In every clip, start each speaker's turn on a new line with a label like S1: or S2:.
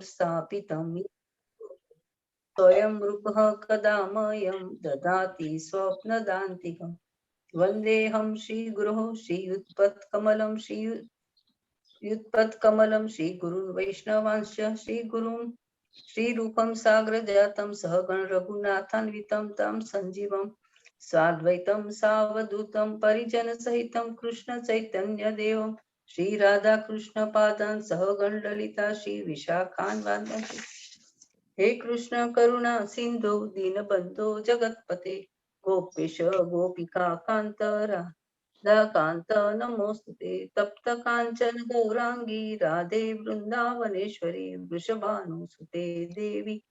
S1: स्थापितं स्वयं रूपः कदामयं ददाति स्वप्नदान्तिकम् वन्देऽहं श्रीगुरोः श्रीयुत्पत्कमलं श्रीयुत्पत्कमलं श्रीगुरुन् वैष्णवांश्च श्रीगुरुं श्रीरूपं साग्रजातं सहगण रघुनाथान्वितं तं सञ्जीवं स्वाद्वैतं सावधूतं परिजनसहितं कृष्ण चैतन्यदेवं श्रीराधाकृष्णपादान् सहगण ललिता श्रीविशाखान् वन्दन्ति हे कृष्ण करुणा सिन्धो दीनबन्धो जगत्पते गोपेश गोपिका कान्त कांत नमोस्तुते तप्त कांचन गौरांगी राधे वृंदावनेश्वरी वृषभानुसुते देवी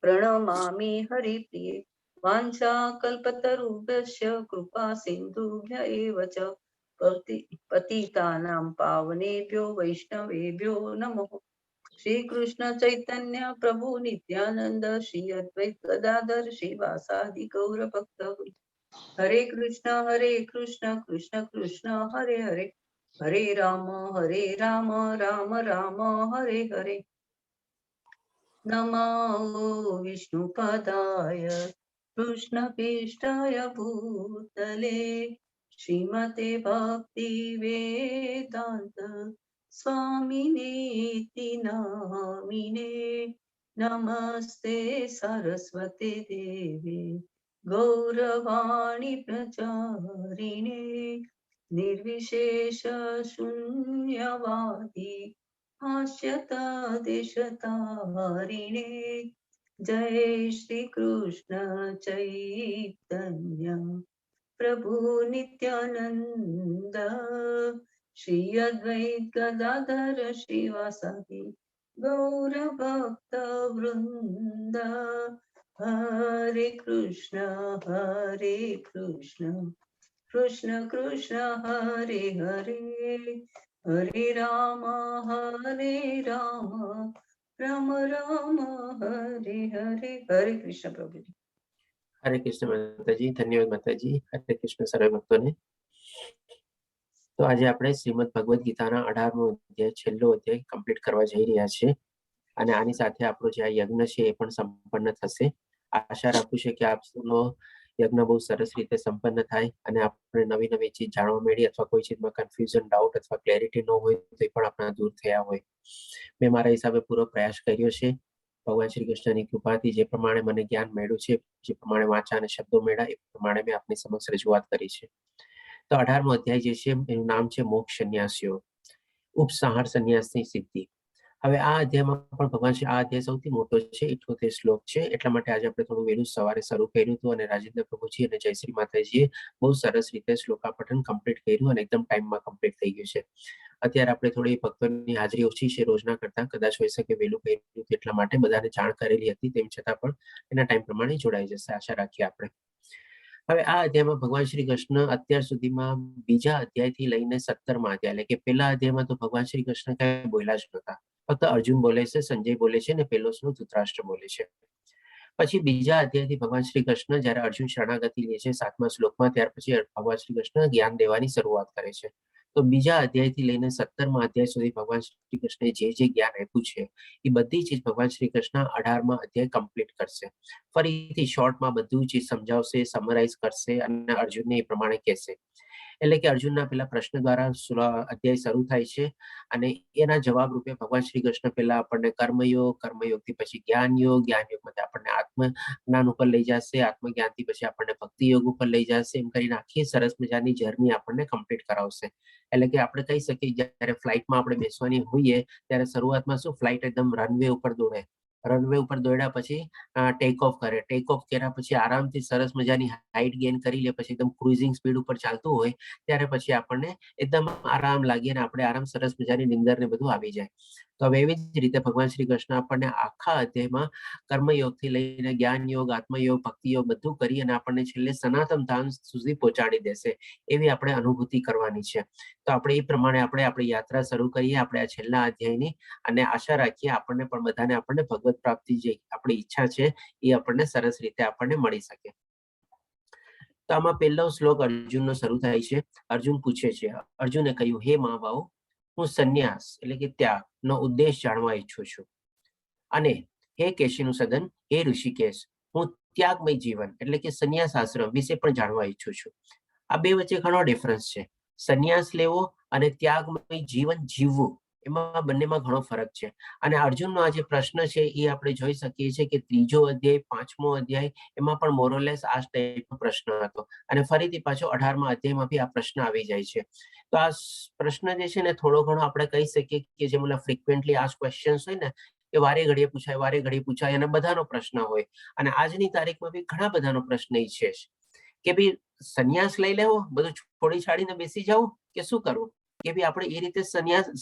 S1: प्रणमामि हरिप्रिये वाञ्छाकल्पतरुभ्यश्च कृपा सिन्धुभ्य एव च पतितानां पावनेभ्यो वैष्णवेभ्यो नमः श्री कृष्ण चैतन्य प्रभु नित्यानंद श्री अद्वैत गदाधर श्रीवासादि गौर भक्त हरे कृष्ण कृष्ण कृष्ण हरे हरे हरे राम राम राम हरे हरे नमो विष्णुपदाय कृष्णपृष्ठाय भूतले श्रीमते भक्ति वेदांत स्वामिनेति नामिने नमस्ते सरस्वती देवी गौरवाणी प्रचारिणे निर्विशेष शून्यवादी हास्यता देशतारिणे जय श्री कृष्ण चैतन्य प्रभु नित्यानंद श्री अद्वैत गदाधर श्रीवासादि गौर भक्त वृंद हरे कृष्ण कृष्ण कृष्ण हरे हरे हरे राम राम राम हरे हरे हरे कृष्ण प्रभु जी
S2: हरे कृष्ण माताजी धन्यवाद माताजी हरे कृष्ण सर्व भक्तों ने तो आज આપણે શ્રીમદ ભગવદ ગીતાના 18મો અધ્યાય છેલ્લો અધ્યાય કમ્પ્લીટ કરવા જઈ રહ્યા છે અને આની સાથે આપણો જે આ યજ્ઞ છે એ પણ સંપન્ન થશે આશા રાખું છું કે આપનો યજ્ઞ બહુ સરસ રીતે સંપન્ન થાય અને આપણે નવી નવી ચીજ જાણવા મળી અથવા કોઈ ચીજમાં કન્ફ્યુઝન ડાઉટ અથવા ક્લેરિટી ન હોય તો એ પણ આપણા દૂર થયા હોય મેં મારા હિસાબે પૂરો પ્રયાસ કર્યો છે ભગવાન શ્રી કૃષ્ણની કૃપાથી જે પ્રમાણે મને જ્ઞાન મળ્યું છે જે પ્રમાણે વાંચા અને શબ્દો મળ્યા એ પ્રમાણે મેં આપની સમક્ષ રજૂઆત કરી છે તો 18મો અધ્યાય જે છે એનું નામ છે મોક્ષ સંન્યાસીઓ ઉપસંહાર સંન્યાસની સિદ્ધિ હવે આ અધ્યાયમાં પણ ભગવાન શ્રી આ અધ્યાય સૌથી મોટો છે 78 શ્લોક છે એટલા માટે આજે આપણે થોડું વહેલું સવારે શરૂ કર્યું હતું અને રાજેન્દ્ર પ્રભુજી અને જયશ્રી માતાજીએ બહુ સરસ રીતે શ્લોકા પઠન કમ્પ્લીટ કર્યું અને એકદમ ટાઈમમાં કમ્પ્લીટ થઈ ગયું છે અત્યારે આપણે થોડી ભક્તોની હાજરી ઓછી છે રોજના કરતા કદાચ હોઈ શકે વહેલું કર્યું એટલા માટે બધાને જાણ કરેલી હતી તેમ છતાં પણ એના ટાઈમ પ્રમાણે જોડાઈ જશે આશા રાખીએ આપણે હવે આ અધ્યાયમાં ભગવાન શ્રી કૃષ્ણ અત્યાર સુધીમાં બીજા અધ્યાયથી લઈને 17મા અધ્યાય એટલે કે પહેલા અધ્યાયમાં તો ભગવાન શ્રી કૃષ્ણ કઈ બોલ્યા જ નહોતા ફક્ત અર્જુન બોલે છે સંજય બોલે છે અને પેલો શ્લોક ધૃતરાષ્ટ્ર બોલે છે પછી બીજા અધ્યાયથી ભગવાન શ્રી કૃષ્ણ જ્યારે અર્જુન શરણાગતિ લે છે 7મા શ્લોકમાં ત્યાર પછી ભગવાન શ્રી કૃષ્ણ જ્ઞાન દેવાની શરૂઆત કરે છે તો બીજા અધ્યાયથી લઈને 17મા અધ્યાય સુધી ભગવાન શ્રી કૃષ્ણે જે જ્ઞાન આપ્યું છે એ બધી ચીજ ભગવાન શ્રી કૃષ્ણ 18મા અધ્યાય કમ્પ્લીટ કરશે ફરીથી શોર્ટમાં બધું ચીજ સમજાવશે સમરાઇઝ કરશે અને અર્જુનને એ પ્રમાણે કહેશે એટલે કે અર્જુનના પેલા પ્રશ્ન દ્વારા અધ્યાય શરૂ થાય છે અને એના જવાબ રૂપે ભગવાન શ્રી કૃષ્ણ પહેલા આપણને કર્મયોગથી પછી જ્ઞાનયોગમાંથી આપણને આત્મજ્ઞાન ઉપર લઈ જશે આત્મજ્ઞાનથી પછી આપણને ભક્તિ યોગ ઉપર લઈ જશે એમ કરીને આખી સરસ મજાની જર્ની આપણને કમ્પ્લીટ કરાવશે એટલે કે આપણે કહી શકીએ જ્યારે ફ્લાઇટમાં આપણે બેસવાની હોઈએ ત્યારે શરૂઆતમાં શું ફ્લાઇટ એકદમ રનવે ઉપર દોડે રનવે ઉપર દોડ્યા પછી ટેક ઓફ કર્યા પછી આરામથી સરસ મજાની હાઇટ ગેઇન કરી લે પછી એકદમ ક્રુઝિંગ સ્પીડ ઉપર ચાલતું હોય ત્યારે પછી આપણને એકદમ આરામ લાગે અને આપણે આરામ સરસ મજાની નિંદર ને બધું આવી જાય તો હવે એવી જ રીતે ભગવાન શ્રી કૃષ્ણ આપણને આખા અધ્યાયમાં કર્મયોગથી લઈને જ્ઞાન યોગ આત્મયોગ ભક્તિ યોગ બધું કરી અને આપણને છેલ્લે સનાતન ધામ સુધી પહોંચાડી દેશે એવી આપણે અનુભૂતિ કરવાની છે તો આપણે એ પ્રમાણે આપણે આપણી યાત્રા શરૂ કરીએ આપણે આ છેલ્લા અધ્યાયની અને આશા રાખીએ આપણને પણ બધાને આપણને ભગવત પ્રાપ્તિ જે આપણી ઈચ્છા છે એ આપણને સરસ રીતે આપણને મળી શકે તો આમાં પહેલો શ્લોક અર્જુનનો શરૂ થાય છે અર્જુન પૂછે છે અર્જુને કહ્યું હે મહાબાહુ હું સંન્યાસ એટલે કે ત્યાગનો ઉદ્દેશ જાણવા ઈચ્છું છું અને હે કેશીનું સદન, હે ઋષિકેશ, હું ત્યાગમય જીવન એટલે કે સંન્યાસ આશ્રમ વિશે પણ જાણવા ઈચ્છું છું. આ બે વચ્ચે ઘણો ડિફરન્સ છે. સંન્યાસ લેવો અને ત્યાગમય જીવન જીવવું, એમાં બંનેમાં ઘણો ફરક છે. અને અર્જુનનો આ જે પ્રશ્ન છે એ આપણે જોઈ શકીએ છીએ કે 3જો અધ્યાય 5મો અધ્યાય એમાં પણ મોરલેસ આ ટાઈપનો પ્રશ્ન હતો. અને ફરીથી પાછો 18મા અધ્યાયમાં બી આ પ્રશ્ન આવી જાય છે. તો આ પ્રશ્ન જે છે ને થોડો ઘણો આપણે કહી શકીએ કે જે મને ફ્રિકવન્ટલી આસ્ક ક્વેશ્ચન્સ હોય ને એ વારે ઘડીએ પૂછાય અને બધાનો પ્રશ્ન હોય. અને આજની તારીખમાં બી ઘણા બધાનો પ્રશ્ન એ છે કે ભાઈ સંન્યાસ લઈ લેવો, બધું છોડી છાડીને બેસી જવું કે શું કરવું, કે ભાઈ આપણે એ રીતે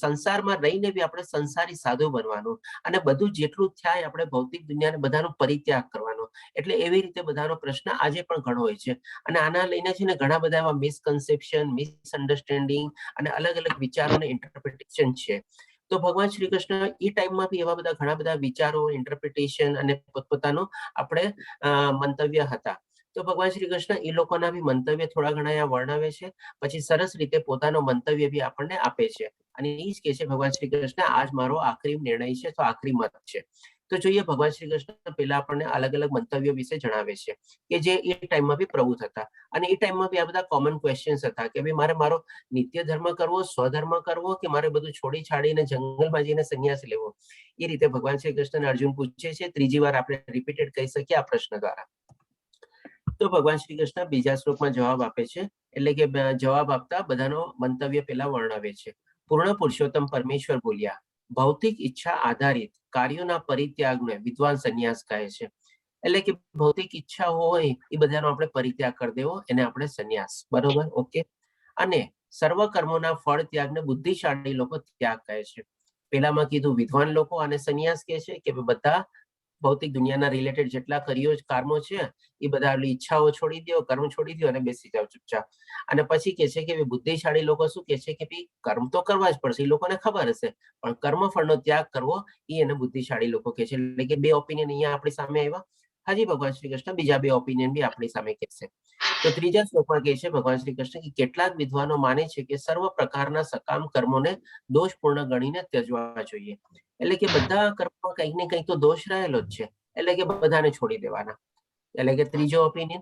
S2: સંસારમાં રહીને બી આપણે સંસારી સાધુ બનવાનું અને બધું જેટલું થાય આપણે ભૌતિક દુનિયાને બધાનો પરિત્યાગ કરવાનો. એટલે એવી રીતે બધાનો પ્રશ્ન આજે પણ ઘણો હોય છે. અને આના લઈને છે ને ઘણા બધા એવા મિસકન્સેપ્શન, મિસઅન્ડરસ્ટેન્ડિંગ અને અલગ અલગ વિચારોને ઇન્ટરપ્રિટેશન છે. તો ભગવાન શ્રી કૃષ્ણ એ ટાઈમમાં બી એવા બધા ઘણા બધા વિચારો, ઇન્ટરપ્રિટેશન અને પોતપોતાનો આપણે મંતવ્ય હતા. તો ભગવાન શ્રી કૃષ્ણ એ લોકોના બી મંતવ્ય થોડા ઘણા અહીંયા વર્ણવે છે. પછી સરસ રીતે પોતાનો મંતવ્ય બી આપણને આપે છે. અને એ જ કે છે ભગવાન શ્રી કૃષ્ણ, આજ મારો આખરી નિર્ણય છે, તો આખરી મત છે. તો જોઈએ ભગવાન શ્રી કૃષ્ણ પહેલા આપણને અલગ અલગ મંતવ્યો વિશે જણાવે છે કે જે એ ટાઈમમાં બી પ્રભુત હતા. અને એ ટાઈમમાં બી આ બધા કોમન ક્વેશ્ચન્સ હતા કે ભાઈ મારે મારો નિત્ય ધર્મ કરવો, સ્વધર્મ કરવો કે મારે બધું છોડી છાડીને જંગલમાં જઈને સંન્યાસ લેવો. એ રીતે ભગવાન શ્રી કૃષ્ણ અર્જુન પૂછે છે. 3જી વાર આપણે રિપીટેડ કહી શકીએ આ પ્રશ્ન દ્વારા. તો ભગવાન શ્રી કૃષ્ણ બીજા શ્લોકમાં જવાબ આપે છે. એટલે કે જવાબ આપતા બધાનો મંતવ્ય પેલા વર્ણવે છે. પૂર્ણ પુરુષોત્તમ પરમેશ્વર બોલ્યા, ભૌતિક ઈચ્છા આધારિત કાર્યોના પરિત્યાગને વિદ્વાન સંન્યાસ કહે છે. એટલે કે ભૌતિક ઈચ્છા હોય એ બધાનો આપણે પરિત્યાગ કરી દેવો, એને આપણે સંન્યાસ. બરોબર, ઓકે. અને સર્વ કર્મોના ફળ ત્યાગને બુદ્ધિશાળી લોકો ત્યાગ કહે છે. પેલામાં કીધું વિદ્વાન લોકો અને સંન્યાસ કહે છે કે બધા ભૌતિક દુનિયાના રિલેટેડ જેટલા કર્મો છે એ બધા ઈચ્છાઓ છોડી દો, કર્મ છોડી દો અને બેસી જાઓ ચૂપચાપ. અને પછી કે છે કે બુદ્ધિશાળી લોકો શું કે છે કે ભાઈ કર્મ તો કરવા જ પડશે, એ લોકોને ખબર હશે, પણ કર્મફળનો ત્યાગ કરવો એ એને બુદ્ધિશાળી લોકો કે છે. એટલે કે બે ઓપિનિયન અહીંયા આપણી સામે આવ્યા. હાજી ભગવાન શ્રી કૃષ્ણ બીજા બે ઓપિનિયન બી આપણી સામે કહેશે. તો 3જા શ્લોકમાં કહે છે ભગવાન શ્રી કૃષ્ણ કે કેટલાક વિદ્વાનો માને છે કે સર્વ પ્રકારના સકામ કર્મોને દોષપૂર્ણ ગણીને ત્યજવા જોઈએ. એટલે કે બધા કર્મમાં કંઈક ને કંઈક તો દોષ રહેલો જ છે, એટલે કે બધાને છોડી દેવાના. એટલે કે 3જો ઓપિનિયન.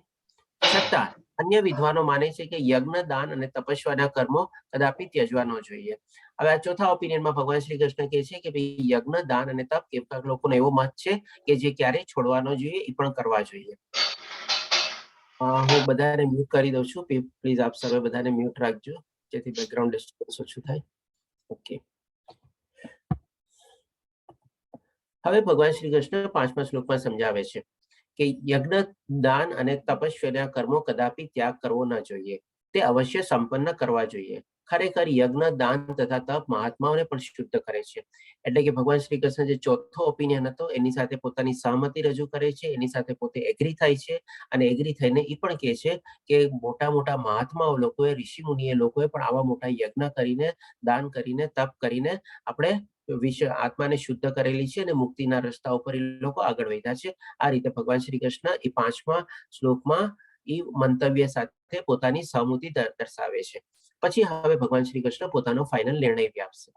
S2: છતાં અન્ય વિદ્વાનો માને છે કે યજ્ઞ, દાન અને તપસ્યાના કર્મો કદાપી ત્યજવા ન જોઈએ. હવે આ 4થા ઓપિનિયનમાં ભગવાન શ્રી કૃષ્ણ કહે છે કે ભાઈ યજ્ઞ, દાન અને તપ કેટલાક લોકોનો એવો મત છે કે જે ક્યારેય છોડવા ન જોઈએ, એ પણ કરવા જોઈએ. હું બધાને મ્યુટ કરી દઉં છું. પ્લીઝ આપ સર્વે બધાને મ્યુટ રાખજો જેથી બેકગ્રાઉન્ડ ડિસ્ટર્બન્સ ઓછું થાય. ઓકે. હવે ભગવાન શ્રી કૃષ્ણ 5મા શ્લોકમાં સમજાવે છે કે યજ્ઞ, દાન અને તપસ્યાના કર્મો કદાપી ત્યાગ કરવો ન જોઈએ, તે અવશ્ય સંપન્ન કરવા જોઈએ. ખરેખર યજ્ઞ, દાન તથા તપ મહાત્માઓને પણ શુદ્ધ કરે છે. એટલે કે ભગવાન શ્રી કૃષ્ણ જે 4થો ઓપિનિયન હતો એની સાથે પોતાની સહમતિ રજૂ કરે છે, એની સાથે પોતે એગ્રી થાય છે. અને એગ્રી થઈને એ પણ કહે છે કે મોટા મોટા મહાત્માઓ લોકોએ, ઋષિ મુનિએ લોકોએ પણ આવા મોટા યજ્ઞ કરીને, દાન કરીને, તપ કરીને આપણે આત્માને શુદ્ધ કરેલી છે અને મુક્તિના રસ્તા ઉપર એ લોકો આગળ વધ્યા છે. આ રીતે ભગવાન શ્રી કૃષ્ણ એ 5મા શ્લોકમાં એ મંતવ્ય સાથે પોતાની સહમતિ દર્શાવે છે. પછી હવે ભગવાન શ્રી કૃષ્ણ પોતાનો ફાઇનલ નિર્ણય બી આપશે.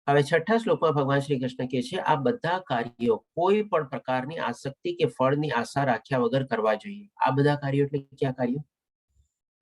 S2: હવે 6ઠ્ઠા શ્લોકમાં ભગવાન શ્રી કૃષ્ણ કહે છે આ બધા કાર્યો કોઈ પણ પ્રકારની આસક્તિ કે ફળની આશા રાખ્યા વગર કરવા જોઈએ. આ બધા કાર્યો એટલે ક્યાં કાર્યો?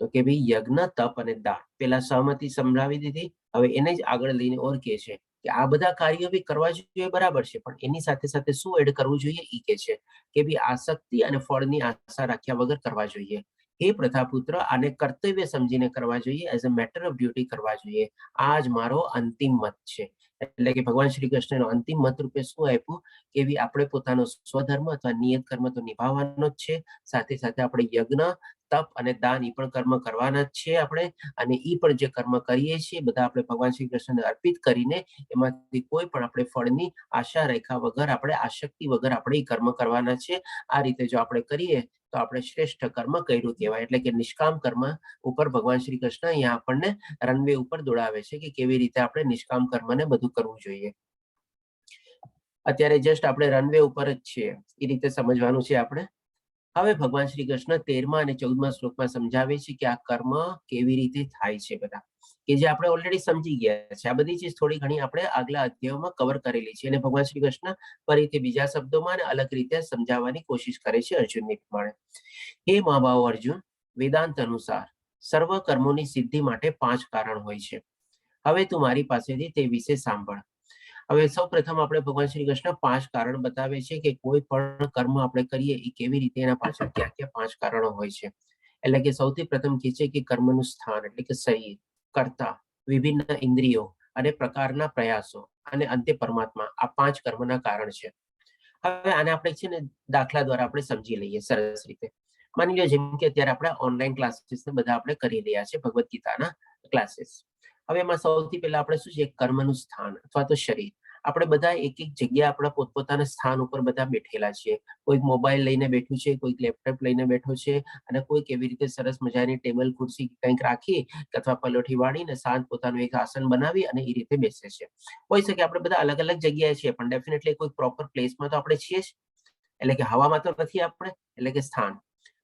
S2: તો કે ભાઈ યજ્ઞ, તપ અને દાન. પેલા સહમતિ સંભળાવી દીધી, હવે એને જ આગળ લઈને ઓર કે છે કે આ બધા કાર્યો બી કરવા જોઈએ, બરાબર છે, પણ એની સાથે સાથે શું એડ કરવું જોઈએ એ કે છે કે ભાઈ આસક્તિ અને ફળની આશા રાખ્યા વગર કરવા જોઈએ. હે પ્રથાપુત્ર, આને કર્તવ્ય સમજીને કરવા જોઈએ, as a matter of duty કરવા જોઈએ. આ જ મારો અંતિમ મત છે. એટલે કે ભગવાન શ્રી કૃષ્ણનો અંતિમ મત રૂપે શું આપ્યું કે આપણે પોતાનો સ્વધર્મ અથવા નિયત કર્મ તો નિભાવવાનો જ છે, સાથે સાથે આપણે યજ્ઞ, તપ અને દાન એ પણ કર્મ કરવાના જ છે આપણે. અને એ પણ જે કર્મ કરીએ છીએ બધા આપણે ભગવાન શ્રી કૃષ્ણને અર્પિત કરીને એમાંથી કોઈ પણ આપણે ફળની આશા રેખા વગર, આપણે આશક્તિ વગર આપણે એ કર્મ કરવાના છે. આ રીતે જો આપણે કરીએ તો આપણે શ્રેષ્ઠ કર્મ કર્યું કહેવાય. એટલે કે નિષ્કામ કર્મ ઉપર ભગવાન શ્રી કૃષ્ણ અહીંયા આપણને રનવે ઉપર દોડાવે છે કે કેવી રીતે આપણે નિષ્કામ કર્મને બધું કરવું જોઈએ. અત્યારે જસ્ટ આપણે રનવે ઉપર જ છીએ, એ રીતે સમજવાનું છે આપણે. હવે ભગવાન શ્રી કૃષ્ણ 13મા અને 14મા શ્લોકમાં સમજાવે છે કે આ કર્મ કેવી રીતે થાય છે બધા, કે જે આપણે ઓલરેડી સમજી ગયા છે. આ બધી ચીજ થોડી ઘણી આપણે આગલા અધ્યાયોમાં કવર કરેલી છે અને ભગવાન શ્રી કૃષ્ણ ફરીથી બીજા શબ્દોમાં અને અલગ રીતે સમજાવવાની કોશિશ કરે છે અર્જુનની પ્રમાણે. હે મહાભાવ અર્જુન, વેદાંત અનુસાર સર્વ કર્મોની સિદ્ધિ માટે 5 કારણ હોય છે. હવે તું મારી પાસેથી તે વિશે સાંભળ. હવે સૌ પ્રથમ આપણે ભગવાન શ્રી કૃષ્ણ 5 કારણ બતાવે છે કે કોઈ પણ કર્મ આપણે કરીએ એ કેવી રીતે એના પાછળ ક્યાં ક્યાં 5 કારણો હોય છે. એટલે કે સૌથી પ્રથમ કહે છે કે કર્મનું સ્થાન એટલે કે શરીર, કર્તા, વિભિન્ન ઇન્દ્રિયો અને પ્રકારના પ્રયાસો અને અંતે પરમાત્મા, આ 5 કર્મના કારણ છે. હવે આને આપણે છે ને દાખલા દ્વારા આપણે સમજી લઈએ સરસ રીતે. માની લો જેમ કે અત્યારે આપણે ઓનલાઈન ક્લાસીસ બધા આપણે કરી રહ્યા છે ભગવદ્ ગીતાના ક્લાસીસ. હવે એમાં સૌથી પહેલા આપણે શું છે, કર્મનું સ્થાન અથવા તો શરીર. આપણે બધા એક એક જગ્યા આપણા પોતપોતાના સ્થાન ઉપર બધા બેઠેલા છીએ. કોઈક મોબાઈલ લઈને બેઠું છે, કોઈક લેપટોપ લઈને બેઠો છે અને કોઈક એવી રીતે સરસ મજાની ટેબલ ખુરશી કંઈક રાખી અથવા પલોઠી વાળીને શાંત પોતાનું એક આસન બનાવી અને એ રીતે બેસે છે. હોઈ શકે આપણે બધા અલગ અલગ જગ્યાએ છીએ પણ ડેફિનેટલી કોઈ પ્રોપર પ્લેસમાં તો આપણે છીએ જ. એટલે કે હવામાં તો નથી આપણે, એટલે કે સ્થાન.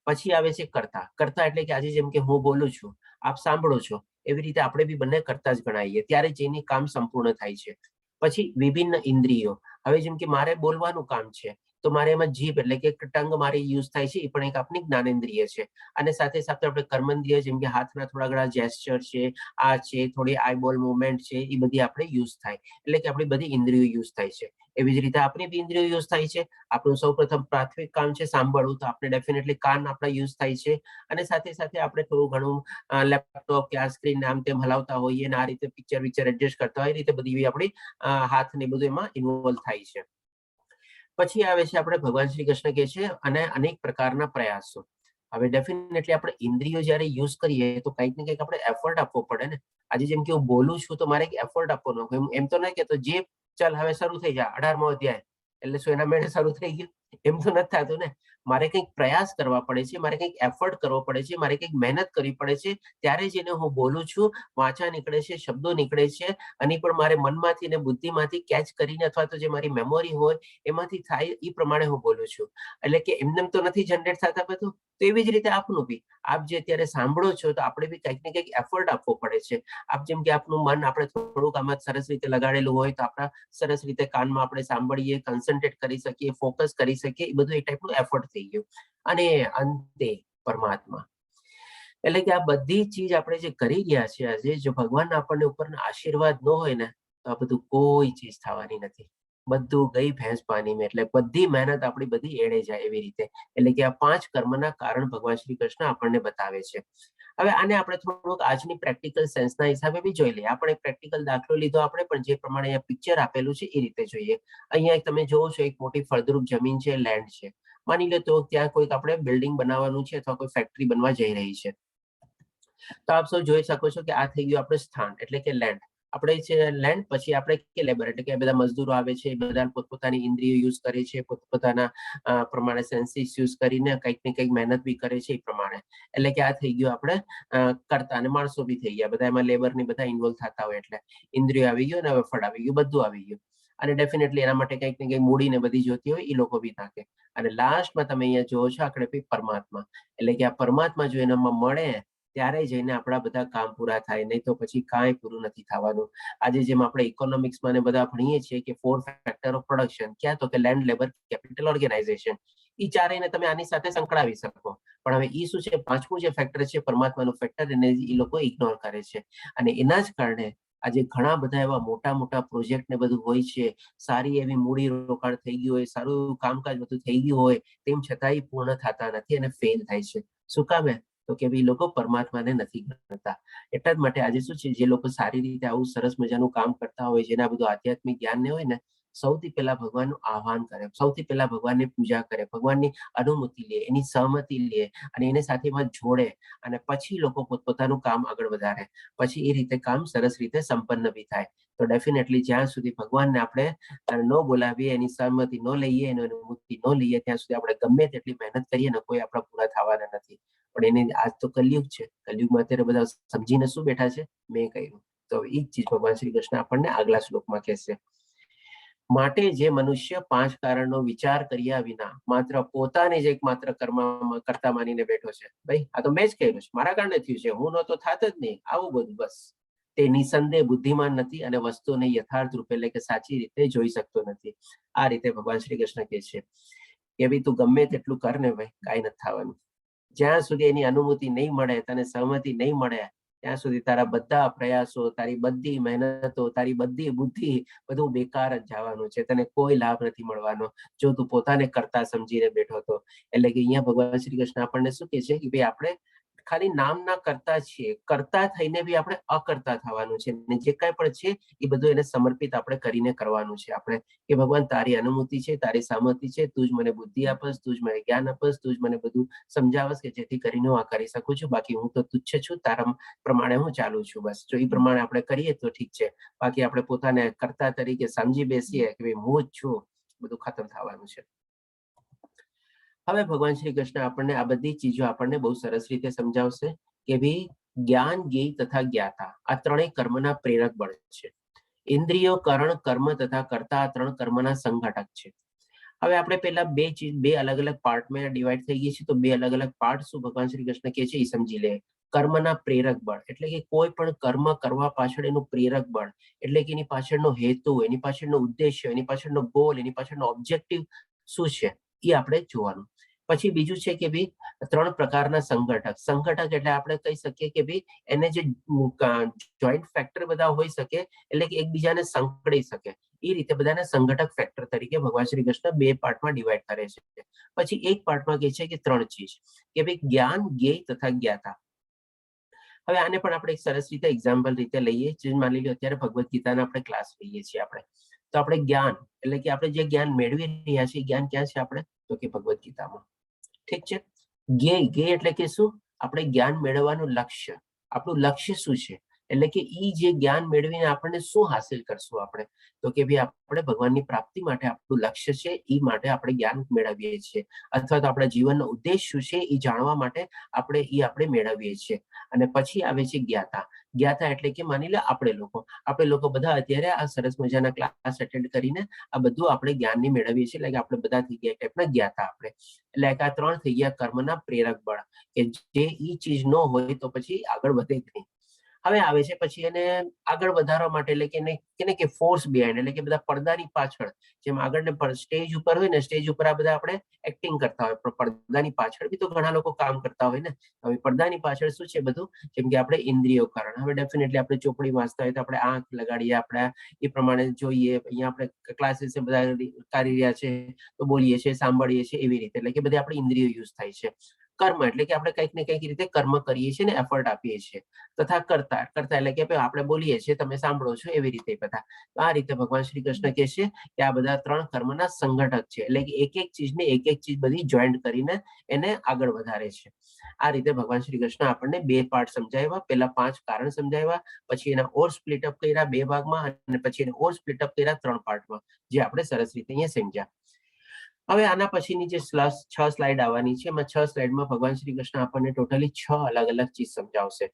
S2: પછી આવે છે કર્તા. કર્તા એટલે કે આજે જેમ કે હું બોલું છું, આપ સાંભળો છો, એવી રીતે આપણે બી બંને કરતા જ ગણાઈએ. ત્યારે જેની કામ સંપૂર્ણ થાય છે. પછી વિભિન્ન ઇન્દ્રિયો. હવે જેમ કે મારે બોલવાનું કામ છે તો મારે એમાં જીભ એટલે કે ટંગ મારી યુઝ થાય છે, એ પણ એક આપણી જ્ઞાનેન્દ્રિય છે. અને સાથે સાથે આપણે કર્મેન્દ્રિય જેમ કે હાથના થોડા ઘણા જેસ્ચર છે, આ છે, થોડી આઈબોલ મુવમેન્ટ છે, એ બધી આપણે યુઝ થાય. એટલે કે આપણી બધી ઇન્દ્રિયો યુઝ થાય છે. એવી જ રીતે આપણી બી ઇન્દ્રિયો યુઝ થાય છે. આપણું સૌપ્રથમ પ્રાથમિક કામ છે સાંભળવું, તો આપણે ડેફિનેટલી કાન આપણા યુઝ થાય છે. અને સાથે સાથે આપણે થોડું ઘણું લેપટોપ કે આ સ્ક્રીન આમ તેમ હલાવતા હોઈએ અને આ રીતે પિક્ચર વિક્ચર એડજસ્ટ કરતા હોય, એ રીતે બધી આપણી હાથ ને બધું એમાં ઇન્વોલ્વ થાય છે. પછી આવે છે આપણે ભગવાન શ્રી કૃષ્ણ કહે છે અને અનેક પ્રકારના પ્રયાસો. હવે ડેફિનેટલી આપણે ઇન્દ્રિયો જ્યારે યુઝ કરીએ તો કંઈક ને કંઈક આપણે એફર્ટ આપવો પડે ને. આજે જેમ કે હું બોલું છું તો મારે એક એફર્ટ આપવાનો, એમ તો નહીં કે તો જે ચાલ હવે શરૂ થઈ જાય 18મો અધ્યાય એટલે શું એના મેળે શરૂ થઈ ગયું, એમ તો નથી થતું ને. મારે કંઈક પ્રયાસ કરવા પડે છે, મારે કંઈક એફર્ટ કરવો પડે છે, મારે કંઈક મહેનત કરવી પડે છે. ત્યારે જેને હું બોલું છું, વાચા નીકળે છે, શબ્દો નીકળે છે, અને પણ મારે મનમાંથી ને બુદ્ધિમાંથી કેચ કરીને અથવા તો જે મારી મેમોરી હોય એમાંથી થાય એ પ્રમાણે હું બોલું છું. એટલે કે એમને તો નથી જનરેટ થતા બધું. તો એવી જ રીતે આપનું બી, આપ જે અત્યારે સાંભળો છો તો આપણે બી કંઈક ને કંઈક એફર્ટ આપવો પડે છે. આપ જેમ કે આપનું મન આપણે થોડુંક આમાં સરસ રીતે લગાડેલું હોય તો આપણા સરસ રીતે કાનમાં આપણે સાંભળીએ, કન્સન્ટ્રેટ કરી શકીએ, ફોકસ કરી શકીએ, એ બધું એ ટાઈપનું એફર્ટ થઈ ગયું. અને અંતે પરમાત્મા. એટલે કે આ બધી ચીજ આપણે જે કરી રહ્યા છીએ આજે, જો ભગવાન આપણને ઉપરના આશીર્વાદ ન હોય ને તો આ બધું કોઈ ચીજ થવાની નથી. બધું ગઈ ભેંસ પાણીમાં. એટલે બધી મહેનત આપણી બધી એળે જાય એવી રીતે. એટલે કે આ 5 કર્મના કારણ ભગવાન શ્રી કૃષ્ણ આપણને બતાવે છે. હવે આને આપણે થોડુંક આજની પ્રેક્ટિકલ સેન્સના હિસાબે બી જોઈ લઈએ. આપણે પ્રેક્ટિકલ દાખલો લીધો આપણે, પણ જે પ્રમાણે અહીંયા પિક્ચર આપેલું છે એ રીતે જોઈએ. અહીંયા તમે જોવો છો એક મોટી ફળદ્રુપ જમીન છે, લેન્ડ છે. માની લો તો ત્યાં કોઈક આપણે બિલ્ડિંગ બનાવવાનું છે અથવા કોઈ ફેક્ટરી બનવા જઈ રહી છે. તો આપ સૌ જોઈ શકો છો કે આ થઈ ગયું આપણે સ્થાન એટલે કે લેન્ડ. આપણે છે લેન્ડ, પછી આપણે કે લેબર એટલે કે બધા મજદૂરો આવે છે, બધા પોતપોતાની ઇન્દ્રિયો યુઝ કરે છે, પોતપોતાના પ્રમાણે સેન્સીસ યુઝ કરીને કંઈક ને કંઈક મહેનત બી કરે છે એ પ્રમાણે. એટલે કે આ થઈ ગયું આપણે કરતા, અને માણસો બી થઈ ગયા બધા, એમાં લેબર ની બધા ઇન્વોલ્વ થતા હોય. એટલે ઇન્દ્રિયો આવી ગયું અને ફળ આવી ગયું, બધું આવી ગયું. અને ડેફિનેટલી એના માટે કંઈક ને કંઈક મૂડી ને બધી જોતી હોય એ લોકો બી નાખે. અને લાસ્ટમાં તમે અહીંયા જોવો છો આખરે પરમાત્મા. એટલે કે આ પરમાત્મા જો એનામાં મળે ત્યારે જઈને આપણા બધા કામ પૂરા થાય, નહીં તો પછી કાંઈ પૂરું નથી થવાનું. આજે જેમ આપણે ઇકોનોમિક્સમાં બધા ભણીએ છીએ કે 4 ફેક્ટર ઓફ પ્રોડક્શન, ક્યાં તો કે લેન્ડ, લેબર, કેપિટલ, ઓર્ગેનાઇઝેશન. એ ચારેયને તમે આની સાથે સંકળાવી શકો. પણ હવે ઈ શું છે, પાંચમું જે ફેક્ટર છે પરમાત્માનું ફેક્ટર, એને એ લોકો ઇગ્નોર કરે છે. અને એના જ કારણે આજે ઘણા બધા એવા મોટા મોટા પ્રોજેક્ટ ને બધું હોય છે, સારી એવી મૂડી રોકાણ થઈ ગયું હોય, સારું કામકાજ બધું થઈ ગયું હોય, તેમ છતાંય પૂર્ણ થતા નથી અને ફેલ થાય છે. શું કામે? તો કે ભાઈ લોકો પરમાત્માને નથી ગણતા. એટલા જ માટે આજે શું છે, જે લોકો સારી રીતે આવું સરસ મજાનું કામ કરતા હોય, જેના બધું આધ્યાત્મિક જ્ઞાન ને હોય ને, સૌથી પહેલા ભગવાનનું આહ્વાન કરે, સૌથી પહેલા ભગવાનની પૂજા કરે, ભગવાનની અનુમતિ લે, એની સહમતિ લે અને એને સાથેમાં જોડે, અને પછી લોકો પોતપોતાનું કામ આગળ વધારે. પછી એ રીતે કામ સરસ રીતે સંપન્ન બી થાય. તો ડેફિનેટલી જ્યાં સુધી ભગવાનને આપણે ન બોલાવીએ, એની સહમતિ ન લઈએ, એની અનુમતિ ન લઈએ, ત્યાં સુધી આપણે ગમે તેટલી મહેનત કરીએ ને કોઈ આપણા પૂરા થવાના નથી. પણ એને આજ તો કલયુગ છે. કલયુગમાં અત્યારે બધા સમજીને શું બેઠા છે, મેં કહ્યું. તો એ જ ચીજ ભગવાન શ્રી કૃષ્ણ આપણને આગલા શ્લોકમાં કહેશે. માટે જે મનુષ્ય 5 કારણનો વિચાર કર્યા વિના માત્ર પોતાને જ એકમાત્ર કર્મમાં કરતા માનીને બેઠો છે, ભાઈ આ તો મેં જ કર્યું છે, મારા કારણે થયું છે, હું નહોતો થાત જ નહીં, આવું બધું બસ. તે નિસંદેહ બુદ્ધિમાન નથી અને વસ્તુને યથાર્થ રૂપે એટલે કે સાચી રીતે જોઈ શકતો નથી. આ રીતે ભગવાન શ્રી કૃષ્ણ કહે છે કે ભાઈ તું ગમે તેટલું કર ને ભાઈ કાંઈ નથી થવાનું. જ્યાં સુધી એની અનુમતિ નહીં મળે, તને સહમતિ નહીં મળે, ત્યાં સુધી તારા બધા પ્રયાસો, તારી બધી મહેનતો, તારી બધી બુદ્ધિ બધું બેકાર જ જવાનું છે. તને કોઈ લાભ નથી મળવાનો જો તું પોતાને કરતા સમજીને બેઠો હતો. એટલે કે અહીંયા ભગવાન શ્રી કૃષ્ણ આપણને શું કહે છે કે ભાઈ આપણે ખાલી નામના કરતા છીએ, કરતા થઈને બી આપણે અકર્તા થવાનું છે. અને જે કાંઈ પણ છે એ બધું એને સમર્પિત આપણે કરીને કરવાનું છે. આપણે કે ભગવાન તારી અનુમતિ છે, તારી સહમતિ છે, તું જ મને બુદ્ધિ આપસ, તું જ મને જ્ઞાન આપસ, તું જ મને બધું સમજાવસ કે જેથી કરીને હું આ કરી શકું છું. બાકી હું તો તુચ્છ છું, તારા પ્રમાણે હું ચાલુ છું. બસ જો એ પ્રમાણે આપણે કરીએ તો ઠીક છે. બાકી આપણે પોતાને કરતા તરીકે સમજી બેસીએ કે ભાઈ હું જ છું, બધું ખતમ થવાનું છે. હવે ભગવાન શ્રી કૃષ્ણ આપણને આ બધી ચીજો આપણને બહુ સરસ રીતે સમજાવશે કે ભાઈ જ્ઞાન, જ્ઞેય તથા જ્ઞાતા આ ત્રણેય કર્મના પ્રેરક બળ છે. ઇન્દ્રિયો, કરણ, કર્મ તથા કર્તા આ ત્રણ કર્મના સંઘટક છે. હવે આપણે પેલા બે અલગ અલગ પાર્ટમાં ડિવાઈડ થઈ ગઈ છે. તો બે અલગ અલગ પાર્ટ શું ભગવાન શ્રી કૃષ્ણ કહે છે એ સમજી લે. કર્મના પ્રેરક બળ એટલે કે કોઈ પણ કર્મ કરવા પાછળ એનું પ્રેરક બળ એટલે કે એની પાછળનો હેતુ, એની પાછળનો ઉદ્દેશ્ય, એની પાછળનો ગોલ, એની પાછળનો ઓબ્જેક્ટિવ શું છે એ આપણે જોવાનું. પછી બીજું છે કે ભાઈ ત્રણ પ્રકારના સંઘટક. સંઘટક એટલે આપણે કહી શકીએ કે ભાઈ એને જે જોઈન્ટ ફેક્ટર બધા હોઈ શકે એટલે કે એકબીજાને સંકળી શકે એ રીતે બધાને સંઘટક ફેક્ટર તરીકે ભગવાન શ્રી કૃષ્ણ બે પાર્ટમાં ડિવાઈડ કરે છે. પછી એક પાર્ટમાં કહે છે કે ત્રણ ચીજ કે ભાઈ જ્ઞાન, જ્ઞેય તથા જ્ઞાતા. હવે આને પણ આપણે એક સરસ રીતે એક્ઝામ્પલ રીતે લઈએ. જે માની લો અત્યારે ભગવદ્ ગીતાના આપણે ક્લાસ લઈએ છીએ આપણે, તો આપણે જ્ઞાન એટલે કે આપણે જે જ્ઞાન મેળવી રહ્યા છીએ જ્ઞાન ક્યાં છે આપણે, તો કે ભગવદ્ ગીતામાં. ઠીક છે. જ્ઞેય, જ્ઞેય એટલે કે શું, આપણે જ્ઞાન મેળવવાનું લક્ષ્ય, આપણું લક્ષ્ય શું છે એટલે કે ઈ જે જ્ઞાન મેળવીને આપણને શું હાસિલ કરશું આપણે, તો કે ભાઈ આપણે ભગવાનની પ્રાપ્તિ માટે આપણું લક્ષ્ય છે એ માટે આપણે જ્ઞાન મેળવીએ છીએ. અથવા તો આપણા જીવનનો ઉદ્દેશ શું છે એ જાણવા માટે આપણે મેળવીએ છીએ. અને પછી આવે છે જ્ઞાતા. જ્ઞાતા એટલે કે માની લો આપણે લોકો બધા અત્યારે આ સરસ મજાના ક્લાસ એટેન્ડ કરીને આ બધું આપણે જ્ઞાનની મેળવીએ છીએ. એટલે કે આપણે બધા થઈ ગયા ટાઈપના જ્ઞાતા આપણે. એટલે આ ત્રણ થઈ ગયા કર્મના પ્રેરક બળ કે જે ઈ ચીજ ન હોય તો પછી આગળ વધે જ નહીં. હવે આવે છે પછી એને આગળ વધારવા માટે એટલે કે એને કે ફોર્સ બિહાઇન્ડ એટલે કે બધા પડદાની પાછળ જેમ આગળ સ્ટેજ ઉપર હોય ને, સ્ટેજ ઉપર આ બધા આપણે એક્ટિંગ કરતા હોય, પણ પડદાની પાછળ બી તો ઘણા લોકો કામ કરતા હોય ને. હવે પડદાની પાછળ શું છે બધું, જેમ કે આપણે ઇન્દ્રિયો કરણ. હવે ડેફિનેટલી આપણે ચોપડી વાંચતા હોય તો આપણે આંખ લગાડીએ, આપણે એ પ્રમાણે જોઈએ. અહીંયા આપણે ક્લાસીસ બધા કરી રહ્યા છે તો બોલીએ છીએ, સાંભળીએ છીએ એવી રીતે. એટલે કે બધી આપણી ઇન્દ્રિયો યુઝ થાય છે. કર્મ એટલે કે આપણે કંઈક ને કંઈક રીતે કર્મ કરીએ છીએ ને એફર્ટ આપીએ છીએ. તથા કરતા એટલે કે આપણે બોલીએ છીએ, તમે સાંભળો છો એવી રીતે બધા. આ રીતે ભગવાન શ્રી કૃષ્ણ કહે છે કે આ બધા ત્રણ કર્મના સંઘટક છે. એટલે કે એક એક ચીજને એક એક ચીજ બધી જોઈન્ટ કરીને એને આગળ વધારે છે. આ રીતે ભગવાન શ્રી કૃષ્ણ આપણને બે પાર્ટ સમજાવ્યા. પહેલા 5 કારણ સમજાવ્યા, પછી એના ઓર સ્પ્લિટ અપ કર્યા 2 ભાગમાં, અને પછી એને ઓર સ્પ્લિટ અપ કર્યા 3 પાર્ટમાં, જે આપણે સરસ રીતે અહીંયા સમજ્યા. હવે આના પછીની જે 6 સ્લાઇડ આવવાની છે એમાં 6 સ્લાઇડમાં ભગવાન શ્રી કૃષ્ણ આપણને ટોટલી 6 અલગ અલગ ચીજ સમજાવશે.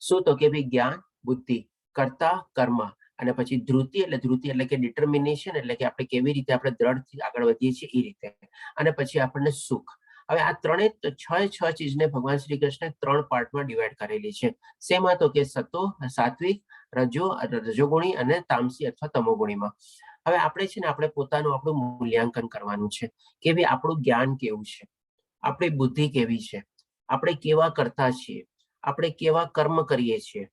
S2: શું, તો કે ભાઈ જ્ઞાન, બુદ્ધિ, કર્તા, કર્મ અને પછી ધૃતિ એટલે કે ડિટર્મિનેશન એટલે કે આપણે કેવી રીતે આપણે દ્રઢથી આગળ વધીએ છીએ એ રીતે. અને પછી આપણને સુખ. હવે આ ત્રણેય 6 ચીજને ભગવાન શ્રી કૃષ્ણે 3 પાર્ટમાં ડિવાઈડ કરેલી છે. શેમાં, તો કે સતો, સાત્વિક, રજોગુણી અને તામસી અથવા તમોગુણીમાં. હવે આપણે છે ને આપણે પોતાનું આપણું મૂલ્યાંકન કરવાનું છે કે ભાઈ આપણું જ્ઞાન કેવું છે, આપણી બુદ્ધિ કેવી છે, આપણે કેવા કરતા છીએ, આપણે કેવા કર્મ કરીએ છીએ,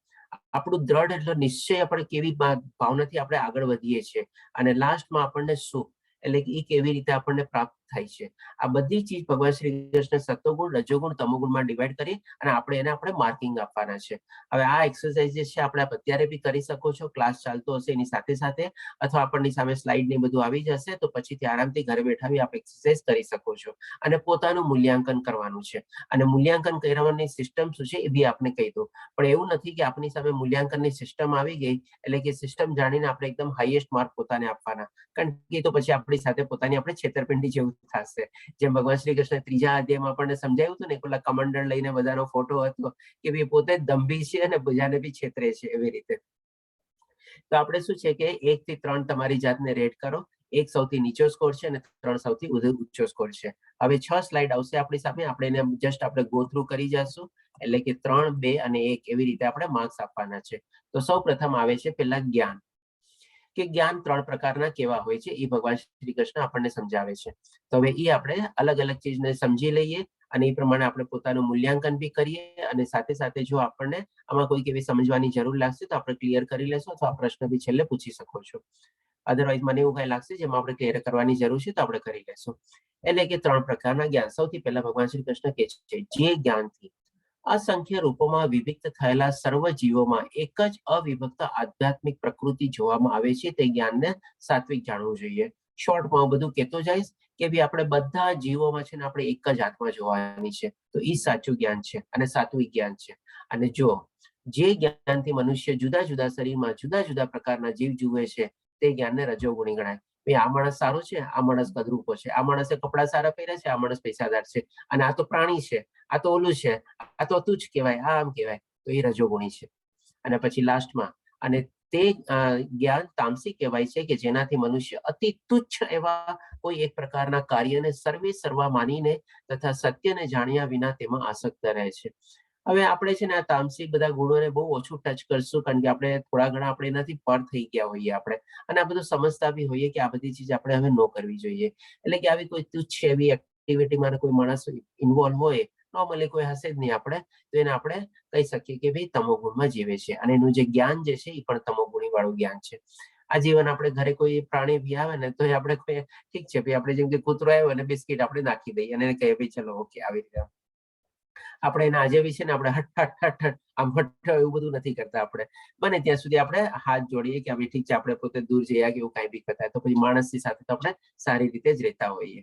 S2: આપણું દ્રઢ એટલે નિશ્ચય આપણે કેવી ભાવનાથી આપણે આગળ વધીએ છીએ, અને લાસ્ટમાં આપણને સુખ એટલે કે એ કેવી રીતે આપણને પ્રાપ્ત થાય છે. આ બધી ચીજ ભગવાન શ્રી કૃષ્ણ સત્વગુણ, રજોગુણ, તમોગુણમાં ડિવાઈડ કરી અને આપણે માર્કિંગ આપવાના છે. હવે આ એક્સરસાઇઝ જે છે આપણે અત્યારે બી કરી શકો છો, ક્લાસ ચાલતો હશે એની સાથે સાથે, અથવા આપણની સામે સ્લાઇડ ને બધું આવી જશે તો પછી આરામથી ઘરે બેઠા બી આપણે એક્સરસાઇઝ કરી શકો છો. અને પોતાનું મૂલ્યાંકન કરવાનું છે. અને મૂલ્યાંકન કરવાની સિસ્ટમ શું છે એ બી આપણે કહી દઉં. પણ એવું નથી કે આપણી સામે મૂલ્યાંકનની સિસ્ટમ આવી ગઈ એટલે કે સિસ્ટમ જાણીને આપણે એકદમ હાઈએસ્ટ માર્ક પોતાને આપવાના, કારણ કે તો પછી આપણી સાથે પોતાની આપણે છેતરપિંડી જેવું થશે. જેમ ભગવાન શ્રી કૃષ્ણ 3જા અધ્યાયમાં આપણને સમજાવ્યું હતું ને, પેલા કમંડળ લઈને બધાનો ફોટો હતો કે ભાઈ પોતે જ દંભી છે અને બીજાને બી છેતરે છે એવી રીતે. તો આપણે શું છે કે 1 થી 3 તમારી જાતને રેટ કરો. 1 સૌથી નીચો સ્કોર છે અને 3 સૌથી ઊંચો સ્કોર છે. હવે 6 સ્લાઇડ આવશે આપણી સામે, આપણે એને જસ્ટ આપણે ગો થ્રુ કરી જશું. એટલે કે 3, 2 અને 1 એવી રીતે આપણે માર્ક્સ આપવાના છે. તો સૌ પ્રથમ આવે છે પેલા જ્ઞાન, કે જ્ઞાન 3 પ્રકારના કેવા હોય છે એ ભગવાન શ્રી કૃષ્ણ આપણને સમજાવે છે. તો હવે એ આપણે અલગ અલગ ચીજને સમજી લઈએ અને એ પ્રમાણે આપણે પોતાનું મૂલ્યાંકન બી કરીએ અને સાથે સાથે જો આપણને આમાં કોઈક એવી સમજવાની જરૂર લાગશે તો આપણે ક્લિયર કરી લેશું અથવા આ પ્રશ્ન બી છેલ્લે પૂછી શકો છો. અધરવાઇઝ મને એવું કઈ લાગશે જેમાં આપણે ક્લિયર કરવાની જરૂર છે તો આપણે કરી લેશું. એટલે કે 3 પ્રકારના જ્ઞાન. સૌથી પહેલા ભગવાન શ્રી કૃષ્ણ કહે છે જે જ્ઞાનથી અસંખ્ય રૂપોમાં વિભક્ત થયેલા સર્વ જીવોમાં એક જ અવિભક્ત આધ્યાત્મિક પ્રકૃતિ જોવામાં આવે છે તે જ્ઞાનને સાત્વિક જાણવું જોઈએ. શોર્ટમાં બધું કહેતો જઈશ કે ભાઈ આપણે બધા જીવોમાં છે ને આપણે એક જ આત્મા જોવાની છે. તો એ સાચું જ્ઞાન છે અને સાત્વિક જ્ઞાન છે. અને જો જે જ્ઞાનથી મનુષ્ય જુદા જુદા શરીરમાં જુદા જુદા પ્રકારના જીવ જુએ છે તે જ્ઞાનને રજોગુણી ગણાય. આ માણસ સારો છે, આ માણસ કદરૂપો છે, આ માણસે કપડા સારા પહેર્યા છે, આ માણસ પૈસાદાર છે, અને આ તો પ્રાણી છે, આ તો ઓલું છે, આ તો તુચ્છ કહેવાય, આ આમ કહેવાય. તો એ રજોગુણી છે. અને પછી લાસ્ટમાં અને તે જ્ઞાન તામસિક કહેવાય છે કે જેનાથી મનુષ્ય અતિ તુચ્છ એવા કોઈ એક પ્રકારના કાર્યને સર્વે સર્વા માનીને તથા સત્યને જાણ્યા વિના તેમાં આસક્ત રહે છે. હવે આપણે છે ને આ તામસિક બધા ગુણોને બહુ ઓછું ટચ કરશું કારણ કે આપણે થોડા ઘણા આપણે એનાથી પર થઈ ગયા હોઈએ આપણે, અને આ બધું સમજતા બી હોઈએ કે આ બધી ચીજ આપણે હવે ન કરવી જોઈએ. એટલે કે આવી કોઈ તુચ્છ એવી એક્ટિવિટીમાં કોઈ માણસ ઇન્વોલ્વ હોય, નોર્મલી કોઈ હશે જ નહીં આપણે, તો એને આપણે કહી શકીએ કે ભાઈ તમોગુણમાં જીવે છે. અને એનું જે જ્ઞાન જે છે એ પણ તમોગુણી વાળું જ્ઞાન છે. આ જીવન આપણે ઘરે કોઈ પ્રાણી બી આવે ને તો આપણે ઠીક છે ભાઈ, આપણે જેમ કે કૂતરો આવ્યો અને બિસ્કીટ આપણે નાખી દઈએ અને કહીએ ભાઈ ચલો ઓકે આવી રીતે. આપણે એના આજે બી છે ને આપણે હટ હટ હટ હટ આમ હટ એવું બધું નથી કરતા. આપણે બને ત્યાં સુધી આપણે હાથ જોડીએ કે ભાઈ ઠીક છે, આપણે પોતે દૂર જઈએ કે એવું કઈ બી કરતા તો પછી માણસની સાથે તો આપણે સારી રીતે જ રહેતા હોઈએ.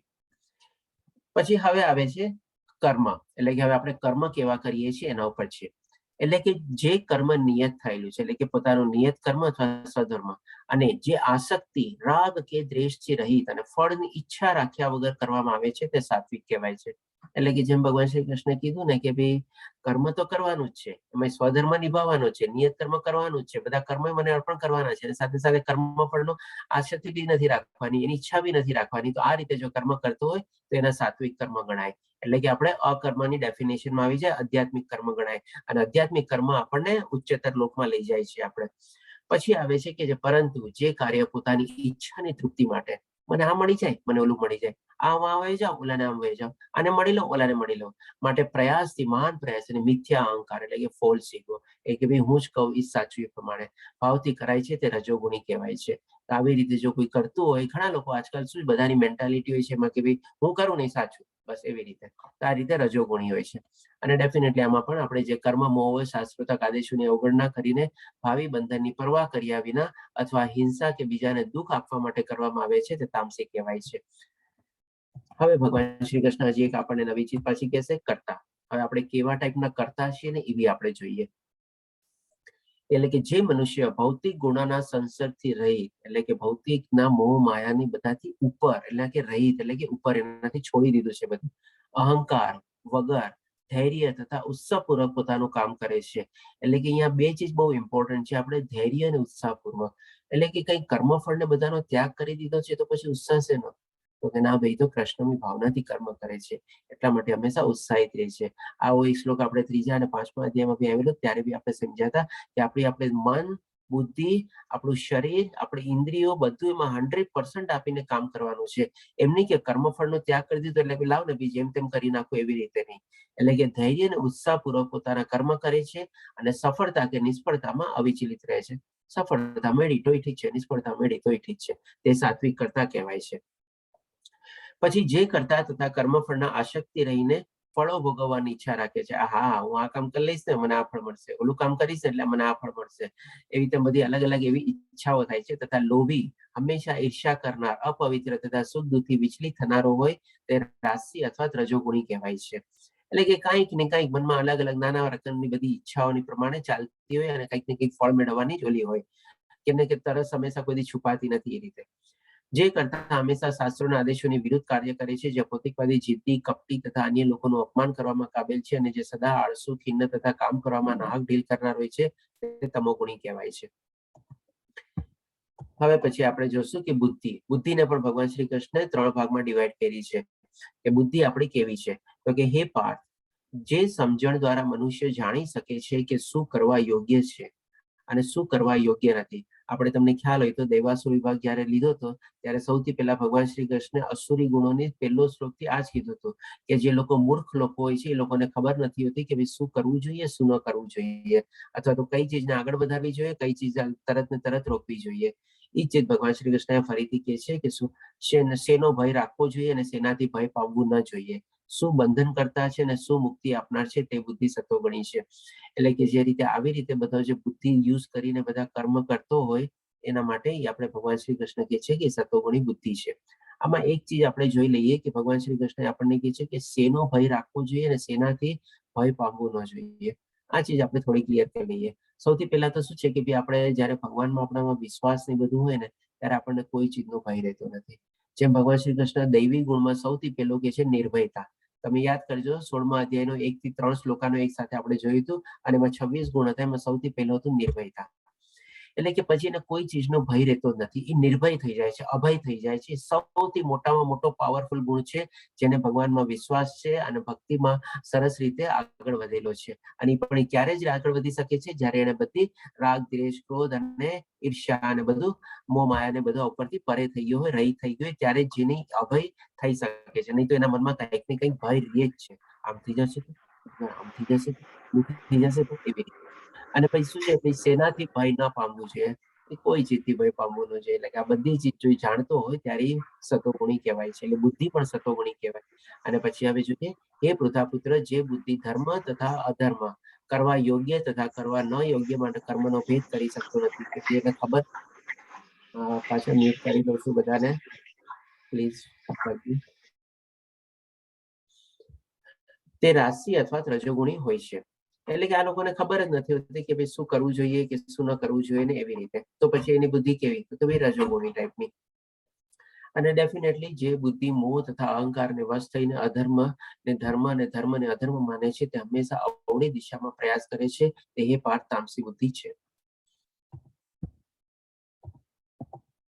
S2: પછી હવે આવે છે કર્મ, એટલે કે હવે આપણે કર્મ કેવા કરીએ છીએ એના ઉપર છે. એટલે કે જે કર્મ નિયત થયેલું છે, એટલે કે પોતાનું નિયત કર્મ અથવા સ્વધર્મ, અને જે આસક્તિ રાગ કે દ્વેષથી રહિત અને ફળની ઈચ્છા રાખ્યા વગર કરવામાં આવે છે તે સાત્વિક કહેવાય છે. એટલે કે જેમ ભગવાન શ્રી કૃષ્ણ કીધું ને કે ભાઈ કર્મ તો કરવાનું જ છે, એમાં સ્વધર્મ નિભાવવાનો છે, નિયત કર્મ કરવાનું જ છે, બધા કર્મ મને અર્પણ કરવાના છે, અને સાથે સાથે કર્મ ફળનો આસક્તિ બી નથી રાખવાની, એની ઈચ્છા બી નથી રાખવાની. તો આ રીતે જો કર્મ કરતો હોય તો એના સાત્વિક કર્મ ગણાય. એટલે કે આપણે અકર્મની ડેફિનેશનમાં આવી જાય, આધ્યાત્મિક કર્મ ગણાય. અને આધ્યાત્મિક કર્મ આપણને ઉચ્ચતર લોકમાં લઈ જાય છે આપણે. પછી આવે છે કે પરંતુ જે કાર્ય પોતાની ઈચ્છાની તૃપ્તિ માટે, મને આ મળી જાય, મને ઓલું મળી જાય, આમ આવી જાઓ, ઓલાને આમ વહી જાઓ, આને મળી લો, ઓલાને મળી લો, માટે પ્રયાસથી મહાન પ્રયાસ અને મિથ્યા અહંકાર એટલે કે ફોલ્સ ઈગો, એ કે ભાઈ હું જ કહું એ સાચું એ પ્રમાણે ભાવથી કરાય છે તે રજોગુણી કહેવાય છે. તો આવી રીતે જો કોઈ કરતું હોય, ઘણા લોકો આજકાલ શું બધાની મેન્ટાલિટી હોય છે એમાં કે ભાઈ હું કરું નહીં સાચું, બસ એવી રીતે. તો આ રીતે રજોગુણી હોય છે. અને ડેફિનેટલી આમાં પણ આપણે જે કર્મ મોહ શાસ્ત્રોક્ત આદેશોની અવગણના કરીને ભાવિ બંધનની પરવા કર્યા વિના અથવા હિંસા કે બીજાને દુઃખ આપવા માટે કરવામાં આવે છે તે તામસિક કહેવાય છે. હવે ભગવાન શ્રી કૃષ્ણ હજી એક આપણને નવી ચીજ પાછી કહેશે, કર્તા. હવે આપણે કેવા ટાઈપના કર્તા છીએ ને એ બી આપણે જોઈએ. એટલે કે જે મનુષ્ય ભૌતિક ગુણોના સંસર્ગથી રહિત, એટલે કે ભૌતિકના મોહ માયાની બધાથી ઉપર, એટલે કે રહિત એટલે કે ઉપર, એનાથી છોડી દીધું છે બધું, અહંકાર વગર ધૈર્ય તથા ઉત્સાહપૂર્વક પોતાનું કામ કરે છે. એટલે કે અહીંયા બે ચીજ બહુ ઇમ્પોર્ટન્ટ છે, આપણે ધૈર્ય અને ઉત્સાહપૂર્વક. એટલે કે કઈ કર્મફળને બધાનો ત્યાગ કરી દીધો છે તો પછી ઉત્સાહ શેનો? તો કે ના ભાઈ, તો કૃષ્ણની ભાવનાથી કર્મ કરે છે એટલા માટે હંમેશા ઉત્સાહિત રહે છે. આવો એક શ્લોક આપણે 3જા અને 5મા અધ્યાયમાં બી આવેલો, ત્યારે બી આપણે સમજ્યા હતા કે આપણે મન, બુદ્ધિ, આપણું શરીર, આપણી ઇન્દ્રિયો બધું એમાં 100% આપીને કામ કરવાનું છે. એમ નહીં કે કર્મફળનો ત્યાગ કરી દીધો એટલે લાવ ને બી જેમ તેમ કરી નાખો, એવી રીતે નહીં. એટલે કે ધૈર્ય અને ઉત્સાહપૂર્વક પોતાના કર્મ કરે છે અને સફળતા કે નિષ્ફળતામાં અવિચલિત રહે છે. સફળતા મળી તોય ઠીક છે, નિષ્ફળતા મળી તોય ઠીક છે, તે સાત્વિક કર્તા કહેવાય છે. પછી જે કર્તા તથા કર્મફળના આસક્તિ રહીને ફળો ભોગવવાની ઈચ્છા રાખે છે. હા, હું આ કામ કરી લઈશ ને મને આ ફળ મળશે, ઓલું કામ કરીશ એટલે મને આ ફળ મળશે, એવી રીતે બધી અલગ અલગ એવી ઈચ્છાઓ થાય છે. તથા લોભી, હંમેશા ઈર્ષ્યા કરનાર, અપવિત્ર તથા શુદ્ધ બુદ્ધિથી વિચલિત થનારો હોય તે રાશિ અથવા રજોગુણી કહેવાય છે. એટલે કે કંઈક ને કંઈક મનમાં અલગ અલગ નાના રકમની બધી ઈચ્છાઓની પ્રમાણે ચાલતી હોય અને કંઈક ને કંઈક ફળ મેળવવાની જ ઓલી હોય, કેમને કે તરસ હંમેશા કોઈ છુપાતી નથી. એ રીતે જે કરતા હંમેશા શાસ્ત્રોના આદેશોની વિરુદ્ધ કાર્ય કરે છે, જે ભૌતિકવાદી, જિદ્દી, કપટી તથા અન્ય લોકોનું અપમાન કરવામાં કાબેલ છે, અને જે સદા આળસુ, ખિન્ન તથા કામ કરવામાં નાહક ઢીલ કરનાર હોય છે તે તમોગુણી કહેવાય છે. હવે પછી આપણે જોશું કે બુદ્ધિને પણ ભગવાન શ્રી કૃષ્ણે 3 ભાગમાં ડિવાઈડ કરી છે કે બુદ્ધિ આપણી કેવી છે. તો કે હે પાર્થ, જે સમજણ દ્વારા મનુષ્ય જાણી શકે છે કે શું કરવા યોગ્ય છે અને શું કરવા યોગ્ય નથી. આપણે તમને ખ્યાલ હોય તો દેવાસુર વિભાગ જ્યારે લીધો હતો ત્યારે સૌથી પહેલા ભગવાન શ્રી કૃષ્ણે અસુરી ગુણોની પહેલો શ્લોકથી આ જ કીધું હતું કે જે લોકો મૂર્ખ લોકો હોય છે એ લોકોને ખબર નથી હોતી કે શું કરવું જોઈએ શું ન કરવું જોઈએ, અથવા તો કઈ ચીજને આગળ વધારવી જોઈએ, કઈ ચીજ તરત ને તરત રોકવી જોઈએ. એ જ ચીજ ભગવાન શ્રી કૃષ્ણ ફરીથી કહે છે કે શું શેનો ભય રાખવો જોઈએ અને શેનાથી ભય પામવું ન જોઈએ, શું બંધન કરતા છે અને શું મુક્તિ આપનાર છે તે બુદ્ધિ સત્વગુણી છે. એટલે કે જે રીતે આવી રીતે બધા જે બુદ્ધિ યુઝ કરીને બધા કર્મ કરતો હોય એના માટે આપણે ભગવાન શ્રી કૃષ્ણ કહે છે કે સત્વગુણી બુદ્ધિ છે. આમાં એક ચીજ આપણે જોઈ લઈએ કે ભગવાન શ્રી કૃષ્ણ આપણને કહે છે કે શેનો ભય રાખવો જોઈએ અને શેનાથી ભય પામવું ન જોઈએ. આ ચીજ આપણે થોડી ક્લિયર કરી લઈએ. સૌથી પહેલા તો શું છે કે આપણે જયારે ભગવાનમાં આપણામાં વિશ્વાસ ને બધું હોય ને ત્યારે આપણને કોઈ ચીજનો ભય રહેતો નથી. જેમ ભગવાન શ્રી કૃષ્ણ દૈવી ગુણમાં સૌથી પહેલો કે છે નિર્ભયતા. તમે યાદ કરજો 16મા અધ્યાયનો 1 થી 3 શ્લોકાનો એક સાથે આપણે જોયું હતું અને એમાં 26 ગુણ હતા. એમાં સૌથી પહેલો હતું નિર્ભયતા. એટલે કે પછી એને કોઈ ચીજનો ભય રહેતો નથી, એ નિર્ભય થઈ જાય છે, અભય થઈ જાય છે. સૌથી મોટામાં મોટો પાવરફુલ ગુણ છે જેને ભગવાનમાં વિશ્વાસ છે અને ભક્તિમાં સરસ રીતે આગળ વધેલો છે. અને પણ ક્યારે જ આગળ વધી શકે છે જ્યારે એને બધી રાગ, દ્વેષ, ક્રોધ અને ઈર્ષ્યા અને બધું મોહ માયા ને બધા ઉપરથી પરે થઈ ગયો હોય, રહી થઈ ગયો હોય, ત્યારે જેની અભય થઈ શકે છે. નહીં તો એના મનમાં કંઈક ને કંઈક ભય રહે જ છે. આમ થઈ જશે તો, આમ થઈ જશે તો, થઈ જશે તો, એવી રીતે. અને પછી શું છે, શેનાથી ભય ના પામવું જોઈએ, કોઈ ચીજથી ભય પામવું ન જોઈએ. એટલે કે આ બધી ચીજ જો જાણતો હોય ત્યારે સતોગુણી કહેવાય છે. એટલે બુદ્ધિ પણ સતોગુણી કહેવાય. અને પછી હવે જોઈએ હે પૃથાપુત્ર, જે બુદ્ધિ ધર્મ તથા અધર્મ કરવા યોગ્ય તથા કરવા ન યોગ્ય માટે કર્મનો ભેદ કરી શકતો નથી. એટલે એને ખબર, પાછા મ્યુટ કરી દઉં છું બધાને પ્લીઝ. તે રાશિ અથવા રજોગુણી હોય છે. એટલે કે આ લોકોને ખબર જ નથી હોતી કે ભાઈ શું કરવું જોઈએ કે શું ન કરવું જોઈએ ને એવી રીતે. તો પછી એની બુદ્ધિ કેવી, તો ભાઈ રજોગુણી ટાઈપની. અને ડેફિનેટલી જે બુદ્ધિ મોહ તથા અહંકારને વશ થઈને અધર્મ ને ધર્મ અને ધર્મ ને અધર્મ માને છે તે હંમેશા અવળી દિશામાં પ્રયાસ કરે છે. તે હે પાર્થ તામસી બુદ્ધિ છે.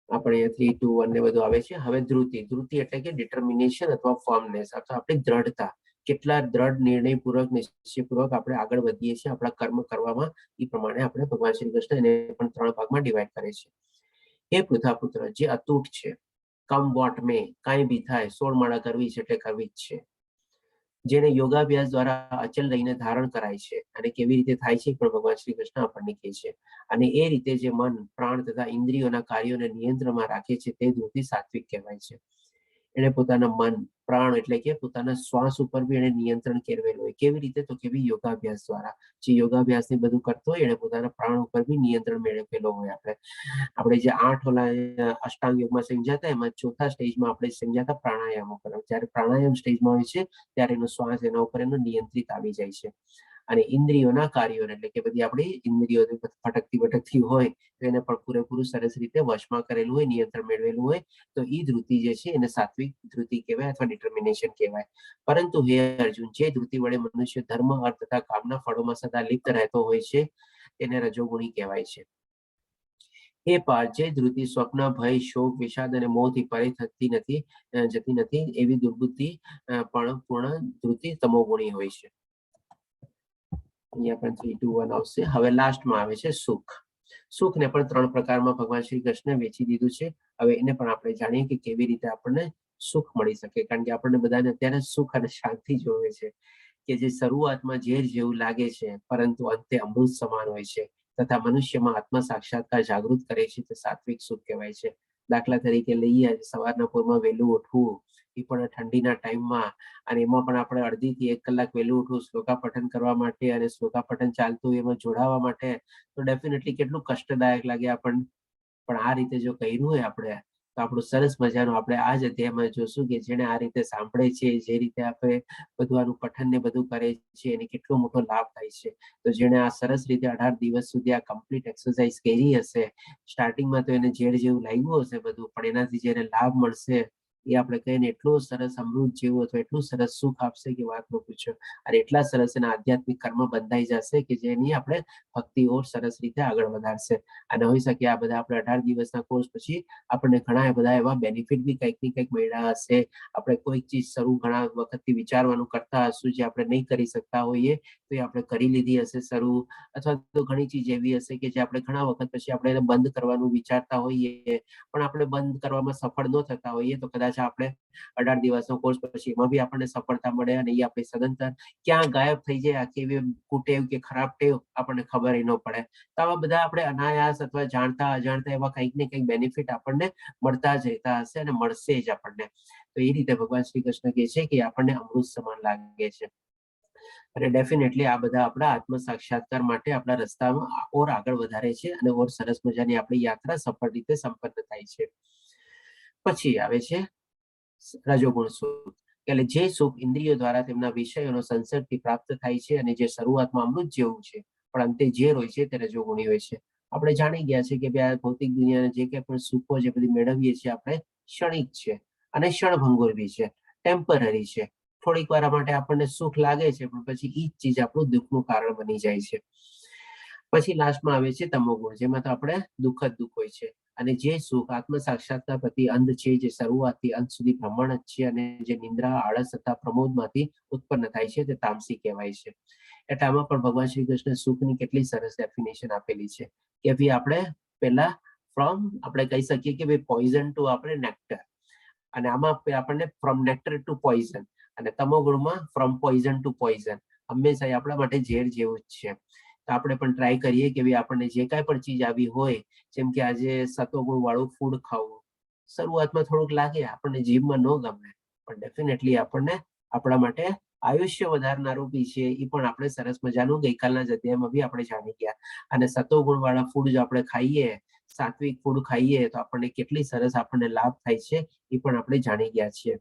S2: આપણે 3, 2, 1 ને બધું આવે છે. હવે ધ્રુતિ. ધ્રુતિ એટલે કે ડિટર્મિનેશન અથવા ફર્મનેસ અથવા આપણી દ્રઢતા. કેટલા દ્રઢ નિર્ણયપૂર્વક નિશ્ચયપૂર્વક આપણે આગળ વધીએ છીએ આપણા કર્મ કરવામાં. એ પ્રમાણે આપણે ભગવાન શ્રી કૃષ્ણ એને પણ 3 ભાગમાં ડિવાઈડ કરે છે. હે પૃથાપુત્ર, જે અતૂટ છે, કમ વોટ મે, કાંઈ બી થાય, 16 માળા કરવી છે એટલે કરવી જ છે. જેને યોગાભ્યાસ દ્વારા અચલ રહીને ધારણ કરાય છે. અને કેવી રીતે થાય છે પણ ભગવાન શ્રી કૃષ્ણ આપણને કહે છે. અને એ રીતે જે મન, પ્રાણ તથા ઇન્દ્રિયોના કાર્યોને નિયંત્રણમાં રાખે છે તે ધૃતિ સાત્વિક કહેવાય છે. એને પોતાના મન, પ્રાણ એટલે કે પોતાના શ્વાસ ઉપર બી એને નિયંત્રણ કેળવેલું હોય. કેવી રીતે, તો કેવી યોગાભ્યાસ દ્વારા. જે યોગાભ્યાસ ને બધું કરતો હોય એને પોતાના પ્રાણ ઉપર બી નિયંત્રણ મેળવેલો હોય. આપણે જે 8 ઓલા અષ્ટાંગ યોગમાં સમજાતા એમાં 4થા સ્ટેજમાં આપણે સમજાતા પ્રાણાયામો કરવા. જ્યારે પ્રાણાયામ સ્ટેજમાં હોય છે ત્યારે એનો શ્વાસ એના ઉપર એનો નિયંત્રિત આવી જાય છે. અને ઇન્દ્રિયોના કાર્યોને એટલે કે બધી આપણી ઇન્દ્રિયો ભટકતી હોય તો એને પણ પૂરેપૂરું સરસ રીતે વશમાં કરેલું હોય, નિયંત્રણ મેળવેલું હોય. તો ઈ ધૃતિ જે છે એને સાત્વિક ધૃતિ કહેવાય અથવા ડિટર્મિનેશન કહેવાય. પરંતુ હે અર્જુન, જે ધૃતિ વડે મનુષ્ય ધર્મ, અર્થ તથા કામના ફળોમાં સદા લિપ્ત રહેતો હોય છે તેને રજોગુણી કહેવાય છે. એ પાર્થ, જે ધૃતિ સ્વપ્ન, ભય, શોક, વિષાદ અને મોહથી પરે જતી નથી એવી દુર્બુદ્ધિ પણ પૂર્ણ ધૃતિ તમોગુણી હોય છે. અહીંયા પણ 3, 2, 1 આવશે. હવે લાસ્ટમાં આવે છે સુખ. સુખને પણ 3 પ્રકારમાં ભગવાન શ્રી કૃષ્ણ વેચી દીધું છે. હવે એને પણ આપણે જાણીએ કે કેવી રીતે આપણને સુખ મળી શકે. કારણ કે આપણને બધાને અત્યારે સુખ અને શાંતિ જોવે છે. કે જે શરૂઆતમાં ઝેર જેવું લાગે છે પરંતુ અંતે અમૃત સમાન હોય છે તથા મનુષ્યમાં આત્મ સાક્ષાત્કાર જાગૃત કરે છે તે સાત્વિક સુખ કહેવાય છે. દાખલા તરીકે લઈએ, સવારના પોરમાં વહેલું ઉઠવું, એ પણ ઠંડીના ટાઈમમાં, અને એમાં પણ આપણે અડધી થી 1 કલાક વહેલું ઉઠવું શ્લોકા પઠન કરવા માટે અને શ્લોકા પઠન ચાલતું એમાં જોડાવા માટે, તો ડેફિનેટલી કેટલું કષ્ટદાયક લાગે આપણને. પણ આ રીતે જો કર્યું હોય આપણે તો આપણું સરસ મજાનું આપણે આ જ અધ્યાયમાં જોશું કે જેને આ રીતે સાંભળે છે, જે રીતે આપણે બધું આનું પઠન ને બધું કરે છે એને કેટલો મોટો લાભ થાય છે. તો જેને આ સરસ રીતે 18 દિવસ સુધી આ કમ્પ્લીટ એક્સરસાઇઝ કરી હશે, સ્ટાર્ટિંગમાં તો એને ઝેર જેવું લાગ્યું હશે બધું, પણ એનાથી જ્યારે લાભ મળશે એ આપણે કહીએ ને એટલું સરસ અમૃત જેવું અથવા એટલું સરસ સુખ આપશે કે વાત ન પૂછો. અને એટલા સરસ એના આધ્યાત્મિક કર્મ બંધાઈ જશે કે જેની આપણે ભક્તિ ઓર સરસ રીતે આગળ વધારશે. અને હોઈ શકે આ બધા આપણે 18 દિવસના કોર્સ પછી આપણને ઘણા બધા એવા બેનિફિટ બી કંઈક ને કંઈક મળ્યા હશે. આપણે કોઈક ચીજ શરૂ ઘણા વખતથી વિચારવાનું કરતા હશું જે આપણે નહીં કરી શકતા હોઈએ તો એ આપણે કરી લીધી હશે શરૂ, અથવા તો ઘણી ચીજ એવી હશે કે જે આપણે ઘણા વખત પછી આપણે એને બંધ કરવાનું વિચારતા હોઈએ પણ આપણે બંધ કરવામાં સફળ ન થતા હોઈએ તો કદાચ આપણે 18 દિવસનો કોર્સ પછી એમાં બી આપણને સફળતા મળે અને એ આપણી સદંતર ક્યાં ગાયબ થઈ જાય આખી એવી કુટેવ કે ખરાબ ટેવ આપણને ખબર ન પડે. તો આવા બધા આપણે અનાયાસ અથવા જાણતા અજાણતા એવા કંઈક ને કંઈક બેનિફિટ આપણને મળતા જ રહેતા હશે અને મળશે જ આપણને. તો એ રીતે ભગવાન શ્રી કૃષ્ણ કહે છે કે આપણને અમૃત સમાન લાગે છે. અને ડેફિનેટલી આ બધા આપણા આત્મ સાક્ષાત્કાર માટે આપણા રસ્તામાં ઓર આગળ વધારે છે અને ઓર સરસ મજાની આપણી યાત્રા સફળ રીતે સંપન્ન થાય છે. પછી આવે છે રજોગુણ સુખ, એટલે જે સુખ ઇન્દ્રિયો દ્વારા તેમના વિષયોનો સંસર્ગથી પ્રાપ્ત થાય છે અને જે શરૂઆતમાં અમૃત જેવું છે પણ અંતે ઝેર હોય છે તે રજોગુણી હોય છે. આપણે જાણી ગયા છે કે આ ભૌતિક દુનિયાના જે કંઈ પણ સુખો જે બધી મેળવીએ છીએ આપણે ક્ષણિક છે અને ક્ષણભંગુર બી છે, ટેમ્પરરી છે. થોડીક વાર માટે આપણને સુખ લાગે છે પણ પછી ઈ જ ચીજ આપણું દુઃખનું કારણ બની જાય છે. પછી લાસ્ટમાં આવે છે તમોગુણ, જેમાં તો આપણે દુઃખ જ દુઃખ હોય છે. અને જે સુખ આત્મ સાક્ષાત્કાર પ્રતિ અંધ છે, જે શરૂઆતથી અંત સુધી ભ્રમણ જ છે અને જે નિંદ્રા આળસ તથા પ્રમોદમાંથી ઉત્પન્ન થાય છે તે તામસી કહેવાય છે. એટલે આમાં પણ ભગવાન શ્રી કૃષ્ણ સુખની કેટલી સરસ ડેફિનેશન આપેલી છે કે ભાઈ આપણે પહેલા આપણે કહી શકીએ કે ભાઈ પોઈઝન ટુ આપણે નેક્ટર, અને આમાં આપણને ફ્રોમ નેક્ટર ટુ પોઈઝન, અને તમોગુણમાં ફ્રોમ પોઈઝન ટુ પોઈઝન. હંમેશા આપણા માટે ઝેર જેવું જ છે. તો આપણે પણ ટ્રાય કરીએ કે ભાઈ આપણને જે કાંઈ પણ ચીજ આવી હોય, જેમ કે આજે સતોગુણ વાળું ફૂડ ખાવું શરૂઆતમાં થોડુંક લાગે આપણને જીભમાં ન ગમે, પણ ડેફિનેટલી આપણને આપણા માટે આયુષ્ય વધારનારું બી છે. એ પણ આપણે સરસ મજાનું ગઈકાલના જ અધ્યાયમાં બી આપણે જાણી ગયા. અને સતોગુણ વાળા ફૂડ જો આપણે ખાઈએ, સાત્વિક ફૂડ ખાઈએ તો આપણને કેટલી સરસ આપણને લાભ થાય છે એ પણ આપણે જાણી ગયા છીએ.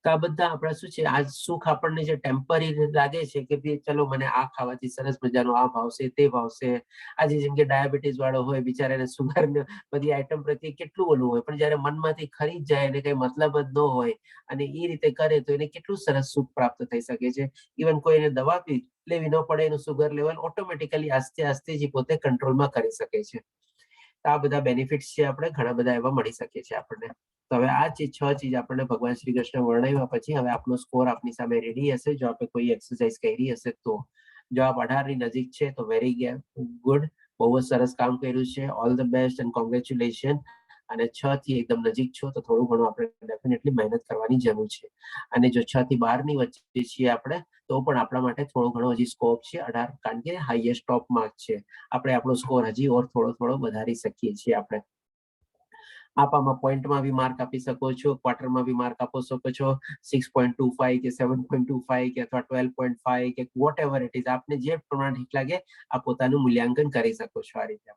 S2: તો આ બધા આપણા શું છે, આ સુખ આપણને જે ટેમ્પરરી લાગે છે કે ભાઈ ચલો મને આ ખાવાથી સરસ મજાનો આ ભાવશે તે ભાવશે. આજે જેમ કે ડાયાબિટીસ વાળો હોય બિચારાને સુગર બધી આઈટમ પ્રત્યે કેટલું ઓલું હોય, પણ જયારે મનમાંથી ખરી જ જાય એને કઈ મતલબ જ ન હોય અને એ રીતે કરે તો એને કેટલું સરસ સુખ પ્રાપ્ત થઈ શકે છે. ઇવન કોઈને દવા બી લેવી ન પડે, એનું સુગર લેવલ ઓટોમેટિકલી આસ્તે આસ્તે જ પોતે કંટ્રોલમાં કરી શકે છે. તો આ બધા બેનિફિટ્સ છે આપણે ઘણા બધા એવા મળી શકે છે આપણને. તો હવે આ છ ચીજ આપણને ભગવાન શ્રી કૃષ્ણ વર્ણવ્યા પછી હવે આપનો સ્કોર આપની સામે રેડી હશે. જો આપણે કોઈ એક્સરસાઇઝ કરી હશે તો જો આપ 18 ની નજીક છે તો વેરી ગુડ, બહુ જ સરસ કામ કર્યું છે. All the best and congratulation. અને 6 થી એકદમ નજીક છો તો થોડું ઘણું આપણે ડેફિનેટલી મહેનત કરવાની જરૂર છે. અને જો 6 થી 12 ની વચ્ચે છીએ આપણે તો પણ આપણા માટે થોડો ઘણો હજી સ્કોપ છે. 18 કારણ કે હાઈએસ્ટ ટોપ માર્ક છે. આપણે આપણો સ્કોર હજી ઓર થોડો વધારી શકીએ છીએ. આપણે આમાં પોઈન્ટમાં બી માર્ક આપી શકો છો, ક્વાર્ટરમાં બી માર્ક આપી શકો છો, 6.25 કે 7.25 કે અથવા 12.5 કે વોટ એવર ઇટ ઇઝ, આપને જે પ્રમાણે ઠીક લાગે આ પોતાનું મૂલ્યાંકન કરી શકો છો આ રીતે.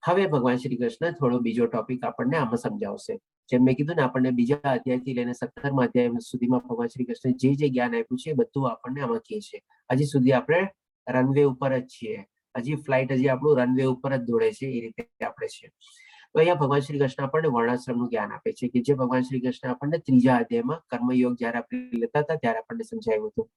S2: હવે ભગવાન શ્રી કૃષ્ણ થોડો બીજો ટોપિક આપણને આમાં સમજાવશે. જેમ મેં કીધું ને, આપણને બીજા અધ્યાયથી લઈને 17મા અધ્યાય સુધીમાં ભગવાન શ્રી કૃષ્ણ જે જ્ઞાન આપ્યું છે બધું આપણને આમાં કહે છે. હજી સુધી આપણે રનવે ઉપર જ છીએ, હજી ફ્લાઇટ હજી આપણું રનવે ઉપર જ દોડે છે, એ રીતે આપણે છે. તો અહીંયા ભગવાન શ્રી કૃષ્ણ આપણને વર્ણાશ્રમનું જ્ઞાન આપે છે કે જે ભગવાન શ્રી કૃષ્ણ આપણને 3જા અધ્યાયમાં કર્મયોગ જયારે આપણે લેતા હતા ત્યારે આપણને સમજાવ્યું હતું.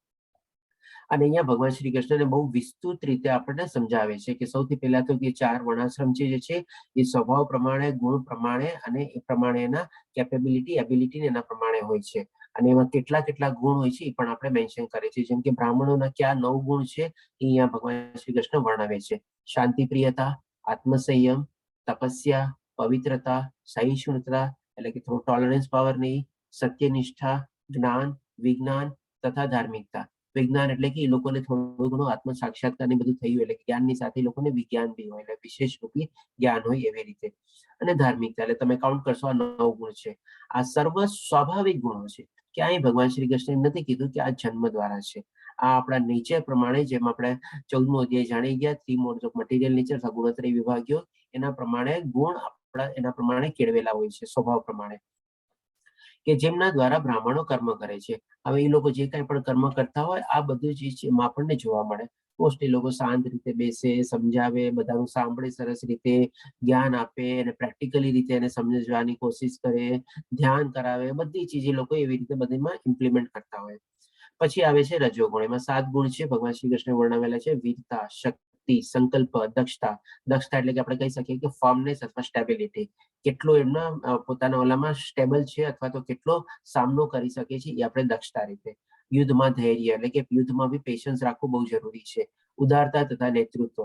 S2: અને અહીંયા ભગવાન શ્રી કૃષ્ણને બહુ વિસ્તૃત રીતે આપણને સમજાવે છે કે સૌથી પહેલા તો કે 4 વર્ણાશ્રમ જે છે એ સ્વભાવ પ્રમાણે, ગુણ પ્રમાણે અને એ પ્રમાણે એના કેપેબિલિટી, એબિલિટી એના પ્રમાણે હોય છે. અને એમાં કેટલા ગુણ હોય છે એ પણ આપણે મેન્શન કરે છે. જેમ કે બ્રાહ્મણોના કયા 9 ગુણ છે એ અહીંયા ભગવાન શ્રી કૃષ્ણ વર્ણવે છે. શાંતિ પ્રિયતા, આત્મસંયમ, તપસ્યા, પવિત્રતા, સહિષ્ણુતા એટલે કે થોડું ટોલરન્સ પાવર નહીં, સત્યનિષ્ઠા, જ્ઞાન, વિજ્ઞાન તથા ધાર્મિકતા. વિજ્ઞાન એટલે કે એ લોકોને થોડું ઘણું આત્મ સાક્ષાત્કાર ને બધું થયું એટલે જ્ઞાનની સાથે લોકોને વિજ્ઞાન બી હોય, એટલે વિશેષ રૂપી જ્ઞાન હોય એવી રીતે. અને ધાર્મિકતા એટલે તમે કાઉન્ટ કરશો આ 9 ગુણ છે. આ સર્વ સ્વાભાવિક ગુણો છે. ક્યાંય ભગવાન શ્રી કૃષ્ણે નથી કીધું કે આ જન્મ દ્વારા છે. આ આપણા નેચર પ્રમાણે, જેમ આપણે 14મો અધ્યાય જાણી ગયા, 3 મોડ્સ ઓફ મટીરિયલ નેચર, ગુણોત્તરી વિભાગીય, એના પ્રમાણે ગુણ આપણા એના પ્રમાણે કેળવેલા હોય છે, સ્વભાવ પ્રમાણે, કે જેમના દ્વારા બ્રાહ્મણો કર્મ કરે છે. હવે એ લોકો જે કાંઈ પણ કર્મ કરતા હોય આ બધું જ આપણને જોવા મળે. મોસ્ટલી લોકો શાંત રીતે બેસે, સમજાવે, બધાનું સાંભળે, સરસ રીતે જ્ઞાન આપે અને પ્રેક્ટિકલી રીતે એને સમજવાની કોશિશ કરે, ધ્યાન કરાવે, બધી ચીજ લોકો એવી રીતે બધીમાં ઇમ્પ્લિમેન્ટ કરતા હોય. પછી આવે છે રજોગુણ. એમાં 7 ગુણ છે ભગવાન શ્રી કૃષ્ણ વર્ણવેલા છે: વીરતા, શક્તિ, સંકલ્પ, દક્ષતા. દક્ષતા એટલે કે આપણે કહી શકીએ કે ફર્મનેસ અથવા સ્ટેબિલિટી, કેટલો એમના પોતાના ઓલામાં સ્ટેબલ છે અથવા તો કેટલો સામનો કરી શકે છે, એ આપણે દક્ષતા રીતે. યુદ્ધમાં ધૈર્ય એટલે કે યુદ્ધમાં બી પેશન્સ રાખવું બહુ જરૂરી છે. ઉદારતા તથા નેતૃત્વ,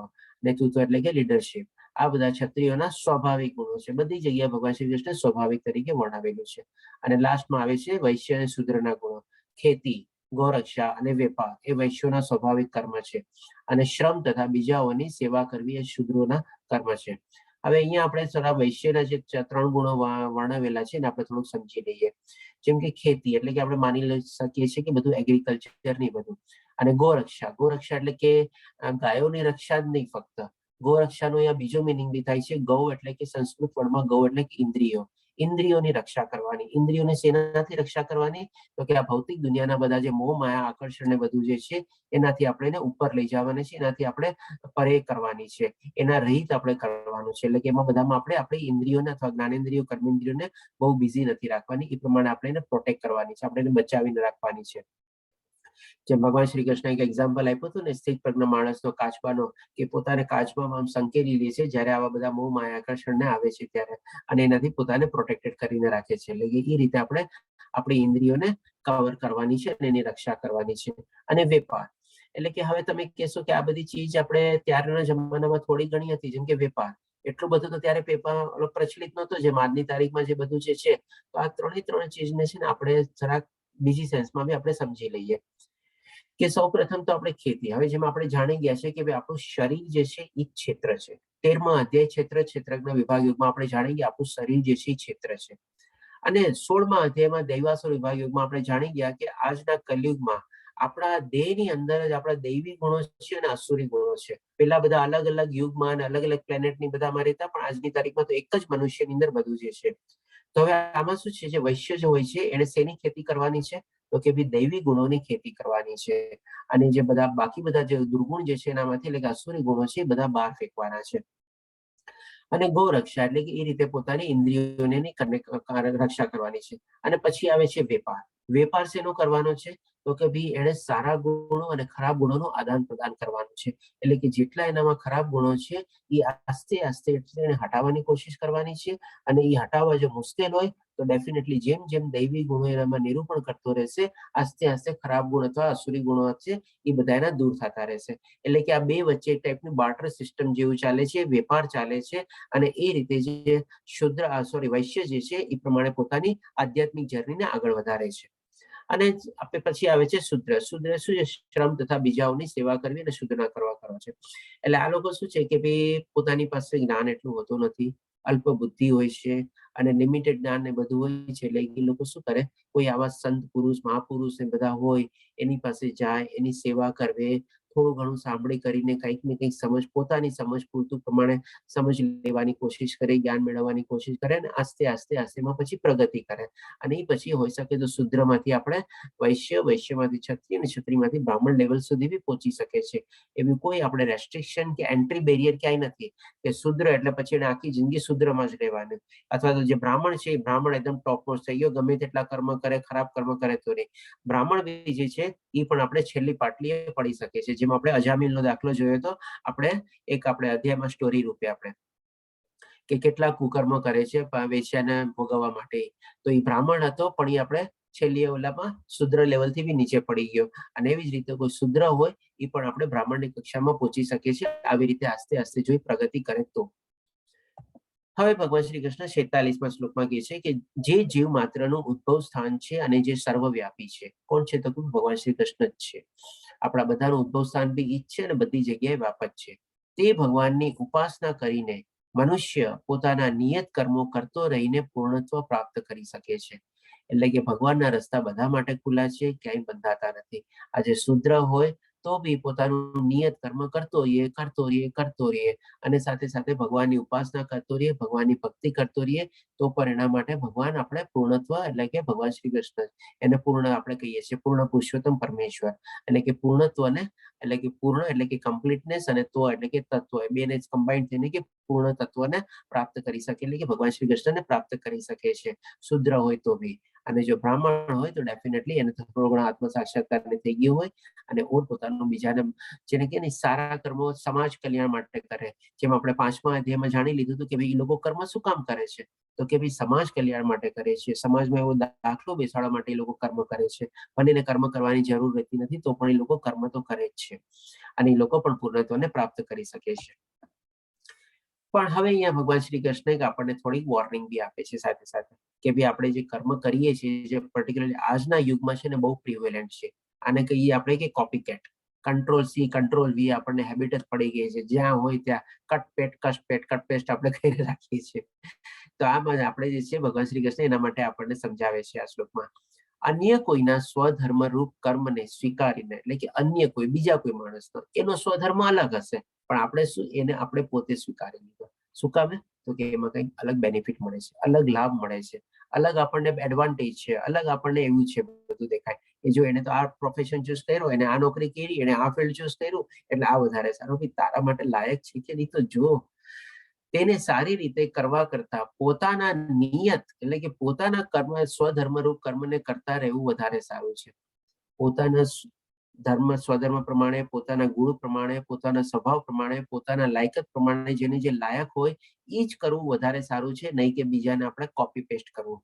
S2: નેતૃત્વ એટલે કે લીડરશિપ. આ બધા ક્ષત્રિયોના સ્વાભાવિક ગુણો છે. બધી જગ્યાએ ભગવાન શ્રી કૃષ્ણ સ્વાભાવિક તરીકે વર્ણવેલું છે. અને લાસ્ટમાં આવે છે વૈશ્ય અને શૂદ્રના ગુણો. ખેતી, ગૌરક્ષા અને વેપાર એ વૈશ્યોના સ્વાભાવિક કર્મ છે, અને શ્રમ તથા બીજાઓની સેવા કરવી એ શૂદ્રોના કર્મ છે. હવે અહીંયા આપણે થોડા વૈશ્યના જે 3 ગુણો વર્ણવેલા છે ને આપણે થોડુંક સમજી લઈએ. જેમ કે ખેતી એટલે કે આપણે માની લઈ શકીએ છીએ કે બધું એગ્રીકલ્ચર નહીં બધું. અને ગૌરક્ષા, ગૌરક્ષા એટલે કે ગાયોની રક્ષા જ નહીં ફક્ત, ગૌરક્ષાનો અહીંયા બીજો મિનિંગ બી થાય છે. ગૌ એટલે કે સંસ્કૃત વર્ણમાં ગૌ એટલે કે ઇન્દ્રિયો, ઇન્દ્રિયોની રક્ષા કરવાની. ઇન્દ્રિયોને શેનાથી રક્ષા કરવાની? તો કે આ ભૌતિક દુનિયાના બધા જે મોહ માયા આકર્ષણ ને બધું જે છે એનાથી આપણે એને ઉપર લઈ જવાના છે, એનાથી આપણે પરે કરવાની છે, એના રહિત આપણે કરવાનું છે. એટલે કે એમાં બધામાં આપણે આપણી ઇન્દ્રિયોને અથવા જ્ઞાનેન્દ્રિયો કર્મેન્દ્રિયોને બહુ બિઝી નથી રાખવાની, એ પ્રમાણે આપણે એને પ્રોટેક્ટ કરવાની છે, આપણે એને બચાવીને રાખવાની છે. જેમ ભગવાન શ્રી કૃષ્ણ એક એક્ઝામ્પલ આપ્યું હતું ને સ્થિત પ્રજ્ઞ માણસનો, કાચબાનો, કે પોતાને કાચબામાં આમ સંકેલી લે છે જ્યારે આવા બધા મોહ માયા આકર્ષણને આવે છે ત્યારે, અને એનાથી પોતાને પ્રોટેક્ટેડ કરીને રાખે છે. એટલે એ રીતે આપણે આપણી ઇન્દ્રિયોને કવર કરવાની છે અને એની રક્ષા કરવાની છે. અને વેપાર એટલે કે હવે તમે કહેશો કે આ બધી ચીજ આપણે ત્યારના જમાનામાં થોડી ઘણી હતી, જેમ કે વેપાર એટલું બધું તો ત્યારે પેપર પ્રચલિત નહોતો જેમ આજની તારીખમાં જે બધું જે છે. તો આ ત્રણ ચીજને છે ને આપણે જરાક બીજી સેન્સમાં બી આપણે સમજી લઈએ. કે સૌ પ્રથમ તો આપણે ખેતી, હવે જેમ આપણે જાણી ગયા છે કે આપણું શરીર જે છે એ ક્ષેત્ર છે. 13મા અધ્યાય ક્ષેત્રજ્ઞ વિભાગ યુગમાં આપણે જાણી ગયા આપણું શરીર જે છે એ ક્ષેત્ર છે. અને 16મા અધ્યાયમાં દૈવાસુર વિભાગ યુગમાં આપણે જાણી ગયા કે આજના કલયુગમાં આપણા દેહની અંદર જ આપણા દૈવી ગુણો છે અને આસુરી ગુણો છે. પેલા બધા અલગ અલગ યુગમાં અને અલગ અલગ પ્લેનેટની બધામાં રહેતા, પણ આજની તારીખમાં તો એક જ મનુષ્યની અંદર બધું જે છે. તો હવે આમાં શું છે, જે વૈશ્ય જે હોય છે એને શેની ખેતી કરવાની છે? તો કે ભાઈ દૈવી ગુણોની ખેતી કરવાની છે. અને જે બધા બાકી બધા જે દુર્ગુણ જે છે એનામાંથી એટલે કે આસુરી ગુણો છે એ બધા બહાર ફેંકવાના છે. અને ગૌરક્ષા એટલે કે એ રીતે પોતાની ઇન્દ્રિયોની રક્ષા કરવાની છે. અને પછી આવે છે વેપાર. વેપાર શેનો કરવાનો છે? તો કે ભાઈ એને સારા ગુણો અને ખરાબ ગુણોનું આદાન પ્રદાન કરવાનું છે. એટલે કે જેટલા એનામાં ખરાબ ગુણો છે એ આસ્તે આસ્તે એને હટાવવાની કોશિશ કરવાની છે. અને એ હટાવવા જો મુશ્કેલ હોય તો ડેફિનેટલી જેમ જેમ દૈવી ગુણો એનામાં નિરૂપણ કરતો રહેશે, આસ્તે આસ્તે ખરાબ ગુણ અથવા આસુરી ગુણો છે એ બધા એના દૂર થતા રહેશે. એટલે કે આ બે વચ્ચે એક ટાઈપનું બાર્ટર સિસ્ટમ જેવું ચાલે છે, વેપાર ચાલે છે. અને એ રીતે જે વૈશ્ય જે છે એ પ્રમાણે પોતાની આધ્યાત્મિક જર્નીને આગળ વધારે છે. અને આપણે પછી આવે છે શુદ્ર. શુદ્ર શું છે? શ્રમ તથા બીજાઓની સેવા કરવી અને શુદ્ધના કરવા છે. એટલે આ લોકો શું છે કે ભાઈ પોતાની પાસે જ્ઞાન એટલું હોતું નથી, અલ્પ બુદ્ધિ હોય છે અને લિમિટેડ જ્ઞાન ને બધું હોય છે. એટલે એ લોકો શું કરે, કોઈ આવા સંત પુરુષ મહાપુરુષ ને બધા હોય એની પાસે જાય, એની સેવા કરવે, થોડું ઘણું સાંભળી કરીને કંઈક ને કંઈક સમજ, પોતાની સમજ પૂરતું પ્રમાણે સમજ લેવાની કોશિશ કરે, જ્ઞાન મેળવવાની કોશિશ કરે અને આસ્તે આસ્તે આસ્તેમાં પછી પ્રગતિ કરે. અને એ પછી હોઈ શકે તો શુદ્રમાંથી આપણે વૈશ્ય, વૈશ્યમાંથી ક્ષત્રિય અને ક્ષત્રિયમાંથી બ્રાહ્મણ લેવલ સુધી બી પહોંચી શકે છે. એવી કોઈ આપણે રેસ્ટ્રિક્શન કે એન્ટ્રી બેરિયર ક્યાંય નથી કે શુદ્ર એટલે પછી એને આખી જિંદગી શુદ્રમાં જ રહેવાનું, અથવા તો જે બ્રાહ્મણ છે એ બ્રાહ્મણ એકદમ ટોપમોસ્ટ થઈ ગયો, ગમે તેટલા કર્મ કરે, ખરાબ કર્મ કરે તો નહીં. બ્રાહ્મણ બી જે છે એ પણ આપણે છેલ્લી પાટલીએ પડી શકે છે. જેમ આપણે અજામિલનો દાખલો જોયો તો આપણે અધ્યાયમાં સ્ટોરી રૂપે આપણે કે કેટલા કુકર્મ કરે છે વેશ્યાને ભોગવવા માટે. તો એ બ્રાહ્મણ હતો પણ એ આપણે છેલ્લી ઓલામાં શુદ્ર લેવલથી બી નીચે પડી ગયો. અને એવી જ રીતે કોઈ શુદ્ર હોય એ પણ આપણે બ્રાહ્મણની કક્ષામાં પહોંચી શકીએ છીએ, આવી રીતે આસ્તે આસ્તે જો પ્રગતિ કરે તો. હવે ભગવાન શ્રી કૃષ્ણ 46મા શ્લોકમાં કહે છે કે જે જીવ માત્રનું ઉદ્ભવ સ્થાન છે અને જે સર્વવ્યાપી છે. કોણ છે? તો ભગવાન શ્રી કૃષ્ણ જ છે. આપણા બધાનું ઉદ્ભવ સ્થાન બી ઈ જ છે અને બધી જગ્યાએ વ્યાપક છે. તે ભગવાનની ઉપાસના કરીને મનુષ્ય પોતાના નિયત કર્મો કરતો રહીને પૂર્ણત્વ પ્રાપ્ત કરી શકે છે. એટલે કે ભગવાનના રસ્તા બધા માટે ખુલ્લા છે, ક્યાંય બંધાતા નથી. આજે શુદ્ર હોય તો બી પોતાનું નિયત કર્મ કરતો રહીએ અને સાથે સાથે ભગવાનની ઉપાસના કરતો રહીએ, ભગવાનની ભક્તિ કરતો રહીએ, તો પણ એના માટે ભગવાન આપણે પૂર્ણત્વ એટલે કે ભગવાન શ્રી કૃષ્ણ એને પૂર્ણ આપણે કહીએ છીએ, પૂર્ણ પુરુષોત્તમ પરમેશ્વર એટલે કે પૂર્ણત્વને એટલે કે પૂર્ણ એટલે કે કમ્પ્લીટનેસ અને તો એટલે કે તત્વ એ બેને જ કમ્બાઈન થઈને કે પૂર્ણ તત્વને પ્રાપ્ત કરી શકે એટલે કે ભગવાન શ્રી કૃષ્ણને પ્રાપ્ત કરી શકે છે શુદ્ર હોય તો બી. અને જો બ્રાહ્મણ હોય તો ડેફિનેટલી એને થોડો ઘણો આત્મ સાક્ષાત્કાર થઈ ગયો હોય અને ઓર પોતાનું બીજાને જેને કે સારા કર્મો સમાજ કલ્યાણ માટે કરે. જેમ આપણે 5મા અધ્યાયમાં જાણી લીધું હતું કે ભાઈ એ લોકો કર્મ શું કામ કરે છે, તો કે ભાઈ સમાજ કલ્યાણ માટે કરે છે, સમાજમાં એવો દાખલો બેસાડવા માટે એ લોકો કર્મ કરે છે. અને એને કર્મ કરવાની જરૂર રહેતી નથી તો પણ એ લોકો કર્મ તો કરે જ છે અને એ લોકો પણ પૂર્ણત્વને પ્રાપ્ત કરી શકે છે. પણ હવે અહીંયા ભગવાન શ્રી કૃષ્ણ આપણને થોડીક વોર્નિંગ બી આપે છે સાથે સાથે કે ભાઈ આપણે જે કર્મ કરીએ છીએ જે પર્ટિક્યુલરલી આજના યુગમાં છે ને બહુ પ્રિવેલન્ટ છે. આને કહીએ આપણે કે copy cat, control C control V આપણને હેબિટ જ પડી ગઈ છે. જ્યાં હોય ત્યાં કટ પેસ્ટ આપણે કરી રાખીએ છીએ. તો આમાં આપણે જે છે ભગવાન શ્રી કૃષ્ણ એના માટે આપણને સમજાવે છે આ શ્લોકમાં. અન્ય કોઈના સ્વધર્મ રૂપ કર્મને સ્વીકારીને એટલે કે અન્ય કોઈ બીજા કોઈ માણસનો એનો સ્વધર્મ અલગ હશે પણ આપણે શું એને આપણે પોતે સ્વીકારી લીધો. શું કામે? તો કે એમાં કંઈક અલગ બેનિફિટ મળે છે, અલગ લાભ મળે છે, અલગ આપણને એડવાન્ટેજ છે, અલગ આપણને એવું છે બધું દેખાય કે જો એને તો આ પ્રોફેશન ચૂઝ કર્યો, એને આ નોકરી કરી, એને આ ફિલ્ડ ચૂઝ કર્યું એટલે આ વધારે સારું. કે તારા માટે લાયક છે કે નહીં તો જો તેને સારી રીતે કરવા કરતા પોતાના નિયત એટલે કે પોતાના કર્મ સ્વધર્મરૂપ કર્મને કરતા રહેવું વધારે સારું છે. પોતાના સ્વધર્મ પ્રમાણે, પોતાના ગુણ પ્રમાણે, પોતાના સ્વભાવ પ્રમાણે, પોતાના લાયકાત પ્રમાણે જેને જે લાયક હોય એ જ કરવું વધારે સારું છે, નહીં કે બીજાને આપણે કોપી પેસ્ટ કરવું.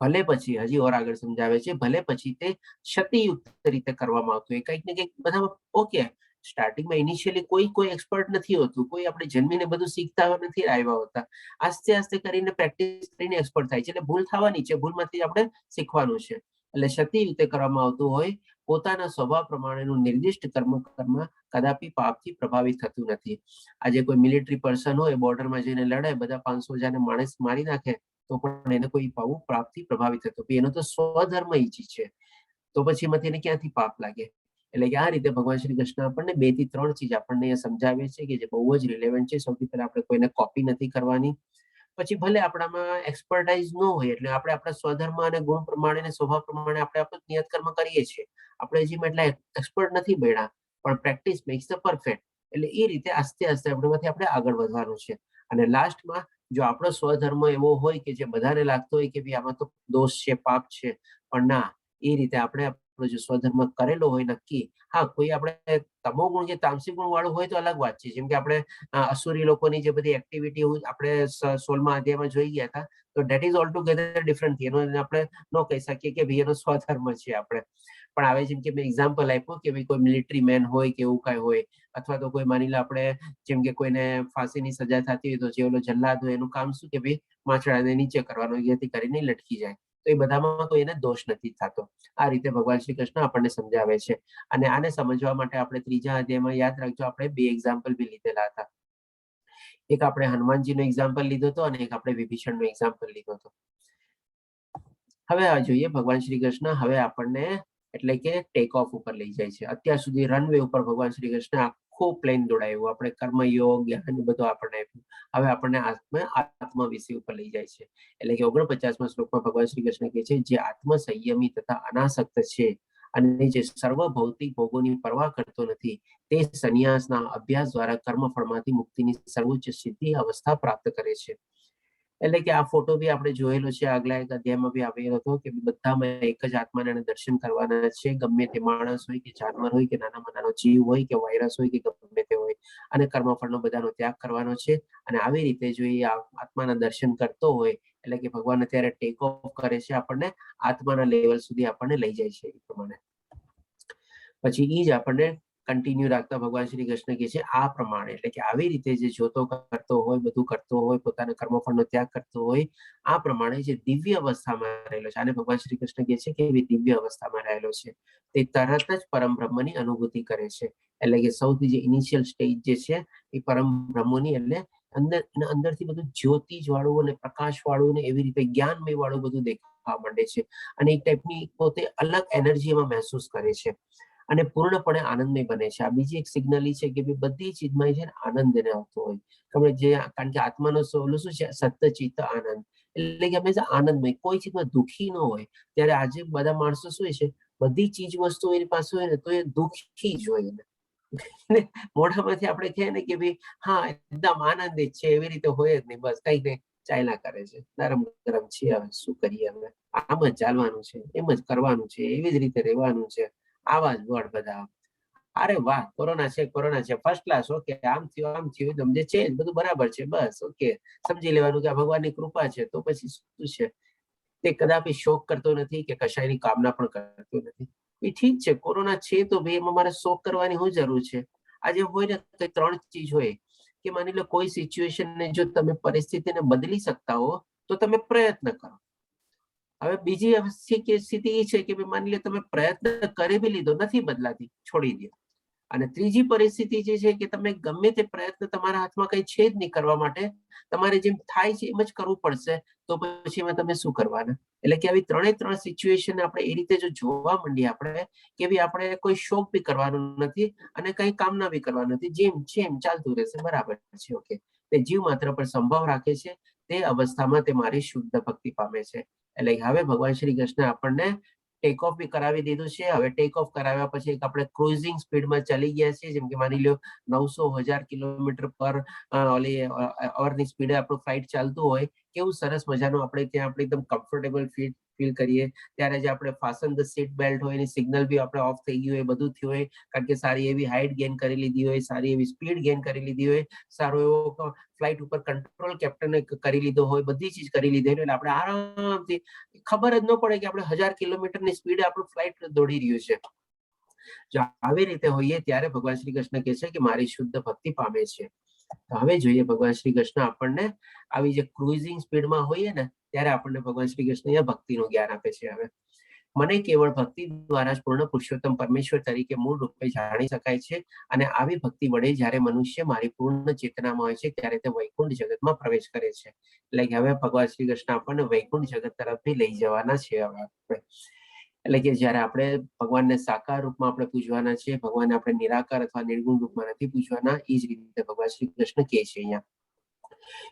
S2: ભલે પછી હજી ઓર આગળ સમજાવે છે, ભલે પછી તે ક્ષતિયુક્ત રીતે કરવામાં આવતું હોય કંઈક ને કંઈક બધામાં ઓકે. સ્ટાર્ટિંગમાં ઇનિશિયલી કોઈ એક્સપર્ટ નથી હોતું, કોઈ આપણે જન્મીને બધું શીખતા નથી આવ્યા હોતા. આસ્તે આસ્તે કરીને પ્રેક્ટિસ કરીને એક્સપર્ટ થાય છે એટલે ભૂલ થવાની છે, ભૂલમાંથી આપણે શીખવાનું છે. એટલે ક્ષતિ રીતે કરવામાં આવતું હોય પોતાના સ્વભાવ પ્રમાણેનું નિર્દિષ્ટ કર્મ કદાપી પાપથી પ્રભાવિત થતું નથી. આજે કોઈ મિલિટરી પર્સન હોય બોર્ડરમાં જઈને લડે, બધા 500 માણસ મારી નાખે તો પણ એને કોઈ પાપથી પ્રભાવિત થતો, એનો તો સ્વધર્મ ઈચ્છી છે તો પછી એમાંથી એને ક્યાંથી પાપ લાગે. એટલે કે આ રીતે ભગવાન શ્રી કૃષ્ણ આપણને 2 થી 3 ચીજ આપણને સમજાવે છે કે જે બહુ જ રિલેવન્ટ છે. સૌથી પહેલા આપણે કોઈને કોપી નથી કરવાની. પછી ભલે આપણામાં એક્સપર્ટાઇઝ ન હોય એટલે આપણે આપણા સ્વધર્મ અને ગુણ પ્રમાણે સ્વભાવ પ્રમાણે આપણે આપણું નિયત કર્મ કરીએ છીએ. આપણે હજી એટલા એક્સપર્ટ નથી બન્યા પણ પ્રેક્ટિસ મેક્સ ધ પરફેક્ટ. એટલે એ રીતે આસ્તે આસ્તે આપણે આગળ વધવાનું છે. અને લાસ્ટમાં જો આપણો સ્વધર્મ એવો હોય કે જે બધાને લાગતો હોય કે ભાઈ આમાં તો દોષ છે, પાપ છે, પણ ના, એ રીતે આપણે આપણો જે સ્વધર્મ કરેલો હોય નક્કી. હા, કોઈ આપણે તમોગુણ કે તામસી ગુણ વાળું હોય તો અલગ વાત છે. જેમ કે આપણે અસુરી લોકોની જે બધી એક્ટિવિટી આપણે 16મા અધ્યાયમાં જોઈ ગયા હતા તો that is all together different. એનો આપણે ન કહી શકીએ કે ભાઈ એનો સ્વધર્મ છે આપણે. પણ આવે જેમ કે મેં એક્ઝામ્પલ આપ્યું કે ભાઈ કોઈ મિલિટરી મેન હોય કે એવું કઈ હોય, અથવા તો કોઈ માની લો આપણે જેમ કે કોઈને ફાંસીની સજા થતી હોય તો જે ઓલો જલ્લાદ હોય એનું કામ શું કે ભાઈ માછડાને નીચે કરવાનો, જેથી કરીને લટકી જાય. તો એ બધામાં કોઈ એને દોષ નથી થતો. આ રીતે ભગવાન શ્રી કૃષ્ણ આપણને સમજાવે છે. અને આને સમજવા માટે આપણે 3જા અધ્યાયમાં યાદ રાખજો આપણે 2 એક્ઝામ્પલ બી લીધેલા હતા. એક આપણે હનુમાનજીનો એક્ઝામ્પલ લીધો હતો અને એક આપણે વિભીષણનો એક્ઝામ્પલ લીધો હતો. હવે આ જોઈએ ભગવાન શ્રી કૃષ્ણ હવે આપણને એટલે કે ટેક ઓફ ઉપર લઈ જાય છે. અત્યાર સુધી રનવે ઉપર ભગવાન શ્રી કૃષ્ણ આખું પ્લેન દોડાયું, આપણે કર્મયોગ જ્ઞાન બધું આપણને આપ્યું. હવે આપણને આત્મવિષય ઉપર લઈ જાય છે. એટલે કે 49મા શ્લોકમાં ભગવાન શ્રી કૃષ્ણ કહે છે જે આત્મ સંયમી તથા અનાસક્ત છે અને જે સર્વ ભૌતિક ભોગોની પરવા કરતો નથી તે સંન્યાસના અભ્યાસ દ્વારા કર્મફળમાંથી મુક્તિની સર્વોચ્ચ સિદ્ધિ અવસ્થા પ્રાપ્ત કરે છે. એટલે કે આ ફોટો બી આપણે જોયેલો છે, આગલા એક અધ્યાયમાં બી આવેલો હતો કે બધામાં એક જ આત્માને દર્શન કરવાના છે. ગમે તે માણસ હોય કે જાનવર હોય કે નાનામાં નાનો જીવ હોય કે વાયરસ હોય કે ગમે તે હોય, અને કર્મફળનો બધાનો ત્યાગ કરવાનો છે. અને આવી રીતે જો એ આત્માના દર્શન કરતો હોય એટલે કે ભગવાન અત્યારે ટેક ઓફ કરે છે, આપણને આત્માના લેવલ સુધી આપણને લઈ જાય છે. એ પ્રમાણે પછી એ જ આપણને કન્ટિન્યુ રાખતા ભગવાન શ્રી કૃષ્ણ કહે છે આ પ્રમાણે એટલે કે આવી રીતે જે જોતો કરતો હોય, બધું કરતો હોય, પોતાના કર્મફળનો ત્યાગ કરતો હોય, આ પ્રમાણે જે દિવ્ય અવસ્થામાં રહેલો છે, આને ભગવાન શ્રી કૃષ્ણ કહે છે કે એ દિવ્ય અવસ્થામાં રહેલો છે, તે તરત જ પરમ બ્રહ્મની અનુભૂતિ કરે છે. એટલે કે સૌથી જે ઇનિશિયલ સ્ટેજ જે છે એ પરમ બ્રહ્મની એટલે અંદરથી બધું જ્યોતિજ વાળું અને પ્રકાશ વાળું ને એવી રીતે જ્ઞાનમય વાળું બધું દેખાવા માંડે છે. અને એક ટાઈપની પોતે અલગ એનર્જી એમાં મહેસૂસ કરે છે. અને પૂર્ણપણે આનંદમય બને છે. આ બીજી એક સિગ્નલ છે કે બધી ચીજમાં છે ને આનંદ એને આવતો હોય. કારણ કે આત્માનો સોલ શું છે? સત્ય ચિત્ત આનંદ, એટલે કે હંમેશા આનંદમય, કોઈ ચીજમાં દુઃખી ન હોય. ત્યારે આજે બધા માણસો શું છે, બધી ચીજ વસ્તુ એની પાસે હોય ને તો એ દુઃખી જ હોય. મોઢામાંથી આપણે કહે ને કે ભાઈ હા એકદમ આનંદિત છે, એવી રીતે હોય જ નહીં. બસ કઈ કઈ ચાલ્યા કરે છે, નરમ ગરમ છે, હવે શું કરીએ, હવે આમ જ ચાલવાનું છે, એમ જ કરવાનું છે, એવી જ રીતે રહેવાનું છે. આવા જ વર્ડ બધા. અરે વાહ, કોરોના છે, કોરોના છે, ફર્સ્ટ ક્લાસ, ઓકે, આમ થયું એકદમ જે છે બધું બરાબર છે, બસ ઓકે, સમજી લેવાનું કે આ ભગવાનની કૃપા છે. તો પછી શું છે, તે કદાપી શોક કરતો નથી કે કશાયની કામના પણ કરતો નથી. એ ઠીક છે, કોરોના છે તો ભાઈ એમાં મારે શોક કરવાની શું જરૂર છે? આજે હોય ને તો 3 ચીજ હોય કે માની લો કોઈ સિચ્યુએશનને જો તમે પરિસ્થિતિને બદલી શકતા હો તો તમે પ્રયત્ન કરો. હવે બીજી સ્થિતિ એ છે કે માની લો તમે પ્રયત્ન કરી બી લીધો, નથી બદલાતી, છોડી દો. અને ત્રીજી પરિસ્થિતિ જે છે કે તમે ગમે તે પ્રયત્ન, તમારા હાથમાં કઈ છે જ નહીં કરવા માટે, તમારે જેમ થાય છે એમ જ કરવું પડશે, તો પછી એમાં તમે શું કરવાના? એટલે કે આવી 3 સિચ્યુએશન આપણે એ રીતે જો જોવા માંડીએ આપણે કે આપણે કોઈ શોક બી કરવાનું નથી અને કઈ કામના બી કરવાનું નથી, જેમ છે એમ ચાલતું રહેશે, બરાબર છે, ઓકે. તે જીવ માત્ર પર સંભાવ રાખે છે, તે અવસ્થામાં તે મારી શુદ્ધ ભક્તિ પામે છે. એટલે હવે ભગવાન શ્રી કૃષ્ણ આપણને ટેક ઓફ બી કરાવી દીધું છે. હવે ટેક ઓફ કરાવ્યા પછી આપણે ક્રુઝિંગ સ્પીડમાં ચાલી ગયા છીએ. જેમ કે માની લો 900,000 કિલોમીટર પર અવરની સ્પીડે આપણું ફ્લાઇટ ચાલતું હોય, કેવું સરસ મજાનું આપણે ત્યાં આપણે એકદમ કમ્ફર્ટેબલ ફીલ કરીએ. ત્યારે જે આપણે ફાસ્ટન ધ સીટ બેલ્ટ હોય, એની સિગ્નલ બી આપણે ઓફ થઈ ગયું હોય, બધું થયું હોય, કારણ કે સારી એવી હાઇટ ગેઇન કરી લીધી હોય, સારી એવી સ્પીડ ગેઇન કરી લીધી હોય, સારો એવો ફ્લાઇટ ઉપર કંટ્રોલ કેપ્ટને કરી લીધો હોય, બધી ચીજ કરી લીધી હોય, એટલે આપણે આરામથી ખબર જ ન પડે કે આપણે 1000 કિલોમીટરની સ્પીડે આપણું ફ્લાઇટ દોડી રહ્યું છે. જો આવી રીતે હોઈએ ત્યારે ભગવાન શ્રી કૃષ્ણ કહે છે કે મારી શુદ્ધ ભક્તિ પામે છે. તો હવે જોઈએ ભગવાન શ્રી કૃષ્ણ આપણને આવી જે ક્રુઝિંગ સ્પીડમાં હોઈએ ને ત્યારે આપણને ભગવાન શ્રી કૃષ્ણ અહીંયા ભક્તિનું જ્ઞાન આપે છે. હવે મને કેવળ ભક્તિ દ્વારા જ પૂર્ણ પુરુષોત્તમ પરમેશ્વર તરીકે મૂળ રૂપે જાણી શકાય છે. અને આવી ભક્તિ વડે જ્યારે મનુષ્ય મારી પૂર્ણ ચેતનામાં હોય છે ત્યારે તે વૈકુંઠ જગતમાં પ્રવેશ કરે છે. એટલે કે હવે ભગવાન શ્રી કૃષ્ણ આપણને વૈકુંઠ જગત તરફથી લઈ જવાના છે. હવે એટલે કે જયારે આપણે ભગવાનને સાકાર રૂપમાં આપણે પૂજવાના છે, ભગવાનને આપણે નિરાકાર અથવા નિર્ગુણ રૂપમાં નથી પૂજવાના. એ જ રીતે ભગવાન શ્રી કૃષ્ણ કહે છે અહીંયા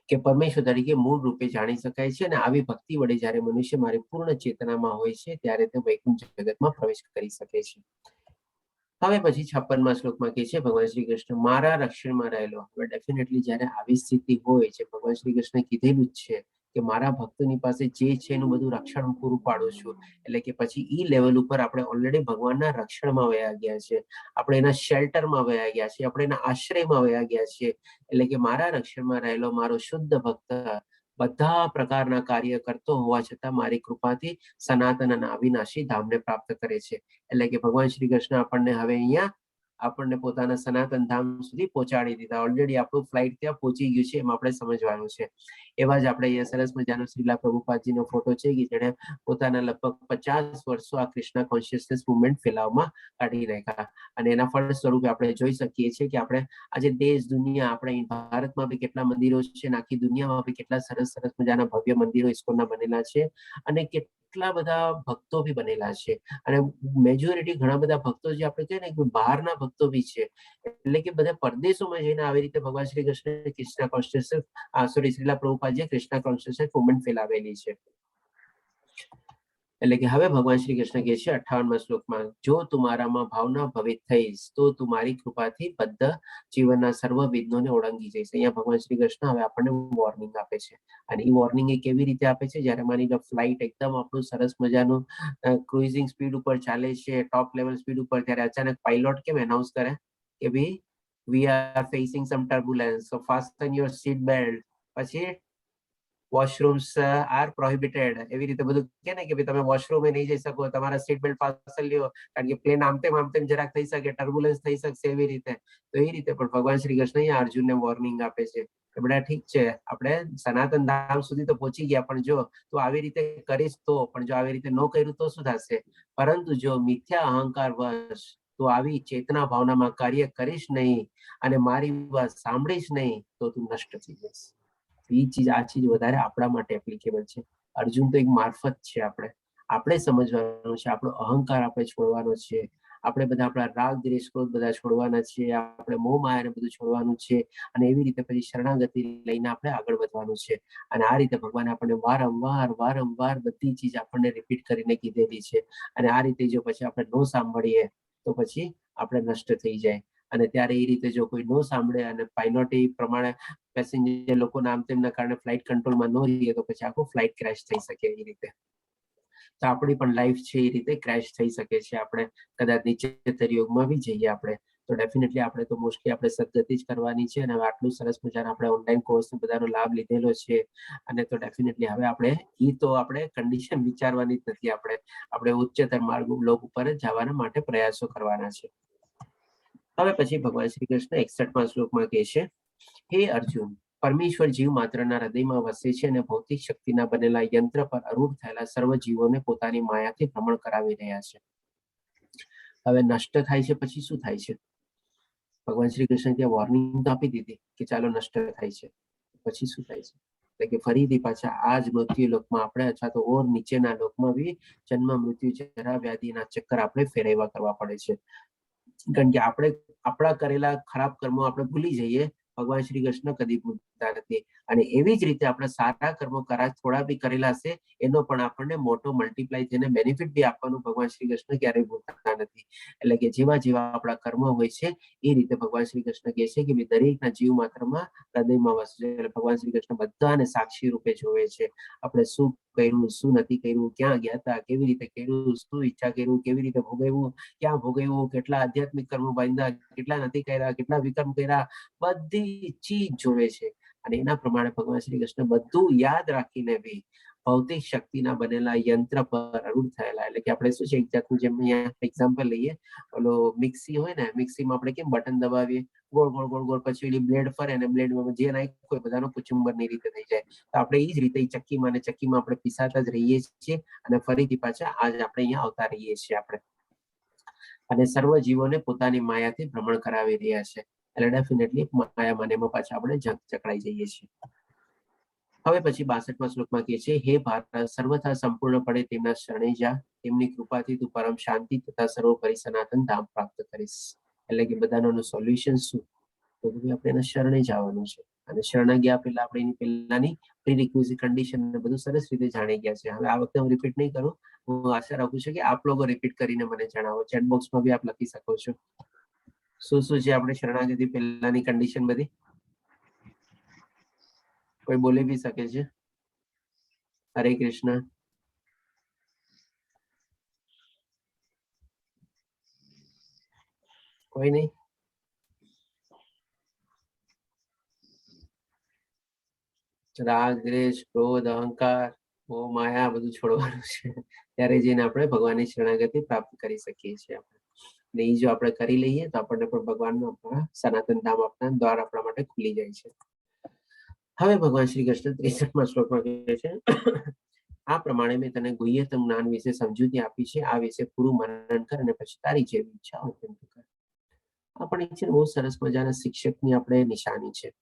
S2: કે પરમેશ્વર તરીકે મૂળ રૂપે જાણી શકાય છે. અને આવી ભક્તિ વડે જ્યારે મનુષ્ય મારી પૂર્ણ ચેતનામાં હોય છે ત્યારે તે વૈકુંઠ જગતમાં પ્રવેશ કરી શકે છે. હવે પછી 56મા શ્લોકમાં કહે છે ભગવાન શ્રી કૃષ્ણ મારા રક્ષણમાં રહેલો. હવે ડેફિનેટલી જયારે આવી સ્થિતિ હોય છે, ભગવાન શ્રી કૃષ્ણ કીધેલું જ છે કે મારા ભક્તોની પાસે જે છે એનું બધું રક્ષણ પૂરું પાડું છું. એટલે કે પછી ઈ લેવલ ઉપર આપણે ઓલરેડી ભગવાનના રક્ષણમાં વયા ગયા છે, આપણે એના શેલ્ટરમાં વયા ગયા છે, આપણે એના આશ્રયમાં વયા ગયા છે. એટલે કે મારા રક્ષણમાં રહેલો મારો શુદ્ધ ભક્ત બધા પ્રકારના કાર્ય કરતો હોવા છતાં મારી કૃપાથી સનાતન અને અવિનાશી ધામને પ્રાપ્ત કરે છે. એટલે કે ભગવાન શ્રી કૃષ્ણ આપણને હવે અહીંયા આપણને પોતાના સનાતન ધામ સુધી પહોંચાડી દીધા. ઓલરેડી આપણું ફ્લાઇટ ત્યાં પહોંચી ગયું છે, એમ આપણે સમજવાનું છે. એવા જ આપણે અહીંયા સરસ મજાનો શ્રીલા પ્રભુપાદજીનો ફોટો છે કે જેણે પોતાના લગભગ 50 વર્ષો આ કૃષ્ણ કોન્શિયસનેસ મુવમેન્ટ ફેલાવવામાં કાઢી નાખ્યા. અને એના ફળ સ્વરૂપે આપણે જોઈ શકીએ છીએ કે આપણે આજે દેશ દુનિયા, આપણે ભારતમાં બી કેટલા મંદિરો છે, આખી દુનિયામાં બી કેટલા સરસ સરસ મજાના ભવ્ય મંદિરો ઇસ્કોનના બનેલા છે અને કેટલા બધા ભક્તો બી બનેલા છે. અને મેજોરિટી ઘણા બધા ભક્તો જે આપણે કહીએ ને કે બહારના ભક્તો બી છે. એટલે કે બધા પરદેશોમાં જઈને આવી રીતે ભગવાન શ્રી કૃષ્ણ કૃષ્ણ કોન્શિયસનેસ શ્રીલા પ્રભુપાદજીએ કૃષ્ણ કોન્શિયસનેસ મુવમેન્ટ ફેલાવેલી છે. એટલે કે હવે ભગવાન શ્રી કૃષ્ણ કહે છે 58મા શ્લોકમાં જો તું મારામાં ભાવના ભવિત થઈશ તો તું મારી કૃપાથી બધા જીવનના સર્વ વિઘ્નોને ઓળંગી જઈશ. અહીંયા ભગવાન શ્રી કૃષ્ણ હવે આપણને વોર્નિંગ આપે છે. અને એ વોર્નિંગ એ કેવી રીતે આપે છે? જ્યારે માની લો ફ્લાઇટ એકદમ આપણું સરસ મજાનું ક્રુઝિંગ સ્પીડ ઉપર ચાલે છે, ટોપ લેવલ સ્પીડ ઉપર, ત્યારે અચાનક પાયલોટ કેમ એનાઉન્સ કરે કે ભાઈ we are facing some turbulence, so fasten your seat belt, પછી વોશરૂમ્સ આર પ્રોહિબિટેડ, એવી રીતે બધું કે ને કે ભાઈ તમે વોશરૂમે નહીં જઈ શકો, તમારા સીટ બેલ્ટ ફાસ્ટન લ્યો, કારણ કે પ્લેન આમ તેમ જરાક થઈ શકે, ટર્બ્યુલન્સ થઈ શકશે, એવી રીતે. તો એ રીતે પણ ભગવાન શ્રી કૃષ્ણ અહીંયા અર્જુનને વોર્નિંગ આપે છે કે બેટા ઠીક છે, આપણે સનાતન ધામ સુધી તો પહોંચી ગયા, પણ જો તું આવી રીતે કરીશ તો, પણ જો આવી રીતે ન કર્યું તો શું થશે? પરંતુ જો મિથ્યા અહંકાર વશ તું આવી ચેતના ભાવનામાં કાર્ય કરીશ નહીં અને મારી વાત સાંભળીશ નહીં તો તું નષ્ટ થઈ જઈશ. આ ચીજ વધારે આપણા માટે એપ્લિકેબલ છે. અર્જુન તો એક મારફત છે. આપણે સમજવાનું છે, આપણો અહંકાર આપણે છોડવાનો છે, આપણે બધા આપણા રાગ દ્વેષ ક્રોધ બધા છોડવાના છે, આપણે મોહ માયાને બધું છોડવાનું છે, અને એવી રીતે પછી શરણાગતિ લઈને આપણે આગળ વધવાનું છે. અને આ રીતે ભગવાન આપણને વારંવાર બધી ચીજ આપણને રિપીટ કરીને કીધેલી છે. અને આ રીતે જો પછી આપણે ન સાંભળીએ તો પછી આપણે નષ્ટ થઈ જાય. અને ત્યારે એ રીતે જો કોઈ ન સાંભળે અને પાયલોટ પ્રમાણે પેસેન્જર લોકો આમ તેમના કારણે ફ્લાઇટ કંટ્રોલમાં ન રહીએ તો પછી આખું ફ્લાઇટ ક્રેશ થઈ શકે એ રીતે. તો આપણી પણ લાઈફ છે એ રીતે ક્રેશ થઈ શકે છે. આપણે કદાચ નીચે યોગમાં બી જઈએ આપણે તો ડેફિનેટલી આપણે તો મોસ્ટલી આપણે સદગતિ જ કરવાની છે. અને આટલું સરસ મજાના આપણે ઓનલાઈન કોર્સ બધાનો લાભ લીધેલો છે. અને તો ડેફિનેટલી હવે આપણે કન્ડિશન વિચારવાની જ નથી. આપણે ઉચ્ચતર માર્ગ લોક ઉપર જવાના માટે પ્રયાસો કરવાના છે. હવે પછી ભગવાન શ્રી કૃષ્ણ 61મા શ્લોકમાં કહે છે, હે અર્જુન, પરમેશ્વર જીવ માત્રના હૃદયમાં વસે છે અને ભૌતિક શક્તિના બનેલા યંત્ર પર અરૂઢ થયેલા સર્વ જીવોને પોતાની માયાથી ભ્રમણ કરાવી રહ્યા છે. હવે નષ્ટ થાય છે પછી શું થાય છે? ભગવાન શ્રી કૃષ્ણ ત્યાં વોર્નિંગ તો આપી દીધી કે ચાલો નષ્ટ થાય છે, પછી શું થાય છે? એટલે કે ફરીથી પાછા આ જ મૃત્યુ લોકમાં આપણે અથવા તો ઓર નીચેના લોકમાં બી જન્મ મૃત્યુ જરા વ્યાધિના ચક્કર આપણે ફેરવવા કરવા પડે છે. કારણ કે આપણે આપણા કરેલા ખરાબ કર્મો આપણે ભૂલી જઈએ, ભગવાન શ્રી કૃષ્ણ કદી ભૂલતા નથી. અને એવી જ રીતે આપણે સારા કર્મો થોડા બી કરેલા હશે એનો પણ આપણને મોટો મલ્ટીપ્લાય થઈને બેનિફિટ બી આપવાનું ભગવાન શ્રી કૃષ્ણ ક્યારેય ભૂલતા નથી. એટલે કે જેવા આપણા કર્મ હોય છે એ રીતે ભગવાન શ્રી કૃષ્ણ કહે છે કે દરેકના જીવ માત્રમાં હૃદયમાં વસે છે. એટલે ભગવાન શ્રી કૃષ્ણ બધાને સાક્ષી રૂપે જોવે છે. આપણે શું કર્યું, શું નથી કર્યું, ક્યાં ગયા હતા, કેવી રીતે કર્યું, શું ઈચ્છા કર્યું, કેવી રીતે ભોગવ્યું, ક્યાં ભોગવ્યું, કેટલા આધ્યાત્મિક કર્મો બાંધ્યા, કેટલા નથી કર્યા, કેટલા વિકર્મ કર્યા, બધી ચીજ જોવે છે. અને એના પ્રમાણે ભગવાન શ્રી કૃષ્ણ બધું યાદ રાખીને બી ભૌતિક શક્તિના બનેલા યંત્ર પર અરૂઢ થયેલા. એટલે કે આપણે શું છે, એક જાતનું જેમ અહીંયા એક્ઝામ્પલ લઈએ, ઓલો મિક્સી હોય ને, મિક્સીમાં આપણે કેમ બટન દબાવીએ, ગોળ ગોળ ગોળ ગોળ, પછી એની બ્લેડ ફરે અને બ્લેડમાં જે નાખ્યું હોય બધાનો કુચુંબરની રીતે થઈ જાય. તો આપણે એ જ રીતે ચક્કીમાં આપણે પીસાતા જ રહીએ છીએ અને ફરીથી પાછા આજ આપણે અહીંયા આવતા રહીએ છીએ આપણે. અને સર્વ જીવોને પોતાની માયાથી ભ્રમણ કરાવી રહ્યા છે. એટલે ડેફિનેટલી માયામાં એમાં પાછા આપણે ચકડાઈ જઈએ છીએ. હવે પછી 62મા શ્લોકમાં કહે છે, હે ભારત, સર્વથા સંપૂર્ણપણે તેમના શરણે જા, તેમની કૃપાથી તું પરમ શાંતિ તથા સર્વોપરી સનાતન ધામ પ્રાપ્ત કરીશ. એટલે કે બધાનું સોલ્યુશન શું? તો આપણે એના શરણે જવાનું છે. અને શરણે ગયા પહેલા આપણે એની પહેલાની પ્રીરિક્વિઝિટ કન્ડિશન ને બધું સરસ રીતે જાણી ગયા છે. હવે આ વખતે હું રિપીટ નહીં કરું. હું આશા રાખું છું કે આપ લોકો રિપીટ કરીને મને જણાવો. ચેટ બોક્સમાં બી આપ લખી શકો છો. શું છે આપણે શરણાગતિ પહેલાની કન્ડિશન બધી? કોઈ બોલી બી શકે છે. હરે કૃષ્ણ. કોઈ નહીં? રાગ દ્વેષ ક્રોધ અહંકાર મોહ માયા બધું છોડવાનું છે. ત્યારે જઈને આપણે ભગવાનની શરણાગતિ પ્રાપ્ત કરી શકીએ છીએ. ને એ જો આપણે કરી લઈએ તો આપણને પણ ભગવાનનું સનાતન ધામ આપણા દ્વાર આપણા માટે ખુલી જાય છે. હવે ભગવાન શ્રી કૃષ્ણ 63મા શ્લોકમાં કહે છે, આ પ્રમાણે મેં તને ગુહ્યતમ જ્ઞાન વિશે સમજૂતી આપી છે. આ વિશે પૂરું મનન કર અને પછી તારી જેવી ઈચ્છા હોય તેમ કર. આપણે છે બહુ સરસ મજાના શિક્ષકની આપણે નિશાની છે.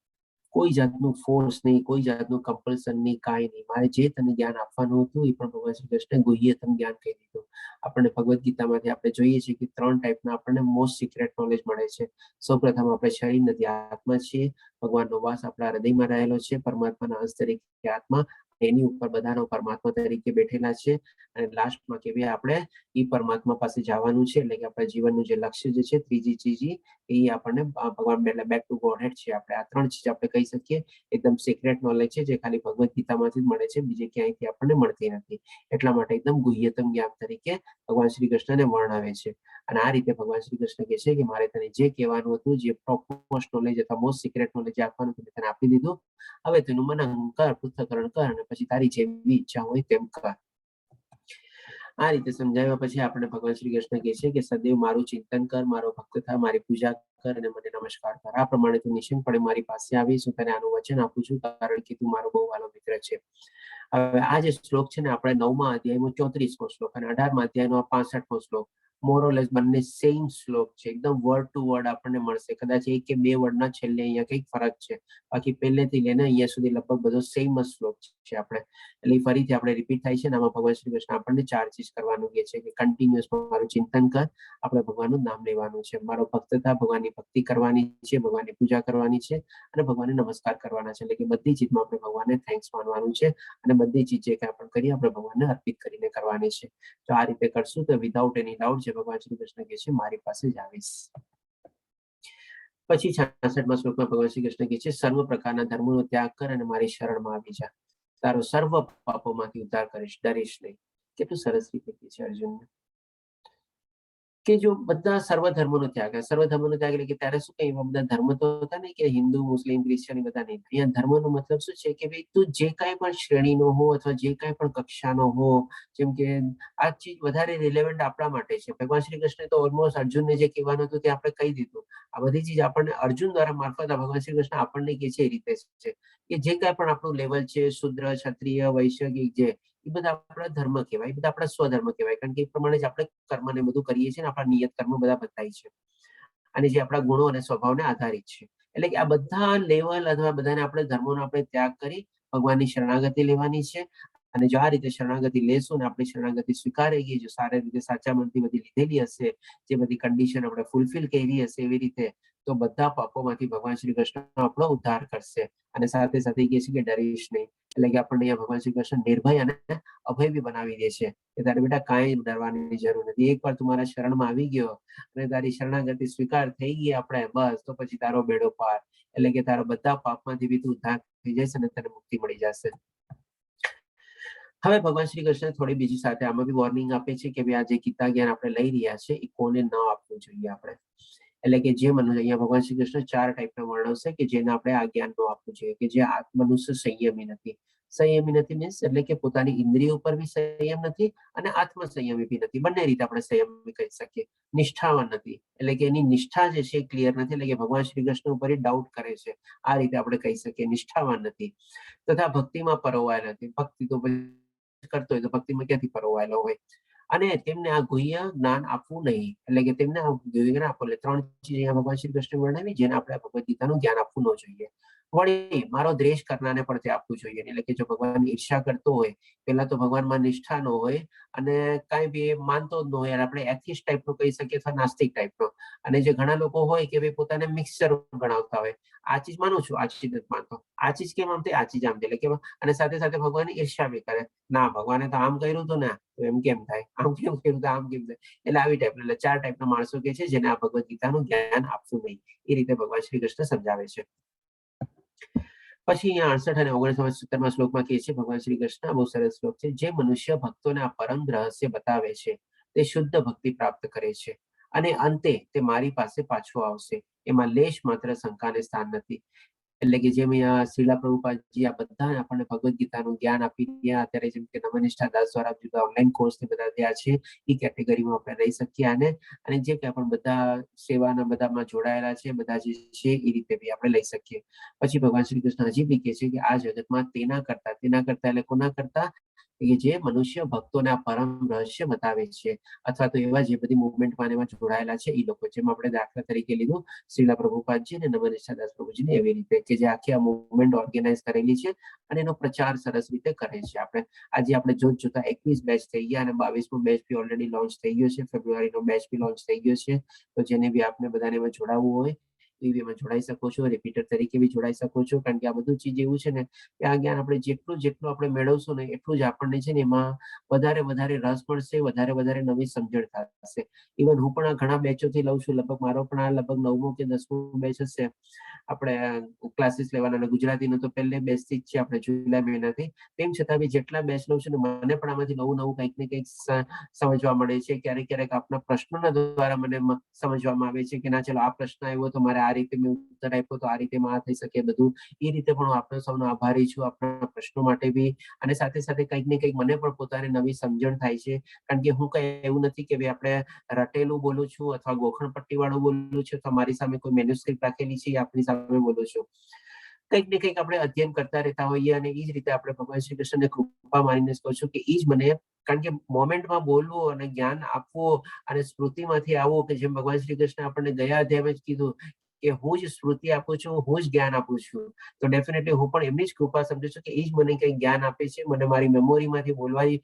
S2: કોઈ જાતનું ફોર્સ નહીં, કોઈ જાતનું કમ્પલ્સન નહીં, કાંઈ નહીં. મારે જે તને જ્ઞાન આપવાનું હતું એ પણ ભગવાન શ્રી કૃષ્ણે ગુહ્યતમ જ્ઞાન કહી દીધું. આપણને ભગવદ્ ગીતામાંથી આપણે જોઈએ છીએ કે 3 ટાઈપના આપણને મોસ્ટ સિક્રેટ નોલેજ મળે છે. સૌપ્રથમ આપણે શરીર નથી, આત્મા છીએ. ભગવાનનો વાસ આપણા હૃદયમાં રહેલો છે. પરમાત્માના અંશ તરીકે આત્મા, એની ઉપર બધાનો પરમાત્મા તરીકે બેઠેલા છે. અને લાસ્ટમાં કે આપણે એ પરમાત્મા પાસે જવાનું છે. એટલે કે આપણા જીવનનું જે લક્ષ્ય જે છે, ત્રીજી ચીજ એ આપણને ભગવાન બેક ટુ ગોડ હેડ છે. આપણે આ 3 ચીજ આપણે કહી શકીએ એકદમ સિક્રેટ નોલેજ છે, જે ખાલી ભગવદ્ ગીતામાંથી જ મળે છે, બીજે ક્યાંયથી આપણને મળતી નથી. એટલા માટે એકદમ ગુહ્યતમ જ્ઞાન તરીકે ભગવાન શ્રી કૃષ્ણને વર્ણવે છે. અને આ રીતે ભગવાન શ્રી કૃષ્ણ કહે છે કે મારે તને જે કહેવાનું હતું, જે મોસ્ટ નોલેજ અથવા મોસ્ટ સિક્રેટ નોલેજ આપવાનું હતું, તને આપી દીધું. હવે તેનું મનન કર, પૃથ્થકરણ કર અને પછી તારી જેવી ઈચ્છા હોય તેમ કર. આ રીતે સમજાવ્યા પછી આપણે ભગવાન શ્રી કૃષ્ણ કહે છે કે સદૈવ મારું ચિંતન કર, મારો ભક્ત થા, મારી પૂજા કર અને મને નમસ્કાર કર. આ પ્રમાણે તું નિશ્ચિંતપણે મારી પાસે આવીશ. હું તને આનું વચન આપું છું, કારણ કે તું મારો બહુ વાલો મિત્ર છે. હવે આ જે શ્લોક છે ને, આપણે 9મા અધ્યાયનો 34મો શ્લોક અને 18મા અધ્યાયનો 65મો શ્લોક, મોરલેસ બંને સેમ શ્લોક છે, એકદમ વર્ડ ટુ વર્ડ આપણને મળશે. કદાચ 1 કે 2 વર્ડના છેલ્લે અહીંયા કંઈક ફરક છે, બાકી પહેલેથી લઈને અહીંયા સુધી લગભગ બધો સેમ જ શ્લોક છે. આપણે એટલે ફરીથી આપણે રિપીટ થાય છે ને આમાં ભગવાન શ્રી કૃષ્ણ આપણને 4 ચીજ કરવાનું કહે છે કે કન્ટિન્યુઅસ મારું ચિંતન કર, આપણે ભગવાનનું નામ લેવાનું છે, મારો ભક્ત થા, ભગવાનની ભક્તિ કરવાની છે, ભગવાનની પૂજા કરવાની છે અને ભગવાનને નમસ્કાર કરવાના છે. એટલે કે બધી ચીજમાં આપણે ભગવાનને થેન્ક્સ માનવાનું છે અને બધી ચીજ જે કંઈ આપણે કરીએ આપણે ભગવાનને અર્પિત કરીને કરવાની છે. તો આ રીતે કરશું તો વિધાઉટ એની ડાઉટ છે ભગવાન શ્રી કૃષ્ણ કહે છે મારી પાસે જ આવીશ. પછી 66માં શ્લોકમાં ભગવાન શ્રી કૃષ્ણ કહે છે સર્વ પ્રકારના ધર્મોનો ત્યાગ કર અને મારી શરણમાં આવી જા, તારો સર્વ પાપોમાંથી ઉદ્ધાર કરીશ, ડરીશ નહીં. કેટલું સરસ રીતે કહે છે અર્જુનને કે જો બધા સર્વ ધર્મોનો ત્યાગ, સર્વ ધર્મનો ત્યાગ એટલે કે ત્યારે શું કઈ બધા ધર્મ તો હતા ને કે હિન્દુ, મુસ્લિમ, ક્રિશ્ચિયન બધા નહીં. અહીંયા ધર્મનો મતલબ શું છે કે ભાઈ તું જે કાંઈ પણ શ્રેણીનો હો અથવા જે કાંઈ પણ કક્ષાનો હો, જેમ કે આ ચીજ વધારે રિલેવન્ટ આપણા માટે છે. ભગવાન શ્રી કૃષ્ણ તો ઓલમોસ્ટ અર્જુનને જે કહેવાનું હતું તે આપણે કહી દીધું. આ બધી ચીજ આપણને અર્જુન દ્વારા મારફત ભગવાન શ્રી કૃષ્ણ આપણને કહે છે એ રીતે છે કે જે કાંઈ પણ આપણું લેવલ છે, શુદ્ર, ક્ષત્રિય, વૈશ્ય, જે એ બધા આપણા ધર્મ કહેવાય, એ બધા આપણા સ્વધર્મ કહેવાય. કારણ કે એ પ્રમાણે જ આપણે કર્મ ને બધું કરીએ છીએ ને આપણા નિયત કર્મ બધા બતાય છે અને જે આપણા ગુણો અને સ્વભાવને આધારિત છે. એટલે કે આ બધા લેવલ અથવા બધાને આપણે ધર્મોનો આપણે ત્યાગ કરી ભગવાનની શરણાગતિ લેવાની છે. અને જો આ રીતે શરણાગતિ લેશું ને આપણી શરણાગતિ સ્વીકારી ગઈ, જો સારી રીતે સાચા મનથી બધી લીધેલી હશે, જે બધી કન્ડિશન આપણે ફૂલફિલ કરી હશે એવી રીતે, તો બધા પાપોમાંથી ભગવાન શ્રી કૃષ્ણ આપણો ઉદ્ધાર કરશે. અને સાથે સાથે કહે છે કે ડરીશ નહીં. એટલે કે આપણને અહીંયા ભગવાન શ્રી કૃષ્ણ નિર્ભય અને અભય બી બનાવી દે છે કે તારે બેટા કાંઈ ડરવાની જરૂર નથી. એકવાર તું મારા શરણમાં આવી ગયો અને તારી શરણાગતિ સ્વીકાર થઈ ગઈ આપણે, બસ તો પછી તારો બેડો પાર. એટલે કે તારા બધા પાપમાંથી બી તું ઉદ્ધાર થઈ જશે અને તને મુક્તિ મળી જશે. હવે ભગવાન શ્રી કૃષ્ણ થોડી બીજી સાથે આમાં બી વોર્નિંગ આપે છે કે ભાઈ આ જે ગીતા જ્ઞાન આપણે લઈ રહ્યા છે એ કોને ન આપવું જોઈએ આપણે. એટલે કે જે મનુષ્ય, અહીંયા ભગવાન શ્રી કૃષ્ણ 4 ટાઈપના વર્ણવશે કે જેને આપણે આ જ્ઞાન ન આપવું જોઈએ. કે જે મનુષ્ય સંયમી નથી. સંયમી નથી મીન્સ એટલે કે પોતાની ઇન્દ્રિયો ઉપર બી સંયમ નથી અને આત્મ સંયમી બી નથી. બંને રીતે આપણે સંયમી કહી શકીએ. નિષ્ઠાવાન નથી એટલે કે એની નિષ્ઠા જે છે ક્લિયર નથી, એટલે કે ભગવાન શ્રી કૃષ્ણ ઉપર ડાઉટ કરે છે, આ રીતે આપણે કહી શકીએ. નિષ્ઠાવાન નથી તથા ભક્તિમાં પરોવાયેલ નથી. ભક્તિ તો કરતો હોય તો ભક્તિમાં ક્યાંથી પરોવાયેલો હોય. અને તેમને આ ગુહ્ય જ્ઞાન આપવું નહીં, એટલે કે તેમને આ ગુહ્ય જ્ઞાન આપવું. એટલે 3 ચીજ અહીંયા ભગવાન શ્રી કૃષ્ણ વર્ણવી જેને આપણે ભગવદ ગીતાનું જ્ઞાન આપવું ન જોઈએ. વળી મારો દ્વેષ કરનારને પણ તે આપવું જોઈએ. એટલે કે જો ભગવાન ઈર્ષા કરતો હોય, પહેલા તો ભગવાનમાં નિષ્ઠા ન હોય અને કાંઈ બી માનતો જ ન હોય, આપણે એથિસ્ટ ટાઈપનો કહી શકીએ અથવા નાસ્તિક ટાઈપનો. અને જે ઘણા લોકો હોય કે ભાઈ પોતાને મિક્સચર ગણાવતા હોય, આ ચીજ માનું છું, આ ચીજ નથી માનતો, આ ચીજ કેમ આમ થાય, આ ચીજ આમ થાય. એટલે કે અને સાથે સાથે ભગવાનની ઈર્ષા બી કરે, ના ભગવાને તો આમ કર્યું હતું ને તો એમ કેમ થાય, આમ કેમ કર્યું તો આમ કેમ થાય. એટલે આવી ટાઈપ, એટલે 4 ટાઈપના માણસો કે છે જેને આ ભગવદ ગીતાનું જ્ઞાન આપવું નહીં. એ રીતે ભગવાન શ્રી કૃષ્ણ સમજાવે છે. પછી અહીંયા 68 અને 69 શ્લોકમાં કહે છે ભગવાન શ્રી કૃષ્ણ, બહુ સરસ શ્લોક છે. જે મનુષ્ય ભક્તોને આ પરમ રહસ્ય બતાવે છે તે શુદ્ધ ભક્તિ પ્રાપ્ત કરે છે અને અંતે તે મારી પાસે પાછો આવશે, એમાં લેશ માત્ર શંકાને સ્થાન નથી. એટલે કે જેમ અહીંયા શ્રીલા પ્રભુપાદજી આ બધા આપણને ભગવદ ગીતાનું જ્ઞાન આપી રહ્યા, અત્યારે જેમ કે નમનિષ્ઠા દાસ દ્વારા જુદા ઓનલાઈન કોર્સ બધા થયા છે, એ કેટેગરીમાં આપણે રહી શકીએ. અને જે કંઈ પણ બધા સેવાના બધામાં જોડાયેલા છે બધા જે છે એ રીતે બી આપણે લઈ શકીએ. પછી ભગવાન શ્રી કૃષ્ણ હજી બી કહે છે કે આ જગતમાં તેના કરતા એટલે કોના કરતા, કે જે મનુષ્ય ભક્તોને આ પરમ રહસ્ય બતાવે છે અથવા તો એવા જે બધી મુવમેન્ટમાં એમાં જોડાયેલા છે એ લોકો, જેમ આપણે દાખલા તરીકે લીધું શ્રીલા પ્રભુપાદજી અને નમનિષ્ઠા દાસ પ્રભુજીને, એવી રીતે કે જે આખી આ મુવમેન્ટ ઓર્ગેનાઇઝ કરેલી છે અને એનો પ્રચાર સરસ રીતે કરે છે. આપણે જોતા 21 બેચ થઈ ગયા અને 22મો બેચ બી ઓલરેડી લોન્ચ થઈ ગયો છે. ફેબ્રુઆરીનો બેચ બી લોન્ચ થઈ ગયો છે. તો જેને બી આપને બધાને એમાં જોડાવવું હોય એમાં જોડાઈ શકો છો, રિપીટર તરીકે બી જોડાઈ શકો છો. કારણ કે આ બધું ચીજ એવું છે ને કે આ જ્ઞાન આપણે જેટલું આપણે મેળવશું ને એટલું જ આપણને છે ને એમાં વધારે રસ પડશે, વધારે નવી સમજણ થશે. ઇવન હું પણ આ ઘણા બેચોથી લઉં છું, લગભગ મારો પણ આ લગભગ 9મો કે 10મો બેચ હશે આપણે ક્લાસીસ લેવાના. અને ગુજરાતીનો તો પહેલે બેચથી જ છે આપણે જુલાઈ મહિનાથી. તેમ છતાં બી જેટલા બેચ લઉં છું ને મને પણ આમાંથી નવું કંઈક ને કંઈક સમજવા મળે છે. ક્યારેક આપના પ્રશ્નોના દ્વારા મને સમજવામાં આવે છે કે ના ચલો આ પ્રશ્ન આવ્યો તો મારે આ રીતે મેં ઉત્તર આપ્યો તો આ રીતે આ થઈ શકે. બધું એ રીતે પણ હું આપનો સૌનો આભારી છું આપણા પ્રશ્નો માટે બી. અને સાથે સાથે કંઈક ને કંઈક મને પણ પોતાને નવી સમજણ થાય છે. કારણ કે હું કઈ એવું નથી કે ભાઈ આપણે રટેલું બોલું છું અથવા ગોખણ પટ્ટી વાળું બોલું છું તો મારી સામે કોઈ મેન્યુસ્ક્રિપ્ટ રાખેલી છે આપણી સામે બોલું છું. કંઈક ને કંઈક આપણે અધ્યયન કરતા રહેતા હોઈએ અને એ જ રીતે આપણે ભગવાન શ્રી કૃષ્ણને કૃપા માનીને કહું છું કે એ જ મને, કારણ કે મોમેન્ટમાં બોલવું અને જ્ઞાન આપવું અને સ્મૃતિમાંથી આવવું, કે જેમ ભગવાન શ્રી કૃષ્ણ આપણને ગયા અધ્યાયમાં જ કીધું કે હું જ સ્મૃતિ આપું છું, હું જ જ્ઞાન આપું છું, તો ડેફિનેટલી હું પણ એમની જ કૃપા સમજુ છું કે એ જ મને કંઈક જ્ઞાન આપે છે, મને મારી મેમોરીમાંથી બોલવાની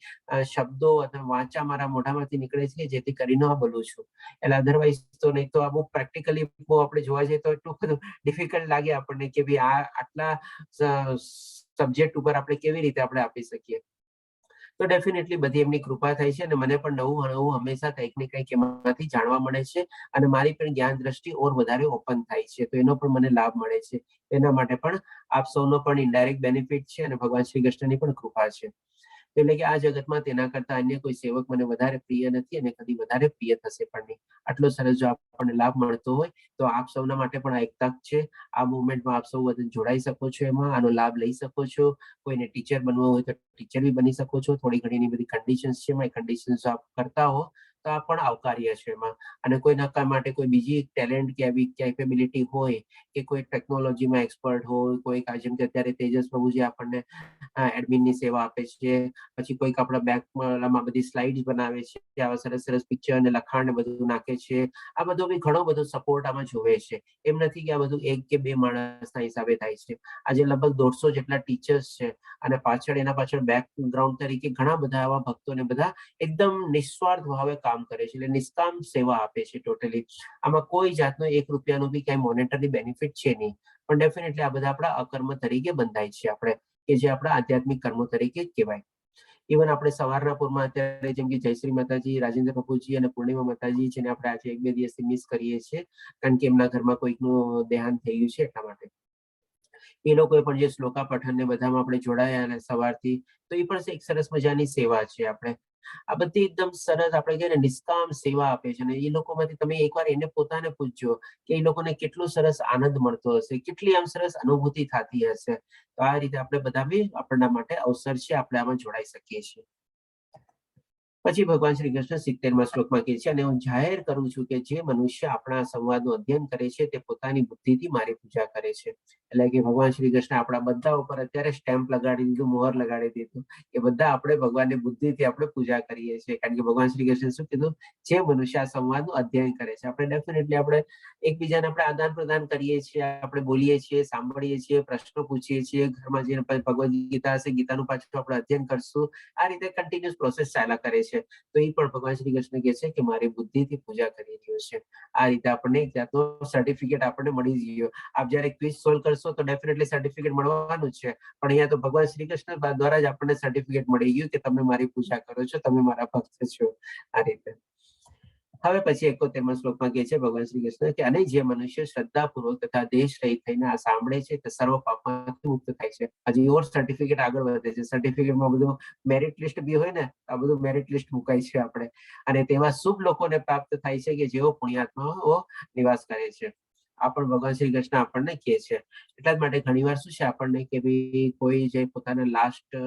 S2: શબ્દો અથવા વાંચા મારા મોઢામાંથી નીકળે છે જેથી કરીને હું બોલું છું. એટલે અધરવાઇઝ તો નહીં તો અમુક પ્રેક્ટિકલી આપણે જોવા જઈએ તો એટલું બધું ડિફિકલ્ટ લાગે આપણને કે ભાઈ આ આટલા સબ્જેક્ટ ઉપર આપણે કેવી રીતે આપણે આપી શકીએ. તો ડેફિનેટલી બધી એમની કૃપા થાય છે અને મને પણ નવું નવું હંમેશા કંઈક ને કંઈક એમાંથી જાણવા મળે છે અને મારી પણ જ્ઞાન દ્રષ્ટિ ઓર વધારે ઓપન થાય છે, તો એનો પણ મને લાભ મળે છે. એના માટે પણ આપ સૌનો પણ ઇનડાયરેક્ટ બેનિફિટ છે અને ભગવાન શ્રી કૃષ્ણની પણ કૃપા છે. એટલે કે આ જગતમાં તેના કરતા અન્ય કોઈ સેવક મને વધારે પ્રિય નથી અને કદી વધારે પ્રિય થશે પણ નહીં. આટલો સરસ જો આપણને લાભ મળતો હોય તો આપ સૌના માટે પણ આ એક તક છે. આ મુવમેન્ટમાં આપ સૌ જોડાઈ શકો છો, એમાં આનો લાભ લઈ શકો છો. કોઈને ટીચર બનવું હોય તો ટીચર બી બની શકો છો. થોડી ઘણી બધી કન્ડિશન્સ છે, એમાં કન્ડિશન્સ આપ કરતા હો તો આ પણ આવકાર્ય છે એમાં. અને કોઈના માટે કોઈ બીજી ટેલેન્ટ કે આવી કેપેબિલિટી હોય કે કોઈ ટેકનોલોજીમાં એક્સપર્ટ હોય, કોઈ જેમ કે અત્યારે તેજસ પ્રભુજી આપણને એડમિનની સેવા આપે છે, પછી કોઈક આપણા બેકમાં બધી સ્લાઇડ્સ બનાવે છે, આવા સરસ સરસ પિક્ચર અને લખાણ ને બધું નાખે છે. આ બધો બી ઘણો બધો સપોર્ટ આમાં જોવે છે. એમ નથી કે આ બધું એક કે બે માણસના હિસાબે થાય છે. આજે લગભગ 150 જેટલા ટીચર્સ છે અને પાછળ એના પાછળ બેકગ્રાઉન્ડ તરીકે ઘણા બધા આવા ભક્તોને બધા એકદમ નિસ્વાર્થ ભાવે કામ કરે છે, એટલે નિષ્કામ સેવા આપે છે ટોટલી. આમાં કોઈ જાતનો 1 રૂપિયાનો બી કઈ મોનેટરી બેનિફિટ છે નહીં, પણ ડેફિનેટલી આ બધા આપણા અકર્મ તરીકે બંધાય છે આપણે, કે જે આપણા આધ્યાત્મિક કર્મો તરીકે કહેવાય. ઇવન આપણે સવારના પૂરમાં અત્યારે જેમ કે જયશ્રી માતાજી, રાજેન્દ્ર પ્રભુજી અને પૂર્ણિમા માતાજી, જેને આપણે આજે 1-2 દિવસથી મિસ કરીએ છીએ કારણ કે એમના ઘરમાં કોઈકનું દેહાંત થઈ ગયું છે એટલા માટે. એ લોકોએ પણ જે શ્લોકા પઠન ને બધામાં આપણે જોડાયા અને સવારથી, તો એ પણ એક સરસ મજાની સેવા છે. આપણે આ બધી એકદમ સરસ આપણે કહીએ ને નિષ્કામ સેવા આપે છે અને એ લોકોમાંથી તમે એકવાર એને પોતાને પૂછજો કે એ લોકોને કેટલો સરસ આનંદ મળતો હશે, કેટલી આમ સરસ અનુભૂતિ થતી હશે. તો આ રીતે આપણે બધા બી આપણા માટે અવસર છે, આપણે આમાં જોડાઈ શકીએ છીએ. પછી ભગવાન શ્રી કૃષ્ણ 70મા શ્લોકમાં કહે છે, અને હું જાહેર કરું છું કે જે મનુષ્ય આપણા સંવાદનું અધ્યયન કરે છે તે પોતાની બુદ્ધિથી મારી પૂજા કરે છે. એટલે કે ભગવાન શ્રી કૃષ્ણ આપણા બધા ઉપર અત્યારે સ્ટેમ્પ લગાડી દીધું, મોહર લગાડી દીધું કે બધા આપણે ભગવાનની બુદ્ધિથી આપણે પૂજા કરીએ છીએ. કારણ કે ભગવાન શ્રી કૃષ્ણ શું કીધું, જે મનુષ્ય આ સંવાદનું અધ્યયન કરે છે. આપણે ડેફિનેટલી આપણે એકબીજાને આપણે આદાન પ્રદાન કરીએ છીએ, આપણે બોલીએ છીએ, સાંભળીએ છીએ, પ્રશ્નો પૂછીએ છીએ, ઘરમાં જઈને ભગવદ ગીતા હશે, ગીતાનું પાછું આપણે અધ્યયન કરશું. આ રીતે કન્ટિન્યુઅસ પ્રોસેસ ચાલ્યા કરે છે. તો એ પણ ભગવાન શ્રી કૃષ્ણ કહે છે કે મારી બુદ્ધિથી પૂજા કરી રહ્યો છે. આ રીતે આપણને એક જાતનો સર્ટિફિકેટ આપણને મળી ગયો. આપ જયારે ક્વિઝ સોલ્વ કરશો તો ડેફિનેટલી સર્ટિફિકેટ મળવાનું જ છે, પણ અહીંયા તો ભગવાન શ્રી કૃષ્ણ દ્વારા જ આપણને સર્ટિફિકેટ મળી ગયું કે તમે મારી પૂજા કરો છો, તમે મારા ભક્ત છો. આ રીતે હવે પછી 71મા શ્લોકમાં કહે છે ભગવાન શ્રી કૃષ્ણ કે અને જે મનુષ્ય શ્રદ્ધાપૂર્વક તથા દેશ રહિત થઈને આ સાંભળે છે તે સર્વ પાપમાંથી મુક્ત થાય છે. હજી ઓર સર્ટિફિકેટ આગળ વધે છે. સર્ટિફિકેટમાં બધું મેરિટ લિસ્ટ બી હોય ને, આ બધું મેરિટ લિસ્ટ મુકાય છે આપણે. અને તેવા શુભ લોકોને પ્રાપ્ત થાય છે કે જેઓ પુણ્યાત્માઓ નિવાસ કરે છે. આ પણ ભગવાન શ્રી કૃષ્ણ આપણને કહે છે. એટલા જ માટે ઘણીવાર શું છે આપણને કે ભાઈ કોઈ જે પોતાના લાસ્ટ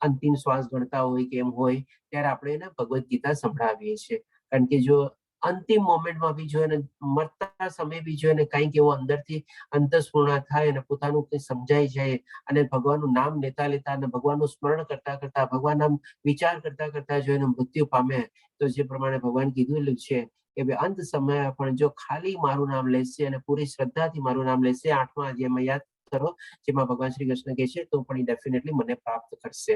S2: અંતિમ શ્વાસ ગણતા હોય કે એમ હોય ત્યારે આપણે એને ભગવદ ગીતા સંભળાવીએ છીએ. કારણ કે જો અંતિમ મોમેન્ટમાં બી જો એને મરતા સમય બી જો એને કંઈક એવો અંદરથી અંતસ્ફૂર્ણા થાય અને પોતાનું કંઈ સમજાઈ જાય અને ભગવાનનું નામ લેતા લેતા અને ભગવાનનું સ્મરણ કરતા કરતા, ભગવાનના વિચાર કરતા કરતા જો એનું મૃત્યુ પામે તો જે પ્રમાણે ભગવાન કીધેલું છે કે ભાઈ અંત સમયે પણ જો ખાલી મારું નામ લેશે અને પૂરી શ્રદ્ધાથી મારું નામ લેશે, 8મા અધ્યાયમાં યાદ કરો જેમાં ભગવાન શ્રી કૃષ્ણ કહે છે તો પણ એ ડેફિનેટલી મને પ્રાપ્ત કરશે.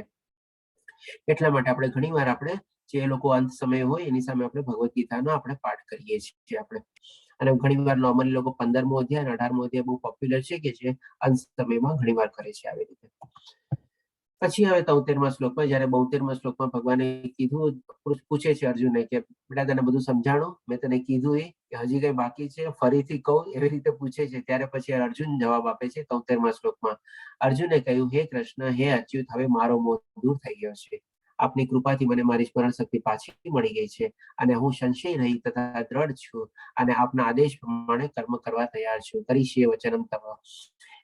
S2: એટલા માટે આપણે ઘણીવાર આપણે જે લોકો અંત સમય હોય એની સામે આપણે ભગવદ ગીતાનો આપણે પાઠ કરીએ છીએ આપણે. અને ઘણીવાર નોર્મલી લોકો 15મો અધ્યાય અને 18મો અધ્યાય બહુ પોપ્યુલર છે કે જે અંત સમયમાં ઘણીવાર કરે છે આવી રીતે. પછી હવે 73મા શ્લોકમાં, જયારે 72મા શ્લોકમાં ભગવાને કીધું, પૂછે છે અર્જુનને કે બેટા તને બધું સમજાણું, મેં તને કીધું એ કે હજી કઈ બાકી છે, ફરીથી કહું, એવી રીતે પૂછે છે. ત્યારે પછી અર્જુન જવાબ આપે છે 73મા શ્લોકમાં. અર્જુને કહ્યું, હે કૃષ્ણ, હે અચ્યુત, હવે મારો મોહ દૂર થઈ ગયો છે. આપની કૃપાથી મને મારી સ્મરણ શક્તિ પાછી મળી ગઈ છે અને હું સંશય રહી તથા દ્રઢ છું અને આપના આદેશ પ્રમાણે કર્મ કરવા તૈયાર છું. કરીશીએ વચનમ તવ.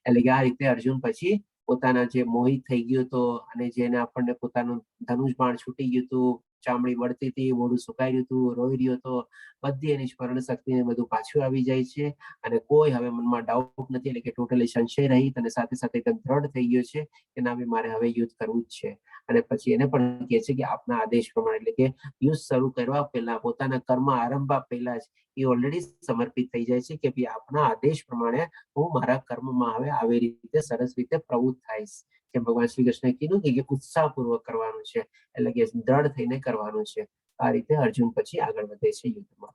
S2: એટલે કે આ રીતે અર્જુન પછી પોતાના જે મોહિત થઈ ગયો હતો અને જેને આપણને પોતાનું ધનુષ બાણ છૂટી ગયું હતું, ચામડી વળતી હતી, મોઢું સુકાઈ રહ્યું હતું, રોઈ રહ્યો હતો, બધી એની સ્મરણ શક્તિ ને બધું પાછું આવી જાય છે અને કોઈ હવે મનમાં ડાઉટ નથી, એટલે કે ટોટલી સંશય રહિત અને સાથે સાથે એકદમ દ્રઢ થઈ ગયો છે કે ના ભાઈ મારે હવે યુદ્ધ કરવું જ છે. અને પછી એને પણ કહે છે કે આપના આદેશ પ્રમાણે, એટલે કે યુદ્ધ શરૂ કરવા પહેલા, પોતાના કર્મ આરંભવા પહેલા જ એ ઓલરેડી સમર્પિત થઈ જાય છે કે ભાઈ આપના આદેશ પ્રમાણે હું મારા કર્મમાં હવે આવી રીતે સરસ રીતે પ્રવૃત્ત થઈશ. જેમ ભગવાન શ્રી કૃષ્ણએ કીધું કે ઉત્સાહપૂર્વક કરવાનું છે, એટલે કે દ્રઢ થઈને કરવાનું છે. આ રીતે અર્જુન પછી આગળ વધે છે યુદ્ધમાં.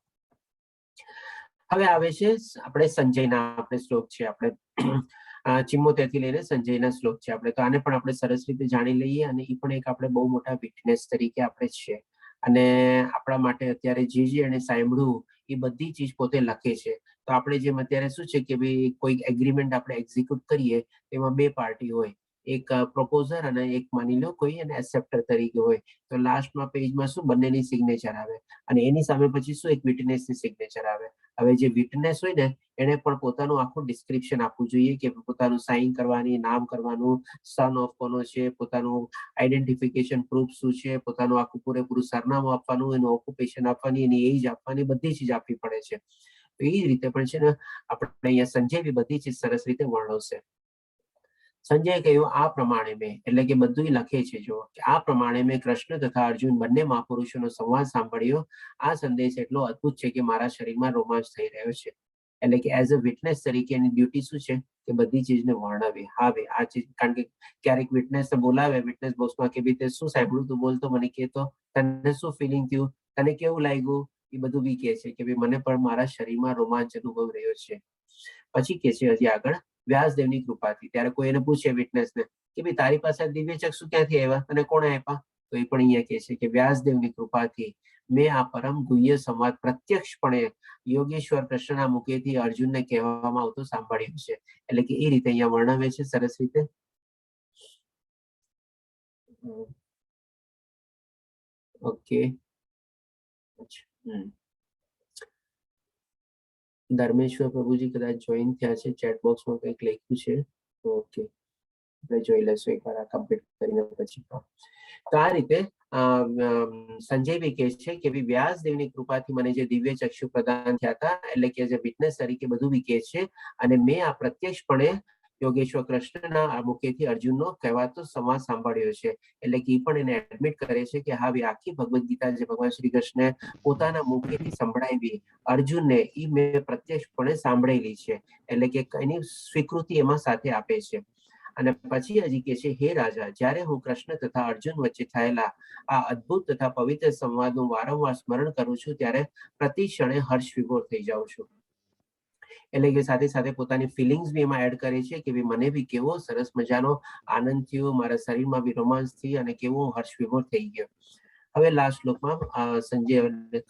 S2: હવે આવે છે આપણે સંજયના આપણે શ્લોક છે, આપણે 74 થી લઈને સંજયના શ્લોક છે. આપણે તો આને પણ આપણે સરસ રીતે જાણી લઈએ અને એ પણ એક આપણે બહુ મોટા વિટનેસ તરીકે આપણે છે અને આપણા માટે અત્યારે જે એને સાંભળ્યું એ બધી ચીજ પોતે લખે છે. તો આપણે જેમ અત્યારે શું છે કે ભાઈ કોઈ એગ્રીમેન્ટ આપણે એક્ઝિક્યુટ કરીએ એમાં બે પાર્ટી હોય, એક પ્રોપોઝર અને એક માની લો કોઈ એને એક્સેપ્ટર તરીકે હોય. તો લાસ્ટમાં પેજમાં શું બંનેની સિગ્નેચર આવે અને એની સામે પછી શું એક વિટનેસની સિગ્નેચર આવે. હવે જે વિટનેસ હોય ને એને પણ પોતાનું આખું ડિસ્ક્રિપ્શન આપવું જોઈએ કે પોતાનું સાઇન કરવાની, નામ કરવાનું, સન ઓફ કોનો છે, પોતાનું આઈડેન્ટિફિકેશન પ્રૂફ શું છે, પોતાનું આખું પૂરેપૂરું સરનામું આપવાનું, એનું ઓક્યુપેશન આપવાની, એની એજ આપવાની, બધી ચીજ આપવી પડે છે. તો એ જ રીતે પણ છે ને આપણે અહીંયા સંજય બી બધી ચીજ સરસ રીતે વર્ણવશે. સંજય કહ્યું આ પ્રમાણે મેં, એટલે કે બધું લખે છે જો કે આ પ્રમાણે મેં કૃષ્ણ તથા અર્જુન બંને મહાપુરુષોનો સંવાદ સાંભળ્યો. આ સંદેશ એટલો અદ્ભુત છે કે મારા શરીરમાં રોમાંચ થઈ રહ્યો છે. એટલે કે એઝ અ વિટનેસ તરીકે એની ડ્યુટી શું છે કે બધી ચીજને વર્ણવે. હા ભાઈ આ ચીજ, કારણ કે ક્યારેક વિટનેસ બોલાવે, વિટનેસ બોક્સમાં કે ભાઈ તે શું સાંભળ્યું તું બોલતો મને કહેતો, તને શું ફિલિંગ થયું, તને કેવું લાગ્યું, એ બધું બી કહે છે કે ભાઈ મને પણ મારા શરીરમાં રોમાંચ અનુભવ રહ્યો છે. પછી કહે છે હજી આગળ, વ્યાસદેવની કૃપાથી. ત્યારે કોઈ એને પૂછે વિટનેસને કે ભાઈ તારી પાસે દિવ્ય ચક્ષુ ક્યાંથી આવ્યા, તને કોણે આપ્યા? તો એ પણ અહીંયા કહે છે કે વ્યાસદેવની કૃપાથી મેં આ પરમ ગુહ્ય સંવાદ પ્રત્યક્ષપણે યોગેશ્વર કૃષ્ણના મુખેથી અર્જુનને કહેવામાં આવતું સાંભળ્યું છે. એટલે કે એ રીતે અહીંયા વર્ણવે છે સરસ રીતે. ઓકે, ધર્મેશ્વર પ્રભુજી કદાચ જોઈન થયા છે, ચેટ બોક્સમાં કંઈક લખ્યું છે. ઓકે, આપણે જોઈ લેશું એકવાર આ કમ્પ્લીટ કરીને પછી. તો આ રીતે સંજય બી કહે છે કે વ્યાસદેવની કૃપાથી મને જે દિવ્ય ચક્ષુ પ્રદાન થયા હતા, એટલે કે જે વિટનેસ તરીકે બધું બી કહે છે અને મેં આ પ્રત્યક્ષપણે યોગેશ્વર કૃષ્ણના મુખેથી અર્જુનનો કહેવાતો સંવાદ સાંભળ્યો છે. એટલે કે એ પણ એને એડમિટ કરે છે કે હા ભાઈ આખી ભગવદ્ ગીતા જે ભગવાન શ્રી કૃષ્ણે પોતાના મુખેથી સંભળાવી અર્જુનને એ મેં પ્રત્યક્ષપણે સાંભળેલી છે. એટલે કે એની સ્વીકૃતિ એમાં સાથે આપે છે. અને પછી હજી કે છે, હે રાજા, જ્યારે હું કૃષ્ણ તથા અર્જુન વચ્ચે થયેલા આ અદ્ભુત તથા પવિત્ર સંવાદનું વારંવાર સ્મરણ કરું છું ત્યારે પ્રતિ ક્ષણે હર્ષ વિભોર થઈ જાઉં છું. એટલે કે સાથે સાથે પોતાની ફિલિંગ્સ બી એમાં એડ કરે છે કે મને બી કેવો સરસ મજાનો આનંદ થયો, મારા શરીરમાં બી રોમાંચ થઈ અને કેવો હર્ષ વિભોર થઈ ગયો. હવે લાસ્ટ શ્લોકમાં સંજય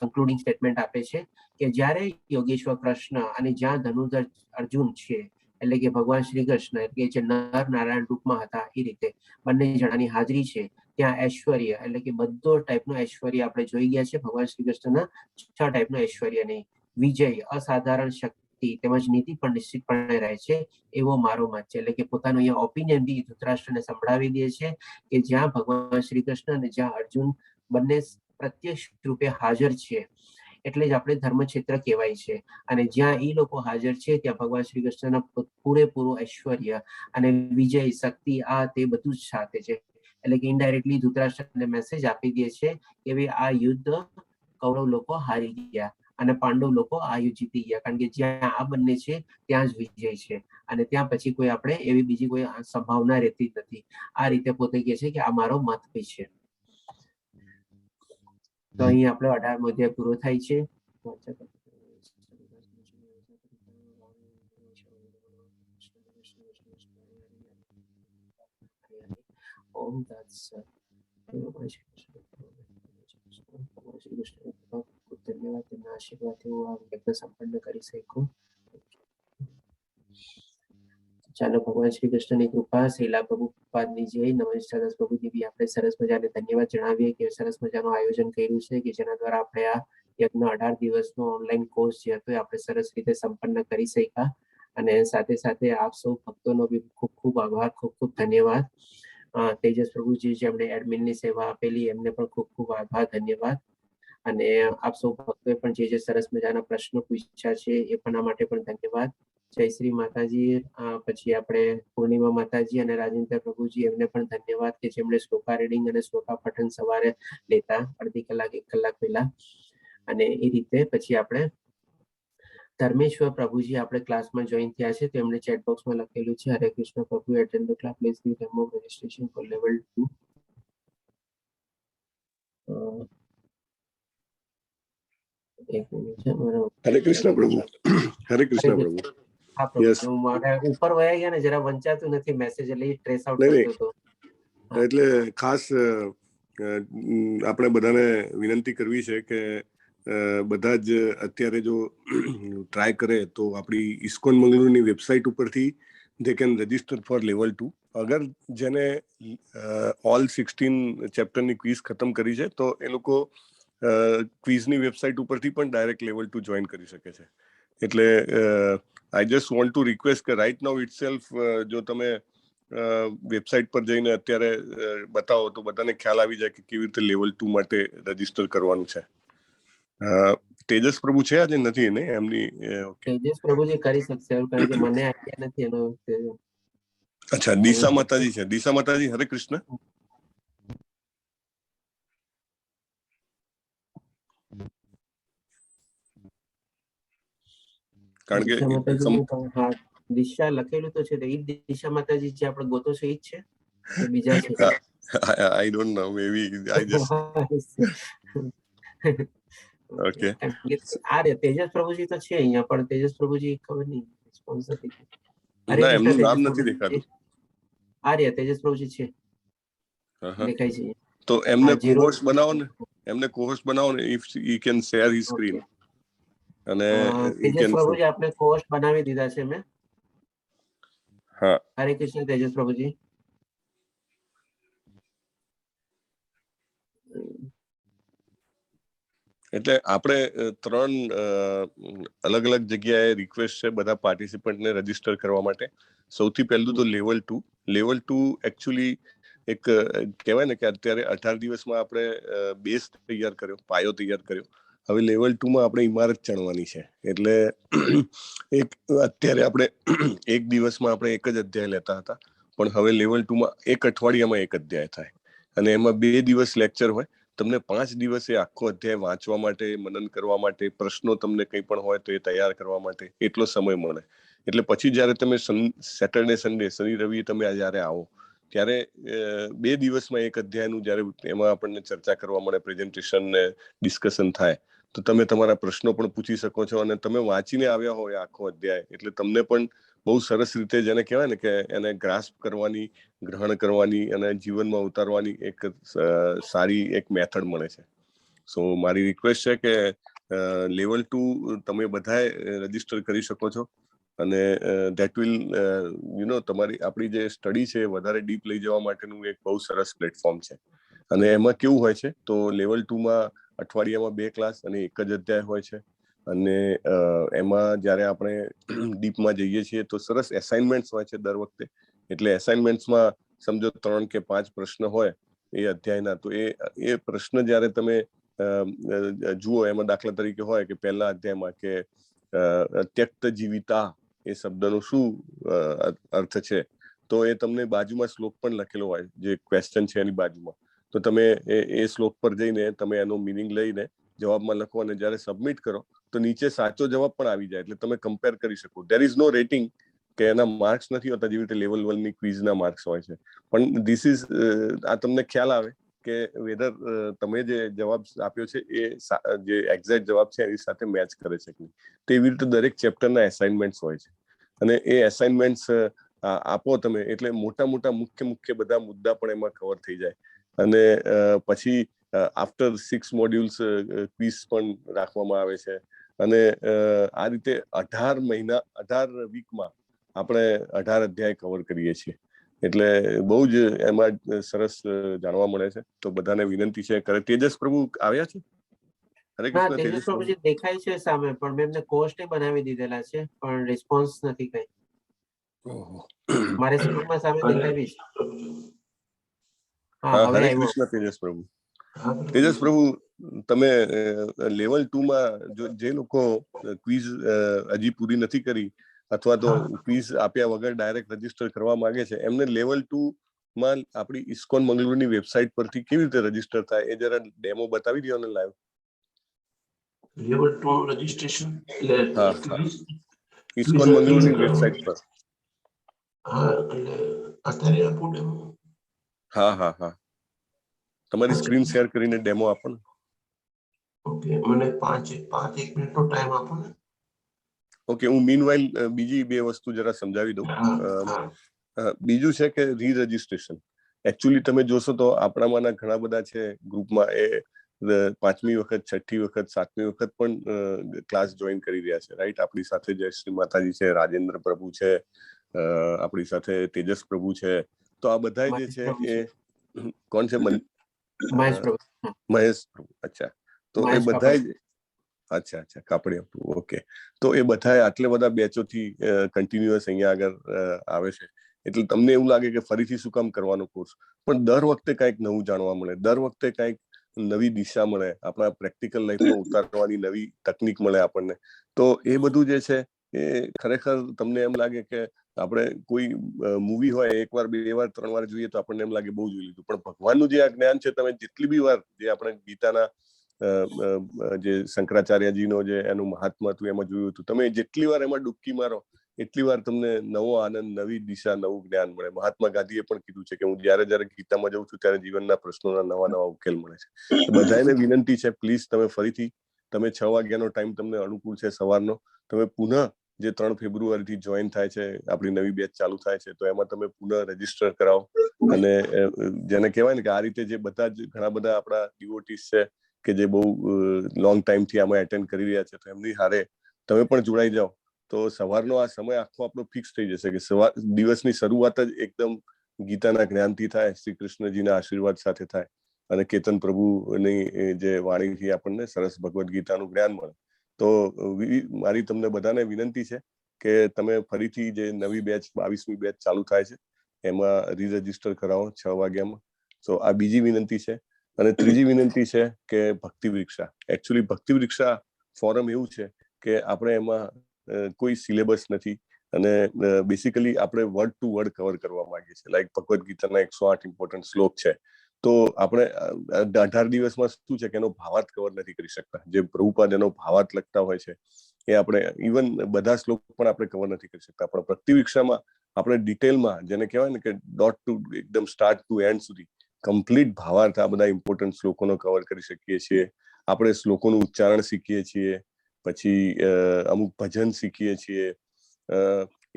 S2: કન્ક્લુડિંગ સ્ટેટમેન્ટ આપે છે કે જ્યારે યોગેશ્વર કૃષ્ણ અને જ્યાં ધનુર્ધર અર્જુન છે, એટલે કે ભગવાન શ્રી કૃષ્ણ એટલે જે નર નારાયણ રૂપમાં હતા એ રીતે બંને જણાની હાજરી છે, ત્યાં ઐશ્વર્ય એટલે કે બધો ટાઈપનું ઐશ્વર્ય આપણે જોઈ ગયા છે ભગવાન શ્રી કૃષ્ણના 6 ટાઈપનું ઐશ્વર્ય નહીં. વિજય, અસાધારણ શક્તિ તેમજ નીતિ પણ નિશ્ચિતપણે રહે છે એવો મારો મત છે. એટલે કે પોતાનું અહીંયા ઓપિનિયન બી ધૃતરાષ્ટ્રને સંભળાવી દે છે કે જ્યાં ભગવાન શ્રી કૃષ્ણ અને જ્યાં અર્જુન બંને પ્રત્યક્ષ રૂપે હાજર છે એટલે જ આપણે ધર્મક્ષેત્ર કહેવાય છે. અને જ્યાં એ લોકો હાજર છે ત્યાં ભગવાન શ્રી કૃષ્ણના પૂરેપૂરું ઐશ્વર્ય અને વિજય, શક્તિ આ તે બધું જ સાથે છે. એટલે કે ઇનડાયરેક્ટલી ધૃતરાષ્ટ્રને મેસેજ આપી દે છે કે ભાઈ આ યુદ્ધ કૌરવ લોકો હારી ગયા અને પાંડવ લોકો આ યુદ્ધ જીતી ગયા, કારણ કે જ્યાં આ બંને છે ત્યાં જ વિજય છે અને ત્યાં પછી કોઈ આપણે એવી બીજી કોઈ સંભાવના રહેતી જ નથી. આ રીતે પોતે કહે છે કે આ મારો મત બી છે. તો અહીં આપણો 18મો અધ્યાય પૂરો થાય છે. ઓમ તત્સત. ધન્યવાદ, તેમના આશીર્વાદથી હું આ યજ્ઞ સંપન્ન કરી શકું. ચાલો ભગવાન શ્રી કૃષ્ણની કૃપા, શ્રીલા પ્રભુપાદની જય, નમસ્કાર પ્રભુજી બી આપણે સરસ મજાને ધન્યવાદ જણાવીએ કે સરસ મજાનું આયોજન કર્યું છે કે જેના દ્વારા આપણે આ યજ્ઞ 18 દિવસનો ઓનલાઈન કોર્સ જે હતો એ આપણે સરસ રીતે સંપન્ન કરી શક્યા. અને સાથે સાથે આપ સૌ ભક્તોનો બી ખૂબ ખૂબ આભાર, ખૂબ ખૂબ ધન્યવાદ. તેજસ પ્રભુજી જેમણે એડમિનની સેવા આપેલી એમને પણ ખૂબ ખૂબ આભાર, ધન્યવાદ. અને આપ સૌ ભક્તોએ પણ જે સરસ મજાના પ્રશ્નો પૂછ્યા છે એ પણ માટે પણ ધન્યવાદ. જય શ્રી માતાજી. પછી આપણે પૂર્ણિમા માતાજી અને રાજેન્દ્ર પ્રભુજી એમને પણ ધન્યવાદ કે જેમણે શ્લોકા રીડિંગ અને શ્લોકા પઠન સવારે લેતા અડધી કલાક 1 કલાક પહેલા. અને એ રીતે પછી આપણે ધર્મેશ્વર પ્રભુજી આપણે ક્લાસમાં જોઈન થયા છે તો એમણે ચેટ બોક્સમાં લખેલું છે, હરે કૃષ્ણ પ્રભુ attend the class, please give demo registration four level 2. એક મિનિટ છે મારો.
S3: હરે કૃષ્ણ પ્રભુ. હરે કૃષ્ણ પ્રભુ.
S2: હા પ્રભુ, મારે ઉપર વયા ગયા ને જરા વંચાતું નથી મેસેજ એટલે ટ્રેસ આઉટ કરતો હતો.
S3: એટલે ખાસ આપણે બધાને વિનંતી કરવી છે કે બધા જ અત્યારે જો ટ્રાય કરે તો આપણી ઇસ્કોન મંગળુરની વેબસાઇટ ઉપરથી they can register for level 2. અગર જેને ઓલ 16 ચેપ્ટરની ક્વિઝ ખતમ કરી છે તો એ લોકો ક્વિઝની વેબસાઇટ ઉપરથી પણ ડાયરેક્ટ લેવલ 2 જોઈન કરી શકે છે. એટલે I just want to request કે રાઇટ નાઉ ઇટસેલ્ફ જો તમે વેબસાઇટ પર જઈને અત્યારે બતાવો તો બધાને ખ્યાલ આવી જાય કે કેવી રીતે લેવલ 2 માટે રજીસ્ટર કરવાનું છે. તેજસ પ્રભુ છે આજે નથી ને એમની?
S2: તેજસ પ્રભુજી કરી શકશે કારણ કે મને આઈડિયા નથી એનો.
S3: અચ્છા, દિશા માતાજી છે. દિશા માતાજી, હરે કૃષ્ણ. કારણ કે
S2: દિશા લખેલું તો છે, એ દિશા માતાજી જે આપણે ગોતો છે એ જ છે કે બીજા છે?
S3: I don't know, maybe I just okay.
S2: આ રે તેજસ પ્રભુજી તો છે અહીંયા, પણ તેજસ પ્રભુજી ખબર નહીં રિસ્પોન્સ નથી.
S3: ના, એમનું નામ નથી દેખાતું.
S2: આ રે તેજસ પ્રભુજી છે, દેખાય છે.
S3: તો એમને કોહોર્સ બનાવો ને, એમને કોહોર્સ બનાવો ને, if he can share his screen. અને
S2: તેજસ પ્રભુજી આપણે કોર્સ બનાવી દીધા છે મેં.
S3: હા,
S2: હરે કૃષ્ણ તેજસ પ્રભુજી.
S3: એટલે આપણે 3 અલગ અલગ જગ્યાએ રિક્વેસ્ટ છે બધા પાર્ટિસિપન્ટને રજીસ્ટર કરવા માટે. સૌથી પહેલું તો લેવલ 2. લેવલ 2 એકચ્યુઅલી એક કહેવાય ને કે અત્યારે 18 દિવસમાં આપણે બેઝ તૈયાર કર્યો, પાયો તૈયાર કર્યો. હવે લેવલ 2 માં આપણે ઇમારત ચણવાની છે. એટલે એક અત્યારે આપણે એક દિવસમાં આપણે એક જ અધ્યાય લેતા હતા, પણ હવે લેવલ 2 માં એક અઠવાડિયામાં એક અધ્યાય થાય અને એમાં 2 દિવસ લેક્ચર હોય. તમને 5 દિવસે આખો અધ્યાય વાંચવા માટે, મનન કરવા માટે, પ્રશ્નો તમને કંઈ પણ હોય તો એ તૈયાર કરવા માટે એટલો સમય મળે. એટલે પછી જ્યારે તમે સેટરડે સન્ડે શનિ રવિ તમે જ્યારે આવો ત્યારે 2 દિવસમાં એક અધ્યાયનું જ્યારે એમાં આપણને ચર્ચા કરવા મળે, પ્રેઝન્ટેશન ને ડિસ્કશન થાય, તો તમે તમારા પ્રશ્નો પણ પૂછી શકો છો. અને તમે વાંચીને આવ્યા હોય આખો અધ્યાય એટલે તમને પણ બહુ સરસ રીતે જેને કહેવાય ને કે એને ગ્રાસ્પ કરવાની, ગ્રહણ કરવાની અને જીવનમાં ઉતારવાની એક સારી એક મેથડ મળે છે. સો મારી રિક્વેસ્ટ છે કે લેવલ 2 તમે બધાએ રજીસ્ટર કરી શકો છો. અને ધેટ વિલ તમારી આપણી જે સ્ટડી છે વધારે ડીપ લઈ જવા માટેનું એક બહુ સરસ પ્લેટફોર્મ છે. અને એમાં કેવું હોય છે તો લેવલ 2 માં અઠવાડિયામાં 2 ક્લાસ અને એક જ અધ્યાય હોય છે. અને એમાં જ્યારે આપણે ડીપમાં જઈએ છીએ તો સરસ એસાઇનમેન્ટ્સ હોય છે દર વખતે. એટલે એસાઇનમેન્ટ્સમાં સમજો 3 કે 5 પ્રશ્ન હોય એ અધ્યાયના, તો એ પ્રશ્ન જ્યારે તમે જુઓ એમાં દાખલા તરીકે હોય કે પહેલા અધ્યાયમાં કે ત્યક્ત જીવિતા એ શબ્દનો શું અર્થ છે, તો એ તમને બાજુમાં શ્લોક પણ લખેલો હોય જે ક્વેશ્ચન છે એની બાજુમાં. તો તમે એ શ્લોક પર જઈને તમે એનો મિનિંગ લઈને જવાબમાં લખો અને જ્યારે સબમિટ કરો તો નીચે સાચો જવાબ પણ આવી જાય. એટલે તમે કમ્પેર કરી શકો. ધેર ઇઝ નો રેટિંગ કે એના માર્ક્સ નથી હોતા જેવી રીતે લેવલ 1 ની ક્વિઝના માર્ક્સ હોય છે. પણ ધીસ ઇઝ આ તમને ખ્યાલ આવે કે વેધર તમે જે જવાબ આપ્યો છે એ જે એક્ઝેક્ટ જવાબ છે એની સાથે મેચ કરે છે કે નહીં. તો એવી રીતે દરેક ચેપ્ટરના એસાઇનમેન્ટ્સ હોય છે. અને એ એસાઇનમેન્ટ્સ આપો તમે એટલે મોટા મુખ્ય બધા મુદ્દા પણ એમાં કવર થઈ જાય. અને પછી આફ્ટર 6 મોડ્યુલ્સ ક્વિઝ પણ રાખવામાં આવે છે. અને આ રીતે 18 વીકમાં આપણે 18 અધ્યાય કવર કરીએ છીએ. એટલે બહુ જ એમાં સરસ જાણવા મળે છે. તો બધાને વિનંતી છે. તેજસ પ્રભુ આવ્યા છે? હરે કૃષ્ણ.
S2: તેજસ પ્રભુજી દેખાય છે સામે, પણ મેં એમને કોર્સ બનાવી દીધેલા છે પણ રિસ્પોન્સ નથી કઈ. મારે સ્ક્રીનમાં સામે દેખાય છે.
S3: હા, હરે કૃષ્ણ તેજસ પ્રભુ. તેજસ પ્રભુ, તમે લેવલ 2 માં જે લોકો ક્વિઝ હજી પૂરી નથી કરી અથવા તો ક્વિઝ આપ્યા વગર ડાયરેક્ટ રજીસ્ટર કરવા માંગે છે, એમને લેવલ 2 માં આપણી ઇસ્કોન મંગળુરની વેબસાઇટ પરથી કેવી રીતે રજીસ્ટર થાય એ જરા ડેમો બતાવી દો ને લાઈવ.
S4: લેવલ 2 રજીસ્ટ્રેશન
S3: ઇસ્કોન મંગળુરની વેબસાઇટ પર.
S4: અત્યારે આપો ડેમો.
S3: હા, તમારી સ્ક્રીન શેર કરીને ડેમો આપો ને.
S4: ઓકે, મને 5 મિનિટનો ટાઈમ આપો ને.
S3: ઓકે, હું મીનવાઇલ બીજી 2 વસ્તુ જરા સમજાવી દઉં. બીજું છે કે રી રજીસ્ટ્રેશન. એકચ્યુઅલી તમે જોશો તો આપણામાંના ઘણા બધા છે ગ્રુપમાં એ 5મી વખત, 6ઠ્ઠી વખત, 7મી વખત પણ ક્લાસ જોઈન કરી રહ્યા છે, રાઈટ? આપણી સાથે જય શ્રી માતાજી છે, રાજેન્દ્ર પ્રભુ છે, આપણી સાથે તેજસ પ્રભુ છે. તો આ બધા જે છે એ કોણ છે? મહેશ પ્રભુ. અચ્છા, તો એ બધા અચ્છા કાપડી આપવું. ઓકે, તો એ બધા આટલે બધા બેચોથી કન્ટિન્યુઅસ અહીંયા આગળ આવે છે, એટલે તમને એવું લાગે કે ફરીથી શું કામ કરવાનો કોર્સ? પણ દર વખતે કંઈક નવું જાણવા મળે, દર વખતે કંઈક નવી દિશા મળે, આપણા પ્રેક્ટિકલ લાઈફમાં ઉતારવાની નવી તકનીક મળે આપણને. તો એ બધું જે છે એ ખરેખર તમને એમ લાગે કે આપણે કોઈ મૂવી હોય 1 વાર 2 વાર 3 વાર જોઈએ તો આપણને એમ લાગે બહુ જોઈ લીધું, પણ ભગવાનનું જે આ જ્ઞાન છે તમે જેટલી બી વાર જે આપણે ગીતાના જે શંકરાચાર્યજીનો જે એનું મહાત્મા હતું એમાં જોયું હતું, તમે જેટલી વાર એમાં ડૂબકી મારો એટલી વાર તમને નવો આનંદ, નવી દિશા, નવું જ્ઞાન મળે. મહાત્મા ગાંધીએ પણ કીધું છે કે હું જયારે ગીતામાં જઉં છું ત્યારે જીવનના પ્રશ્નોના નવા ઉકેલ મળે છે. તો બધાને વિનંતી છે, પ્લીઝ તમે ફરીથી, તમે 6 વાગ્યાનો ટાઈમ તમને અનુકૂળ છે સવારનો, તમે પુનઃ જે 3 ફેબ્રુઆરીથી જોઈન થાય છે, આપણી નવી બેચ ચાલુ થાય છે, તો એમાં તમે પુનઃ રજીસ્ટર કરાવો. અને જેને કહેવાય ને કે આ રીતે જે બધા જ ઘણા બધા આપણા ડિવોટીસ છે કે જે બહુ લોંગ ટાઈમથી આમાં એટેન્ડ કરી રહ્યા છે, તો એમની હારે તમે પણ જોડાઈ જાઓ. તો સવારનો આ સમય આખો આપણો ફિક્સ થઈ જશે કે દિવસની શરૂઆત જ એકદમ ગીતાના જ્ઞાનથી થાય, શ્રી કૃષ્ણજીના આશીર્વાદ સાથે થાય અને કેતન પ્રભુની જે વાણીથી આપણને સરસ ભગવદ્ ગીતાનું જ્ઞાન મળે. તો મારી તમને બધાને વિનંતી છે કે તમે ફરીથી જે નવી બેચ 22મી બેચ ચાલુ થાય છે એમાં રી રજીસ્ટર કરાવો 6 વાગ્યામાં. તો આ બીજી વિનંતી છે. અને ત્રીજી વિનંતી છે કે ભક્તિ વૃક્ષા. એકચ્યુઅલી ભક્તિ વૃક્ષા ફોરમ એવું છે કે આપણે એમાં કોઈ સિલેબસ નથી અને બેસિકલી આપણે વર્ડ ટુ વર્ડ કવર કરવા માંગીએ છીએ. લાઈક ભગવદ્ ગીતાના 108 ઇમ્પોર્ટન્ટ શ્લોક છે, તો આપણે 18 દિવસમાં શું છે કે એનો ભાવાર્થ કવર નથી કરી શકતા. જે પ્રભુપાદ એનો ભાવાર્થ લખતા હોય છે એ આપણે ઇવન બધા શ્લોક પણ આપણે કવર નથી કરી શકતા. પણ ભક્તિ વૃક્ષામાં આપણે ડિટેલમાં, જેને કહેવાય ને કે ડોટ ટુ એકદમ સ્ટાર્ટ ટુ એન્ડ સુધી કમ્પ્લીટ ભાવાર્થ આ બધા ઇમ્પોર્ટન્ટ શ્લોકોનો કવર કરી શકીએ છીએ. આપણે શ્લોકોનું ઉચ્ચારણ શીખીએ છીએ, પછી અમુક ભજન શીખીએ છીએ.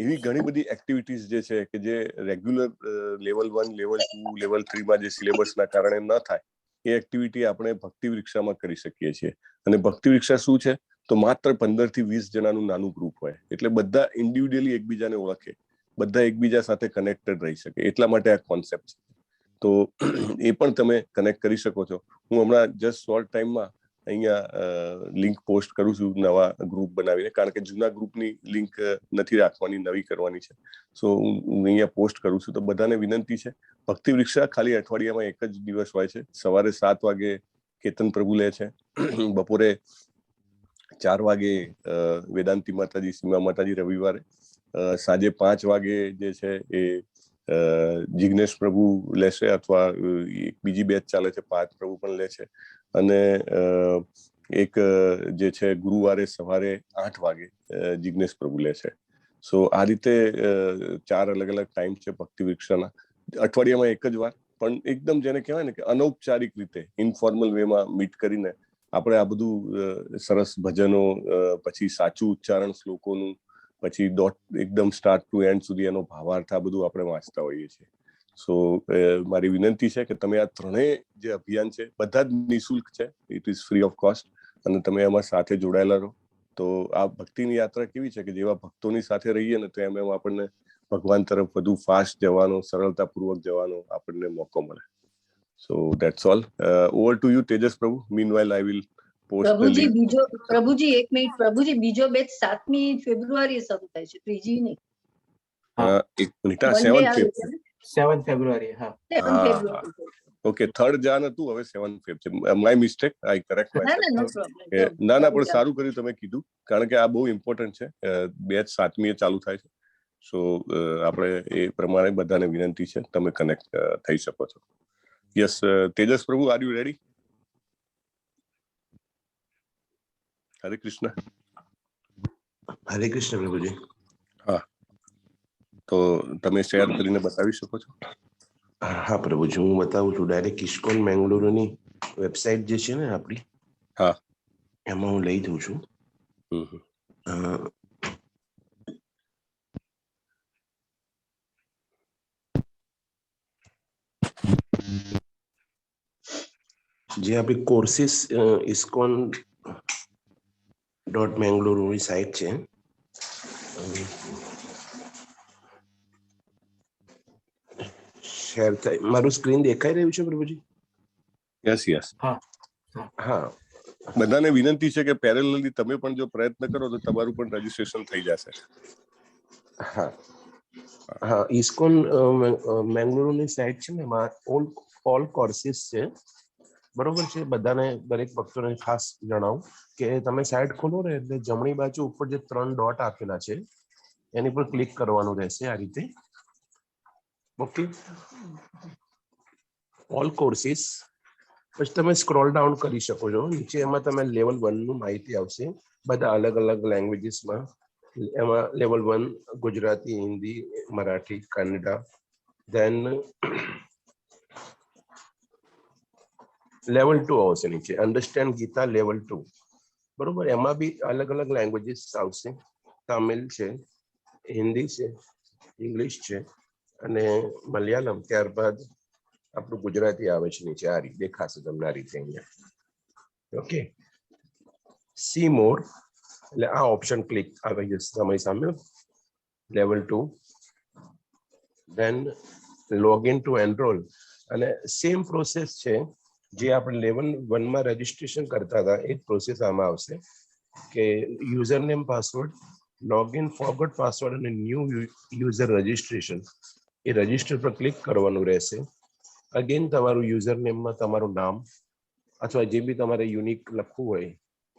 S3: એવી ઘણી બધી એક્ટિવિટીઝ જે છે કે જે રેગ્યુલર લેવલ 1, લેવલ 2, લેવલ 3માં જે સિલેબસના કારણે ન થાય એ એક્ટિવિટી આપણે ભક્તિ વૃક્ષામાં કરી શકીએ છીએ. અને ભક્તિ વૃક્ષા શું છે તો માત્ર 15 થી 20 જણાનું નાનું ગ્રુપ હોય, એટલે બધા ઇન્ડિવિડ્યુઅલી એકબીજાને ઓળખે, બધા એકબીજા સાથે કનેક્ટેડ રહી શકે, એટલા માટે આ કોન્સેપ્ટ છે. તો એ પણ તમે કનેક્ટ કરી શકો છો. હું હમણાં જસ્ટ શોર્ટ ટાઈમમાં અહીંયા લિંક પોસ્ટ કરું છું નવા ગ્રુપ બનાવીને, કારણ કે જૂના ગ્રુપની લિંક નથી રાખવાની, નવી કરવાની છે. સો હું અહીંયા પોસ્ટ કરું છું. તો બધાને વિનંતી છે, ભક્તિ વૃક્ષા ખાલી અઠવાડિયામાં 1 જ દિવસ હોય છે. સવારે 7 વાગે કેતન પ્રભુ લે છે, બપોરે 4 વાગે વેદાંતિ માતાજી, સીમા માતાજી રવિવારે, સાંજે 5 વાગે જે છે એ જિગ્નેશ પ્રભુ લેશે, અથવા બીજી બેચ ચાલે છે, પાર્થ પ્રભુ પણ લે છે. અને એક જે છે ગુરુવારે સવારે 8 વાગે જિગ્નેશ પ્રભુ લે છે. સો આ રીતે 4 અલગ અલગ ટાઈમ છે ભક્તિ વૃક્ષાના. અઠવાડિયામાં 1 જ વાર, પણ એકદમ જેને કહેવાય ને કે અનૌપચારિક રીતે ઇનફોર્મલ વેમાં મીટ કરીને આપણે આ બધું સરસ ભજનો, પછી સાચું ઉચ્ચારણ શ્લોકોનું, પછી ડોટ એકદમ સ્ટાર્ટ ટુ એન્ડ સુધી એનો ભાવાર્થ, આ બધું આપણે વાંચતા હોઈએ છીએ. સો મારી વિનંતી છે કે તમે આ ત્રણેય જે અભિયાન છે બધા જ નિઃશુલ્ક છે, it is free of cost, અને તમે એમાં સાથે જોડાયેલા રહો. તો આ ભક્તિની યાત્રા કેવી છે કે જેવા ભક્તોની સાથે રહીએ ને તો એમ આપણને ભગવાન તરફ વધુ ફાસ્ટ જવાનો, સરળતાપૂર્વક જવાનો આપણને મોકો મળે. So that's all. Over to you Tejas Prabhu. Meanwhile I will post the link.
S1: Prabhuji 1 minute. પ્રભુજી બીજો બેચ 7મી ફેબ્રુઆરીએ શરૂ થાય છે, ત્રીજી નહીં.
S3: 1 મિનિટ. 7 ફેબ્રુઆરી.
S2: ફેબ્રુઆરી. હા,
S1: 7 ફેબ્રુઆરી.
S3: ઓકે, 3rd જાન હતું, હવે 7th ફેબ છે. માય મિસ્ટેક, આઈ કરેક્ટ
S1: ના
S3: માય
S1: ના, નો
S3: સેલ્ફ.
S1: પ્રોબ્લેમ.
S3: ના પણ સારું કર્યું તમે કીધું, કારણ કે આ બહુ ઇમ્પોર્ટન્ટ છે. બેચ 7મી ચાલુ થાય છે. સો આપણે એ પ્રમાણે બધાને વિનંતી છે, તમે કનેક્ટ થઈ શકો છો. યસ, તેજસ પ્રભુ, આર યુ રેડી? હરે કૃષ્ણ.
S4: હરે કૃષ્ણ પ્રભુજી.
S3: હા, તો તમે શેર કરીને બતાવી શકો છો.
S4: હા પ્રભુજી, હું બતાવું છું. ડાયરેક્ટ ઇસ્કોન મેંગલુરુની વેબસાઇટ જે છે ને આપણી,
S3: હા,
S4: એમાં હું લઈ દઉં છું. જે આપણી કોર્સીસ ઇસ્કોન .મેંગલુરુની સાઇટ છે. શેર થાય, મારું સ્ક્રીન દેખાઈ રહ્યું છે પ્રભુજી?
S3: Yes yes.
S4: હા,
S3: બધાને વિનંતી છે કે પેરેલલી તમે પણ જો પ્રયત્ન કરો તો તમારું પણ રજીસ્ટ્રેશન થઈ જશે.
S4: હા હા, ઇસ્કોન મેંગલુરુની સાઇટ છે ને, એમાં ઓલ કોર્સીસ છે. બરોબર છે. બધાને, દરેક ભક્તોને ખાસ જણાવું કે તમે સાઇટ ખોલો ને એટલે જમણી બાજુ ઉપર જે 3 ડોટ આપેલા છે એની પર ક્લિક કરવાનું રહેશે આ રીતે. Okay, all courses. પછી તમે સ્ક્રોલ ડાઉન કરી શકો છો. નીચે એમાં તમે લેવલ 1 નું માહિતી આવશે, બધા અલગ અલગ લેંગ્વેજીસમાં. એમાં લેવલ 1 ગુજરાતી, હિન્દી, મરાઠી, કન્નડા. દેન લેવલ 2 આવશે નીચે, અન્ડરસ્ટેન્ડ ગીતા લેવલ 2. બરોબર, એમાં બી અલગ અલગ લેંગ્વેજીસ આવશે. તમિલ છે, હિન્દી છે, ઇંગ્લિશ છે અને મલયાલમ. ત્યારબાદ આપણું ગુજરાતી આવે છે નીચે. આ રીતે દેખાશે તમને, આ રીતે અહીંયા. ઓકે, સી મોર એટલે આ ઓપ્શન ક્લિક આવી જશે તમારી સામે, લેવલ 2. દેન લોગિન ટુ એનરોલ, અને સેમ પ્રોસેસ છે જે આપણે લેવલ 1 માં રજીસ્ટ્રેશન કરતા હતા, એ જ પ્રોસેસ આમાં આવશે કે user name, password, login, forgot password અને ન્યૂ યુઝર રજીસ્ટ્રેશન. એ રજીસ્ટર પર ક્લિક કરવાનું રહેશે. અગેન તમારું યુઝર નેમમાં તમારું નામ અથવા જે બી તમારે યુનિક લખવું હોય,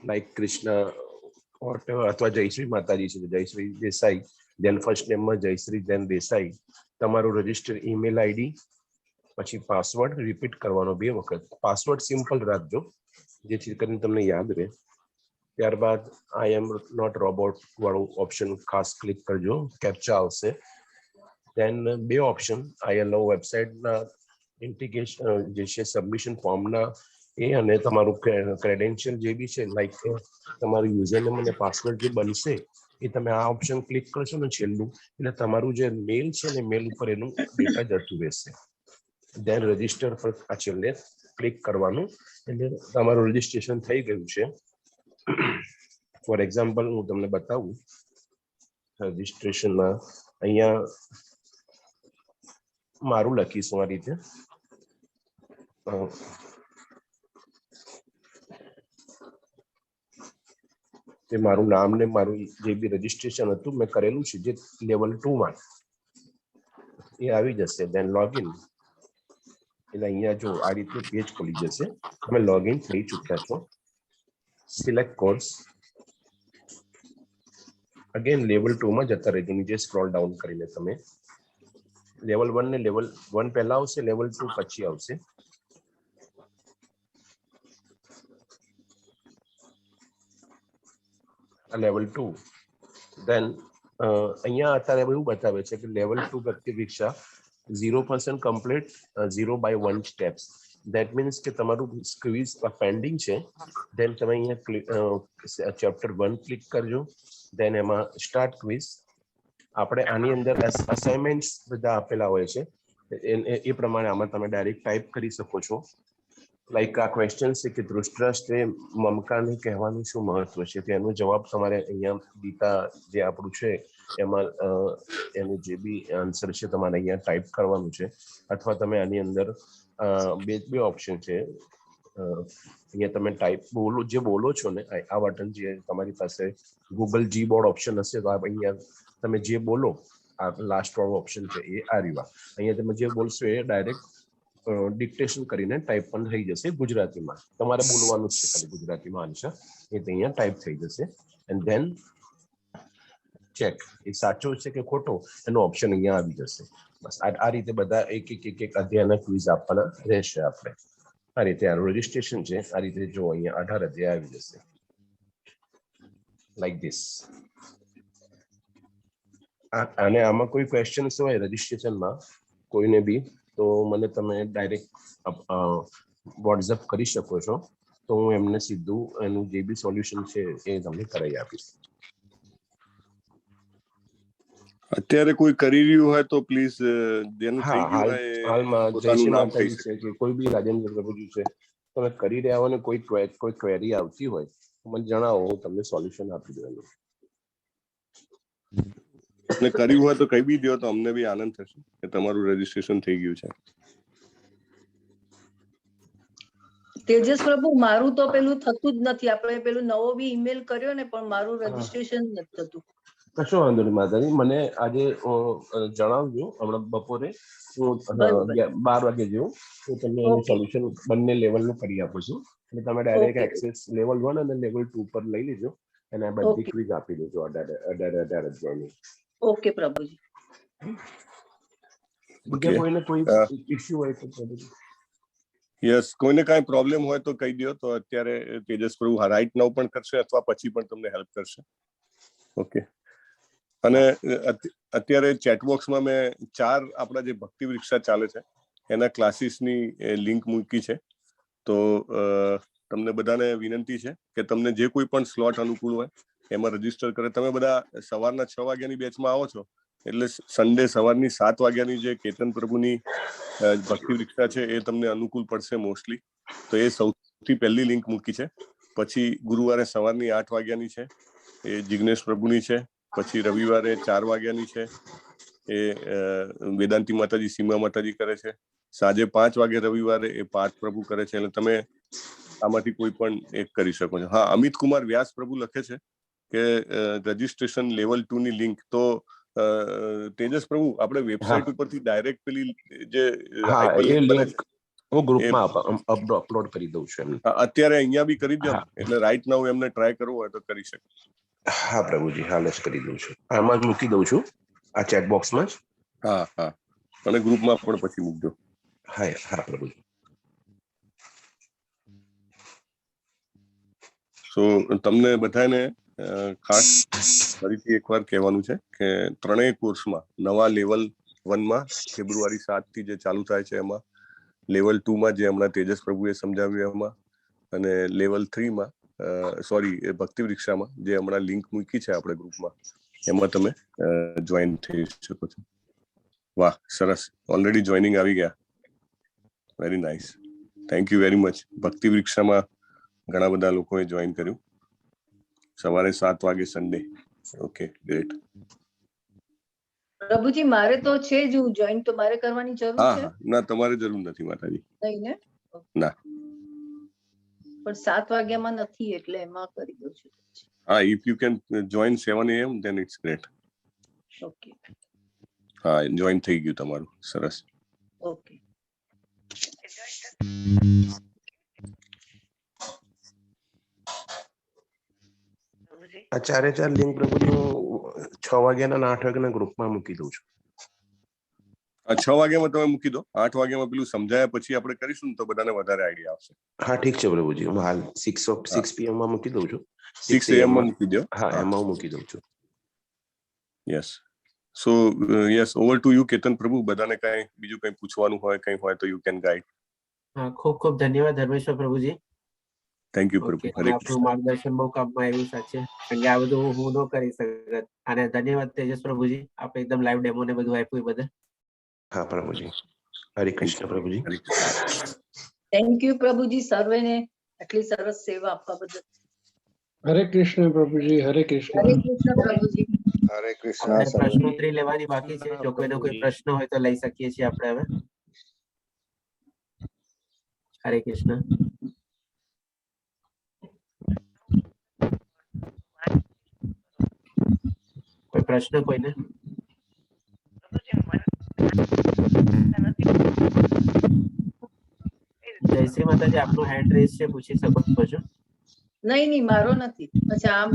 S4: લાઈક કૃષ્ણ અથવા જયશ્રી માતાજી છે, જયશ્રી દેસાઈ. દેન ફર્સ્ટ નેમમાં જયશ્રી દેન દેસાઈ. તમારું રજીસ્ટર ઈમેલ આઈડી, પછી પાસવર્ડ રિપીટ કરવાનો 2 વખત. પાસવર્ડ સિમ્પલ રાખજો જેથી કરીને તમને યાદ રહે. ત્યારબાદ આઈ એમ નોટ રોબોટ વાળું ઓપ્શન ખાસ ક્લિક કરજો, કેપ્ચા આવશે. દેન 2 ઓપ્શન, ILO વેબસાઇટના ઇન્ટિગ્રેશન જે છે, સબમિશન ફોર્મના એ, અને તમારું ક્રેડેન્શિયલ જે બી છે, લાઈક તમારું યુઝરનેમ અને પાસવર્ડ જે બનશે એ તમે આ ઓપ્શન ક્લિક કરશો ને છેલ્લું, એટલે તમારું જે મેલ છે ને, મેલ ઉપર એનું ડેટા જતું રહેશે. દેન રજીસ્ટર પર આ છેલ્લે ક્લિક કરવાનું, એટલે તમારું રજીસ્ટ્રેશન થઈ ગયું છે. ફોર એક્ઝામ્પલ હું તમને બતાવું. રજીસ્ટ્રેશનમાં અહીંયા મારું લખીશું આ રીતે. તે મારું નામ ને મારું જે બી રજીસ્ટ્રેશન હતું મેં કરેલું છે જે લેવલ 2 માં, એ આવી જશે. દેન લોગિન, એટલે અહીંયા જો આ રીતે પેજ ખુલી જશે. તમે લોગિન થઈ ચૂક્યા છો. સિલેક્ટ કોર્સ, અગેન લેવલ 2 માં જતા રહેજો. નીચે સ્ક્રોલ ડાઉન કરીને તમે લેવલ 1 ને લેવલ 1 પહેલા આવશે, લેવલ 2 પછી આવશે. લેવલ 2. દેન અહીંયા અત્યારે એવું બતાવે છે કે લેવલ 2 વ્યક્તિ પરીક્ષા 0% કમ્પ્લીટ, 0/1 સ્ટેપ્સ. ધેટ મીન્સ કે તમારું ક્વિઝ પેન્ડિંગ છે. દેન તમે અહીંયા ચેપ્ટર 1 ક્લિક કરજો. દેન એમાં સ્ટાર્ટ ક્વિઝ. આપણે આની અંદર અસાઇનમેન્ટ્સ બધા આપેલા હોય છે, એ પ્રમાણે આમાં તમે ડાયરેક્ટ ટાઈપ કરી શકો છો. લાઈક આ ક્વેશ્ચન છે કે ધૃતરાષ્ટ્રે મમકાને કહેવાનું શું મહત્વ છે, તેનો જવાબ તમારે અહીંયા ગીતા જે આપણું છે એમાં એનું જે બી આન્સર છે તમારે અહીંયા ટાઈપ કરવાનું છે. અથવા તમે આની અંદર બે ઓપ્શન છે. અહીંયા તમે ટાઈપ જે બોલો છો ને, આ બટન જે તમારી પાસે ગૂગલ જી બોર્ડ ઓપ્શન હશે તો અહીંયા તમે જે બોલો, આ લાસ્ટ વાળો ઓપ્શન છે એ આ રહ્યું. અહીંયા તમે જે બોલશો એ ડાયરેક્ટ ડિક્ટેશન કરીને ટાઈપ પણ થઈ જશે ગુજરાતીમાં. તમારે બોલવાનું જ છે ખાલી ગુજરાતીમાં આન્સર, એ અહીંયા ટાઈપ થઈ જશે. એન્ડ ધેન ચેક એ સાચો છે કે ખોટો એનો ઓપ્શન અહીંયા આવી જશે. બસ આ રીતે બધા એક અધ્યાયના ક્વિઝ આપવાના રહેશે આપણે. આ રીતે આ રજિસ્ટ્રેશન છે. આ રીતે જો અહીંયા 18 અધ્યાય આવી જશે લાઈક ધીસ. અને આમાં કોઈ ક્વેશ્ચન્સ હોય રજિસ્ટ્રેશનમાં કોઈને બી, તો મને તમે ડાયરેક્ટ વોટ્સઅપ કરી શકો છો, તો હું એમને સીધું એનું જે બી સોલ્યુશન છે એ તમને કરાવી આપીશ.
S3: અત્યારે કોઈ કરી રહ્યું હોય તો પ્લીઝ જેનું થઈ
S4: હા,
S3: ગયું હોય
S4: હાલમાં
S3: પોતાનું
S4: જયશ્રી
S3: નામ કહી
S4: માતાજી છે કે કોઈ બી રાજેન્દ્ર પ્રભુજી છે, તમે કરી રહ્યા હો ને કોઈ ક્વેરી આવતી હોય તો મને જણાવો, હું તમને સોલ્યુશન આપી દઉં.
S3: ને કર્યું હોય તો કઈ બી દો તો અમને બી આનંદ થશે કે તમારું રજીસ્ટ્રેશન થઈ ગયું છે.
S1: તેજસ પ્રભુ, મારું તો પેલું થતું જ નથી. આપણે પેલું નવો બી ઈમેલ કર્યો ને, પણ મારું રજીસ્ટ્રેશન નથી થતું.
S4: કશો વાંધો નહીં માતાજી, મને આજે જણાવજો. હમણાં બપોરે હું 12 વાગે જેવું હું તમને એનું સોલ્યુશન બંને લેવલનું કરી આપું છું. અને તમે ડાયરેક્ટ એક્સેસ લેવલ 1 અને લેવલ 2 પર લઈ લેજો અને આ બધી ક્વિઝ આપી દેજો 18 અધ્યાયની.
S1: ઓકે પ્રભુજી.
S4: બીજા કોઈને કોઈ ઇશ્યુ હોય તો પ્રભુજી?
S3: યસ, કોઈને કાંઈ પ્રોબ્લેમ હોય તો કહી દો, તો અત્યારે તેજસ પ્રભુ રાઈટ નાઉ પણ કરશે અથવા પછી પણ તમને હેલ્પ કરશે. ઓકે. અને અત્યારે ચેટબોક્સમાં મેં 4 આપણા જે ભક્તિ પરીક્ષા ચાલે છે એના ક્લાસીસની લિંક મૂકી છે. તો તમને બધાને વિનંતી છે કે તમને જે કોઈ પણ સ્લોટ અનુકૂળ હોય એમાં રજીસ્ટર કરે. તમે બધા સવારના 6 વાગ્યાની બેચમાં આવો છો, એટલે સન્ડે સવારની 7 વાગ્યાની જે કેતન પ્રભુની ભક્તિ પરીક્ષા છે એ તમને અનુકૂળ પડશે મોસ્ટલી. તો એ સૌથી પહેલી લિંક મૂકી છે. પછી ગુરુવારે સવારની 8 વાગ્યાની છે, એ જિગ્નેશ પ્રભુની છે. પછી રવિવારે 4 વાગ્યાની છે, એ વેદાંતિ માતાજી સીમા માતાજી કરે છે. સાંજે 5 વાગે રવિવારે એ પાર્થ પ્રભુ કરે છે. એટલે તમે આમાંથી કોઈ પણ એક કરી શકો છો. હા, અમિત કુમાર વ્યાસ પ્રભુ લખે છે કે રજીસ્ટ્રેશન લેવલ 2 ની લિંક તો તેજસ પ્રભુ આપણે વેબસાઇટ ઉપરથી ડાયરેક્ટ પેલી જે હાઇપરલિંક બને છે
S4: હું ગ્રુપમાં અપલોડ કરી દઉં છું.
S3: અત્યારે અહીંયા બી કરી દો, એટલે રાઈટ નાઉ એમને ટ્રાય કરવો હોય તો કરી શકે.
S4: હા પ્રભુજી, હાલ જ કરી દઉં છું. આમાં જ મૂકી દઉં છું, આ ચેટ બોક્સમાં જ.
S3: હા, અને ગ્રુપમાં પણ પછી મૂકજો.
S4: હા પ્રભુજી.
S3: સો તમને બધાને ખાસ ફરીથી એકવાર કહેવાનું છે કે ત્રણેય કોર્સમાં નવા લેવલ 1માં ફેબ્રુઆરી 7 થી જે ચાલુ થાય છે એમાં, લેવલ 2માં જે હમણાં તેજસ પ્રભુએ સમજાવ્યું એમાં, અને લેવલ 3માં ભક્તિ પરીક્ષામાં જે હમણાં લિંક મૂકી છે આપણે ગ્રુપમાં, એમાં તમે જોઈન થઈ શકો છો. વાહ, સરસ, ઓલરેડી જોઈનિંગ આવી ગયા. Very nice, thank you very much. ભક્તિ પરીક્ષામાં ઘણા બધા લોકોએ જોઈન કર્યું સવારે 7 વાગે સન્ડે. Okay, great.
S1: પ્રભુજી, મારે તો છે જ, હું જોઈન તો મારે કરવાની જરૂર છે?
S3: ના, તમારે જરૂર નથી માતાજી.
S1: નહીં ને?
S3: ના,
S1: પણ 7 વાગ્યામાં નથી, એટલે એમાં કરી દઉં છું.
S3: હા, if you can join 7 AM then it's great.
S1: Okay.
S3: હા, જોઈન થઈ ગયું તમારું. સરસ.
S1: ઓકે.
S4: આ 4 લિંક પ્રભુજી હું 6 વાગ્યાના અને 8 વાગ્યાના ગ્રુપમાં મૂકી દઉં છું.
S3: 6 વાગ્યામાં તમે મૂકી દો. 8 વાગ્યામાં પેલું સમજાયા પછી આપણે કરીશું તો બધાને વધારે આઈડિયા આવશે.
S4: હા, ઠીક છે પ્રભુજી, હું હાલ 6 PM માં મૂકી દઉં છું.
S3: 6 AM માં મૂકી દો.
S4: હા, એમાં હું મૂકી દઉં છું.
S3: Yes. So yes, over to you Ketan પ્રભુ. બધાને કઈ બીજું કઈ પૂછવાનું હોય કઈ હોય તો યુ કેન ગાઈડ.
S2: હા, ખૂબ ખૂબ ધન્યવાદ ધર્મેશ્વર પ્રભુજી.
S3: થેન્ક યુ પ્રભુ. હરે
S2: આપનું માર્ગદર્શન બહુ કામમાં આવ્યું સાચે, કારણ કે આ બધું હું ન કરી શકત. અને ધન્યવાદ તેજસ પ્રભુજી, આપણે એકદમ લાઈવ ડેમો ને બધું આપ્યું બધે.
S4: હા પ્રભુજી, હરે કૃષ્ણ પ્રભુજી.
S1: થેન્ક યુ પ્રભુજી, સર્વેને આટલી સરસ સેવા આપવા બદલ.
S5: હરે કૃષ્ણ પ્રભુજી, હરે કૃષ્ણ.
S1: હરે કૃષ્ણ પ્રભુજી.
S6: હરે કૃષ્ણ.
S2: આપણે પ્રશ્નોત્તરી લેવાની બાકી છે. જો કોઈનો કોઈ પ્રશ્ન હોય તો લઈ શકીએ છીએ આપણે હવે. હરે કૃષ્ણ. કોઈ પ્રશ્ન કોઈને? જયશ્રી માતાજી આપનો હેન્ડ રેઝ છે, પૂછી શકો છો.
S1: નહીં મારો નથી. અચ્છા આમ.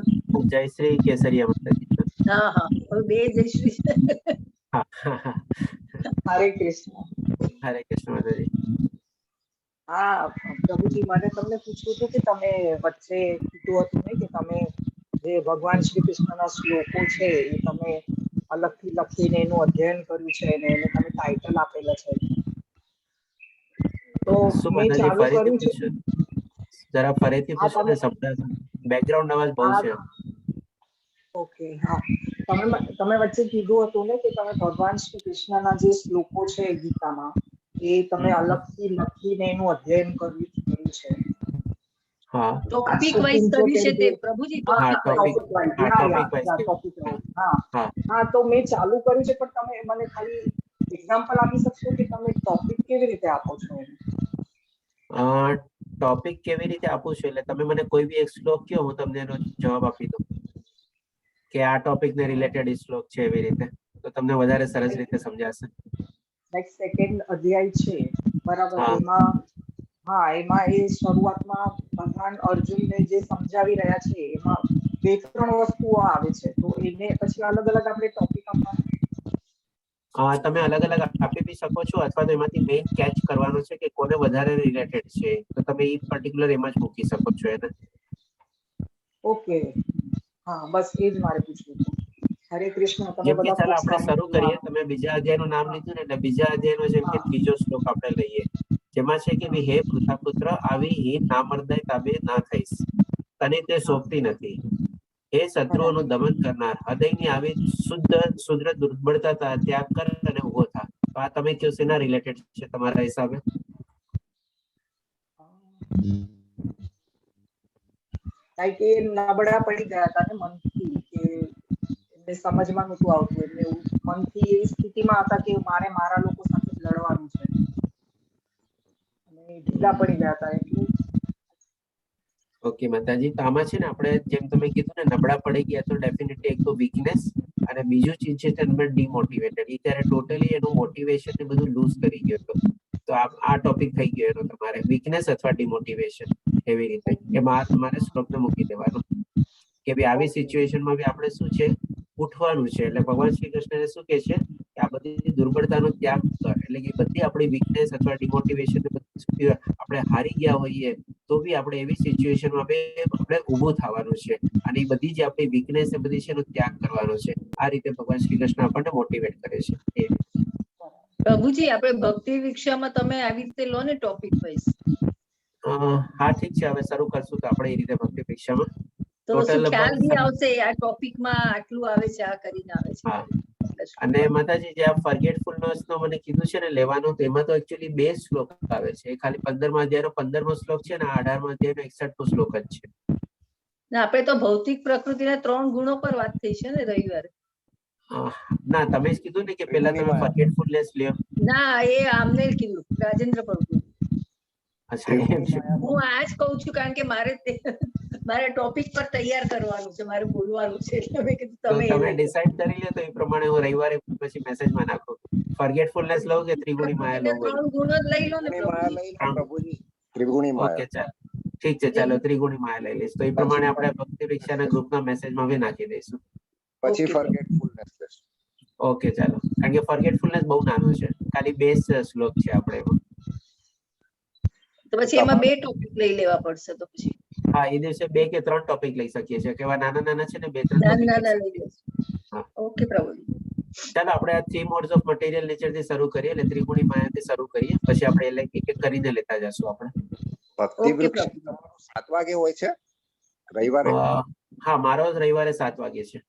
S2: જયશ્રી કેસરિયા માતાજી.
S1: હા હા, હવે બે જયશ્રી છે.
S2: હા હા હા.
S6: હરે કૃષ્ણ.
S2: હરે કૃષ્ણ માતાજી.
S6: હા પ્રભુજી, મને તમને પૂછવું હતું કે તમે વચ્ચે કીધું હતું ને કે તમે જે ભગવાન શ્રી કૃષ્ણના શ્લોકો છે એ તમે અલગથી લખીને એનું અધ્યયન કર્યું છે અને એને તમે ટાઇટલ આપેલા છે. તો
S2: શું
S6: મેં
S2: માતાજી
S6: ચાલુ
S2: ફરીથી
S6: કર્યું છે.
S2: પૂછો, જરા ફરીથી
S6: હા
S2: પૂછો ને, શબ્દ બેકગ્રાઉન્ડ અવાજ બહુ છે.
S6: ઓકે, હા. તમે વચ્ચે કીધું હતું ને કે તમે ભગવાન શ્રી કૃષ્ણના જે શ્લોકો છે ગીતામાં એ તમે અલગથી લખીને એનું અધ્યયન કર્યું છે.
S2: હા
S1: ટોપિક વાઇઝ કર્યું છે તે પ્રભુજી,
S2: હા,
S1: ટોપિક વાઇઝ.
S2: Topic wise.
S6: હા, તો મેં ચાલુ કર્યું છે, પણ તમે મને ખાલી એક્ઝામ્પલ આપી શકશો કે તમે ટોપિક કેવી રીતે આપો છો એનું?
S2: ટોપિક કેવી રીતે આપું છું એટલે તમે મને કોઈ બી એક શ્લોક કહો, હું તમને એનો જવાબ આપી દઉં કે આ ટોપિક ને રિલેટેડ શ્લોક છે, એવી રીતે તો તમને વધારે સરસ રીતે સમજાશે.
S6: નેક્સ્ટ સેકન્ડ અધ્યાય છે બરાબર,
S2: હા
S6: એમાં એ શરૂઆતમાં ભગવાન અર્જુનને જે સમજાવી રહ્યા છે એમાં 2-3 વસ્તુઓ આવે છે, તો એને પછી અલગ અલગ આપણે ટોપિક આપવાના.
S2: તમે અલગ અલગ આપી બી શકો છો, અથવા તો એમાંથી મેઇન કેચ કરવાનો છે કે કોને વધારે રિલેટેડ છે, તો તમે એ પર્ટિક્યુલર એમાં જ મૂકી શકો છો એને.
S6: ઓકે, હા, બસ એ જ મારે પૂછવું હતું. હરે કૃષ્ણ. તમે
S2: જેમ કે
S6: બધા
S2: ચાલો
S6: ખૂબ
S2: આપણે
S6: સારું
S2: શરૂ કરીએ. તમે બીજા અધ્યાયનું નામ લીધું ને, એટલે બીજા અધ્યાયનો જેમ કે ત્રીજો શ્લોક આપણે લઈએ, જેમાં છે કે હે વૃથાપુત્ર, આવી હીન નામર્દાય તાબે ના થઈશ, તને તે સોંપતી નથી. હે શત્રુઓનું દમન કરનાર, હૃદયની આવી શુદ્ર દુર્બળતા ત્યાગ કર અને ઉભો થા. તો આ તમે કયો શેના રિલેટેડ છે તમારા હિસાબે?
S6: લાઈક એ નબળા પડી ગયા હતા ને મનથી, કે એમને સમજમાં નહોતું આવતું, એટલે એવું મનથી એવી સ્થિતિમાં હતા કે મારે મારા લોકો સાથે જ લડવાનું છે અને ઢીલા પડી ગયા હતા એટલે.
S2: ઓકે માતાજી, તો આમાં છે ને આપણે જેમ તમે કીધું ને નબળા પડી ગયા, તો ડેફિનેટલી એક તો વીકનેસ અને બીજું ચીજ છે તે નંબર ડિમોટિવેટેડ. ત્યારે ટોટલી એનું મોટિવેશન ને બધું લૂઝ કરી ગયો હતો. તો આ ટોપિક થઈ ગયો એનો તમારે વીકનેસ અથવા ડિમોટિવેશન, એવી રીતે એમાં તમારે શ્લોકને મૂકી દેવાનો કે ભાઈ આવી સિચ્યુએશનમાં બી આપણે શું છે, ઉઠવાનું છે. એટલે ભગવાન શ્રી કૃષ્ણ શું કે છે કે આ બધી દુર્બળતાનો ત્યાગ કર, એટલે કે બધી આપણી વીકનેસ અથવા ડિમોટિવેશન આપણે હારી ગયા હોઈએ તો બી આપણે એવી સિચ્યુએશનમાં આપણે ઊભું થવાનું છે અને એ બધી જે આપણી વીકનેસ એ બધી છે એનો ત્યાગ કરવાનો છે. આ રીતે ભગવાન શ્રી કૃષ્ણ આપણને મોટિવેટ કરે છે.
S1: પ્રભુજી, આપણે ભક્તિ વિક્ષામાં તમે આવી રીતે લો ને ટોપિક વાઇઝ.
S2: હા ઠીક છે, હવે શરૂ કરશું તો આપણે એ રીતે ભક્તિ પરીક્ષામાં
S1: તો શું ખ્યાલ બી આવશે આ ટોપિકમાં આટલું આવે છે, આ કરીને આવે છે.
S2: અને માતાજી જે આ ફોરગેટફુલનેસ નો મને કીધું છે ને લેવાનું, તો એમાં તો એકચ્યુઅલી 2 શ્લોક આવે છે. એ ખાલી 15મા અધ્યાયનો 15મો શ્લોક છે ને 18મા અધ્યાયનો 61મો શ્લોક જ છે.
S1: આપણે તો ભૌતિક પ્રકૃતિના 3 ગુણો પર વાત થઈ છે ને રવિવારે.
S2: ના, તમે જ કીધું ને કે પહેલા તમે ફોરગેટફુલનેસ લ્યો.
S1: ના, એ આમને કીધું રાજેન્દ્ર પ્રભુ. હું આજ કહું છું કારણ કે મારે ટોપિક પર તૈયાર કરવાનું છે, મારે બોલવાનું છે, એટલે મેં કીધું
S2: તમે ડિસાઈડ કરી લો, તો એ પ્રમાણે હું રવિવારે પછી મેસેજમાં નાખું. ફોરગેટફુલનેસ લઉં કે ત્રિગુણી માયા લઉં?
S1: 3 ગુણો જ લઈ લો ને પ્રભુજી.
S7: ત્રિગુણી માયા.
S2: ઓકે, ચાલો ઠીક છે, ચાલો ત્રિગુણી માયા લઈ લઈશ. તો એ પ્રમાણે આપણે ભક્તિ પરીક્ષાના ગ્રુપના મેસેજમાં બી નાખી દઈશું.
S7: પછી ફોરગેટફુલનેસ લેશું.
S2: ઓકે, ચાલો. કારણ કે ફોરગેટફુલનેસ બહુ નાનું છે, ખાલી 2 શ્લોક છે આપણે એમાં.
S1: તો પછી એમાં 2 ટોપિક લઈ લેવા પડશે તો પછી.
S2: હા, એ દિવસે 2 કે 3 ટોપિક લઈ શકીએ છીએ. કેવા નાના છે ને 2-3 ટોપિક લઈ શકીએ. હા,
S1: ઓકે પ્રભુજી.
S2: ચાલો આપણે આ 3 મોડ્સ ઓફ મટીરિયલ નેચર થી શરૂ કરીએ, એટલે ત્રિગુણી માયાથી શરૂ કરીએ, પછી આપણે એક એક કરીને લેતા જશું આપણે.
S7: ભક્તિ વૃક્ષ 7 વાગે હોય છે રવિવારે?
S2: હા, મારો રવિવારે 7 વાગે છે.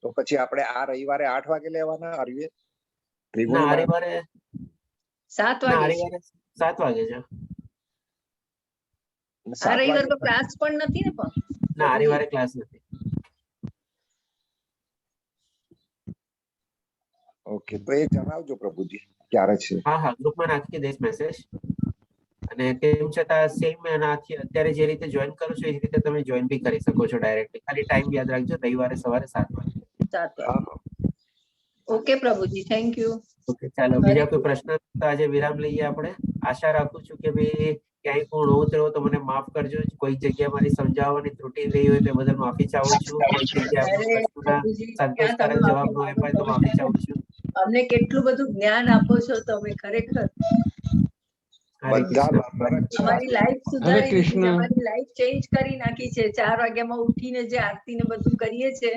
S7: તો પછી આપણે આ રવિવારે 8 વાગે લેવાના હરવે?
S2: ના, આ રવિવારે
S1: 7 વાગે છે.
S2: 7 વાગે છે.
S1: આ રવિવારે તો ક્લાસ પણ નથી ને? પણ
S2: ના, આ રવિવારે ક્લાસ નથી.
S7: ઓકે, તો એ જણાવજો પ્રભુજી ક્યારે છે.
S2: હા, ગ્રુપમાં નાખી દઈશ મેસેજ. અને તેમ છતાં સેમ અત્યારે જે રીતે જોઈન કરો છો એ રીતે તમે જોઈન બી કરી શકો છો ડાયરેક્ટલી. ખાલી ટાઈમ યાદ રાખજો, રવિવારે સવારે 7 વાગે.
S1: 7 વાગે. ઓકે પ્રભુજી, થેન્ક યુ.
S2: ઓકે, ચાલો. બીજા કોઈ પ્રશ્ન તો આજે વિરામ લઈએ આપણે. આશા રાખું છું કે ભાઈ ક્યાંય પૂર્ણ ઉતર્યો તો મને માફ કરજો. કોઈ જગ્યા મારી સમજાવવાની ત્રુટિ રહી હોય તો એ બદલ માફી ચાહું છું. કોઈ જગ્યા
S1: અરે
S2: પ્રશ્નના
S1: પ્રભુજી, ક્યાં તમે
S2: સંતોષકારક જવાબ ન
S1: માફી
S2: આપ્યા તો માફી ચાહું છું.
S1: અમને કેટલું બધું જ્ઞાન આપો છો તમે, ખરેખર
S2: હરે
S7: બધા
S2: કૃષ્ણ.
S1: અમારી લાઈફ
S5: હરે
S1: સુધારી દીધી
S5: કૃષ્ણ.
S1: છે, અમારી લાઈફ ચેન્જ કરી નાખી છે. 4 વાગ્યામાં ઉઠીને જે આરતી ને બધું કરીએ છે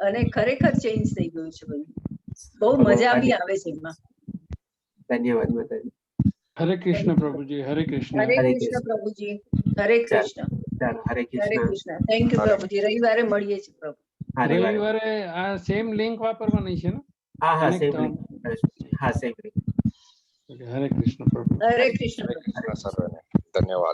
S1: અને ખરેખર ચેન્જ થઈ ગયું છે બધું. બહુ મજા બી આવે છે એમાં.
S2: ધન્યવાદ માતાજી.
S5: હરે કૃષ્ણ પ્રભુજી, હરે કૃષ્ણ.
S1: હરે
S2: હરે
S1: કૃષ્ણ
S2: કૃષ્ણ.
S1: પ્રભુજી, હરે કૃષ્ણ,
S2: ચાલો હરે
S1: હરે
S2: કૃષ્ણ.
S1: કૃષ્ણ. થેન્ક યુ પ્રભુજી. રવિવારે મળીએ છીએ પ્રભુ.
S5: રવિવારે આ સેમ લિંક વાપરવાની છે ને?
S2: હા હા
S5: Connect
S2: સેમ. હા સેમ.
S5: Okay, હરે કૃષ્ણ પ્રભુ.
S1: હરે કૃષ્ણ પ્રભુ.
S7: સર્વેને ધન્યવાદ.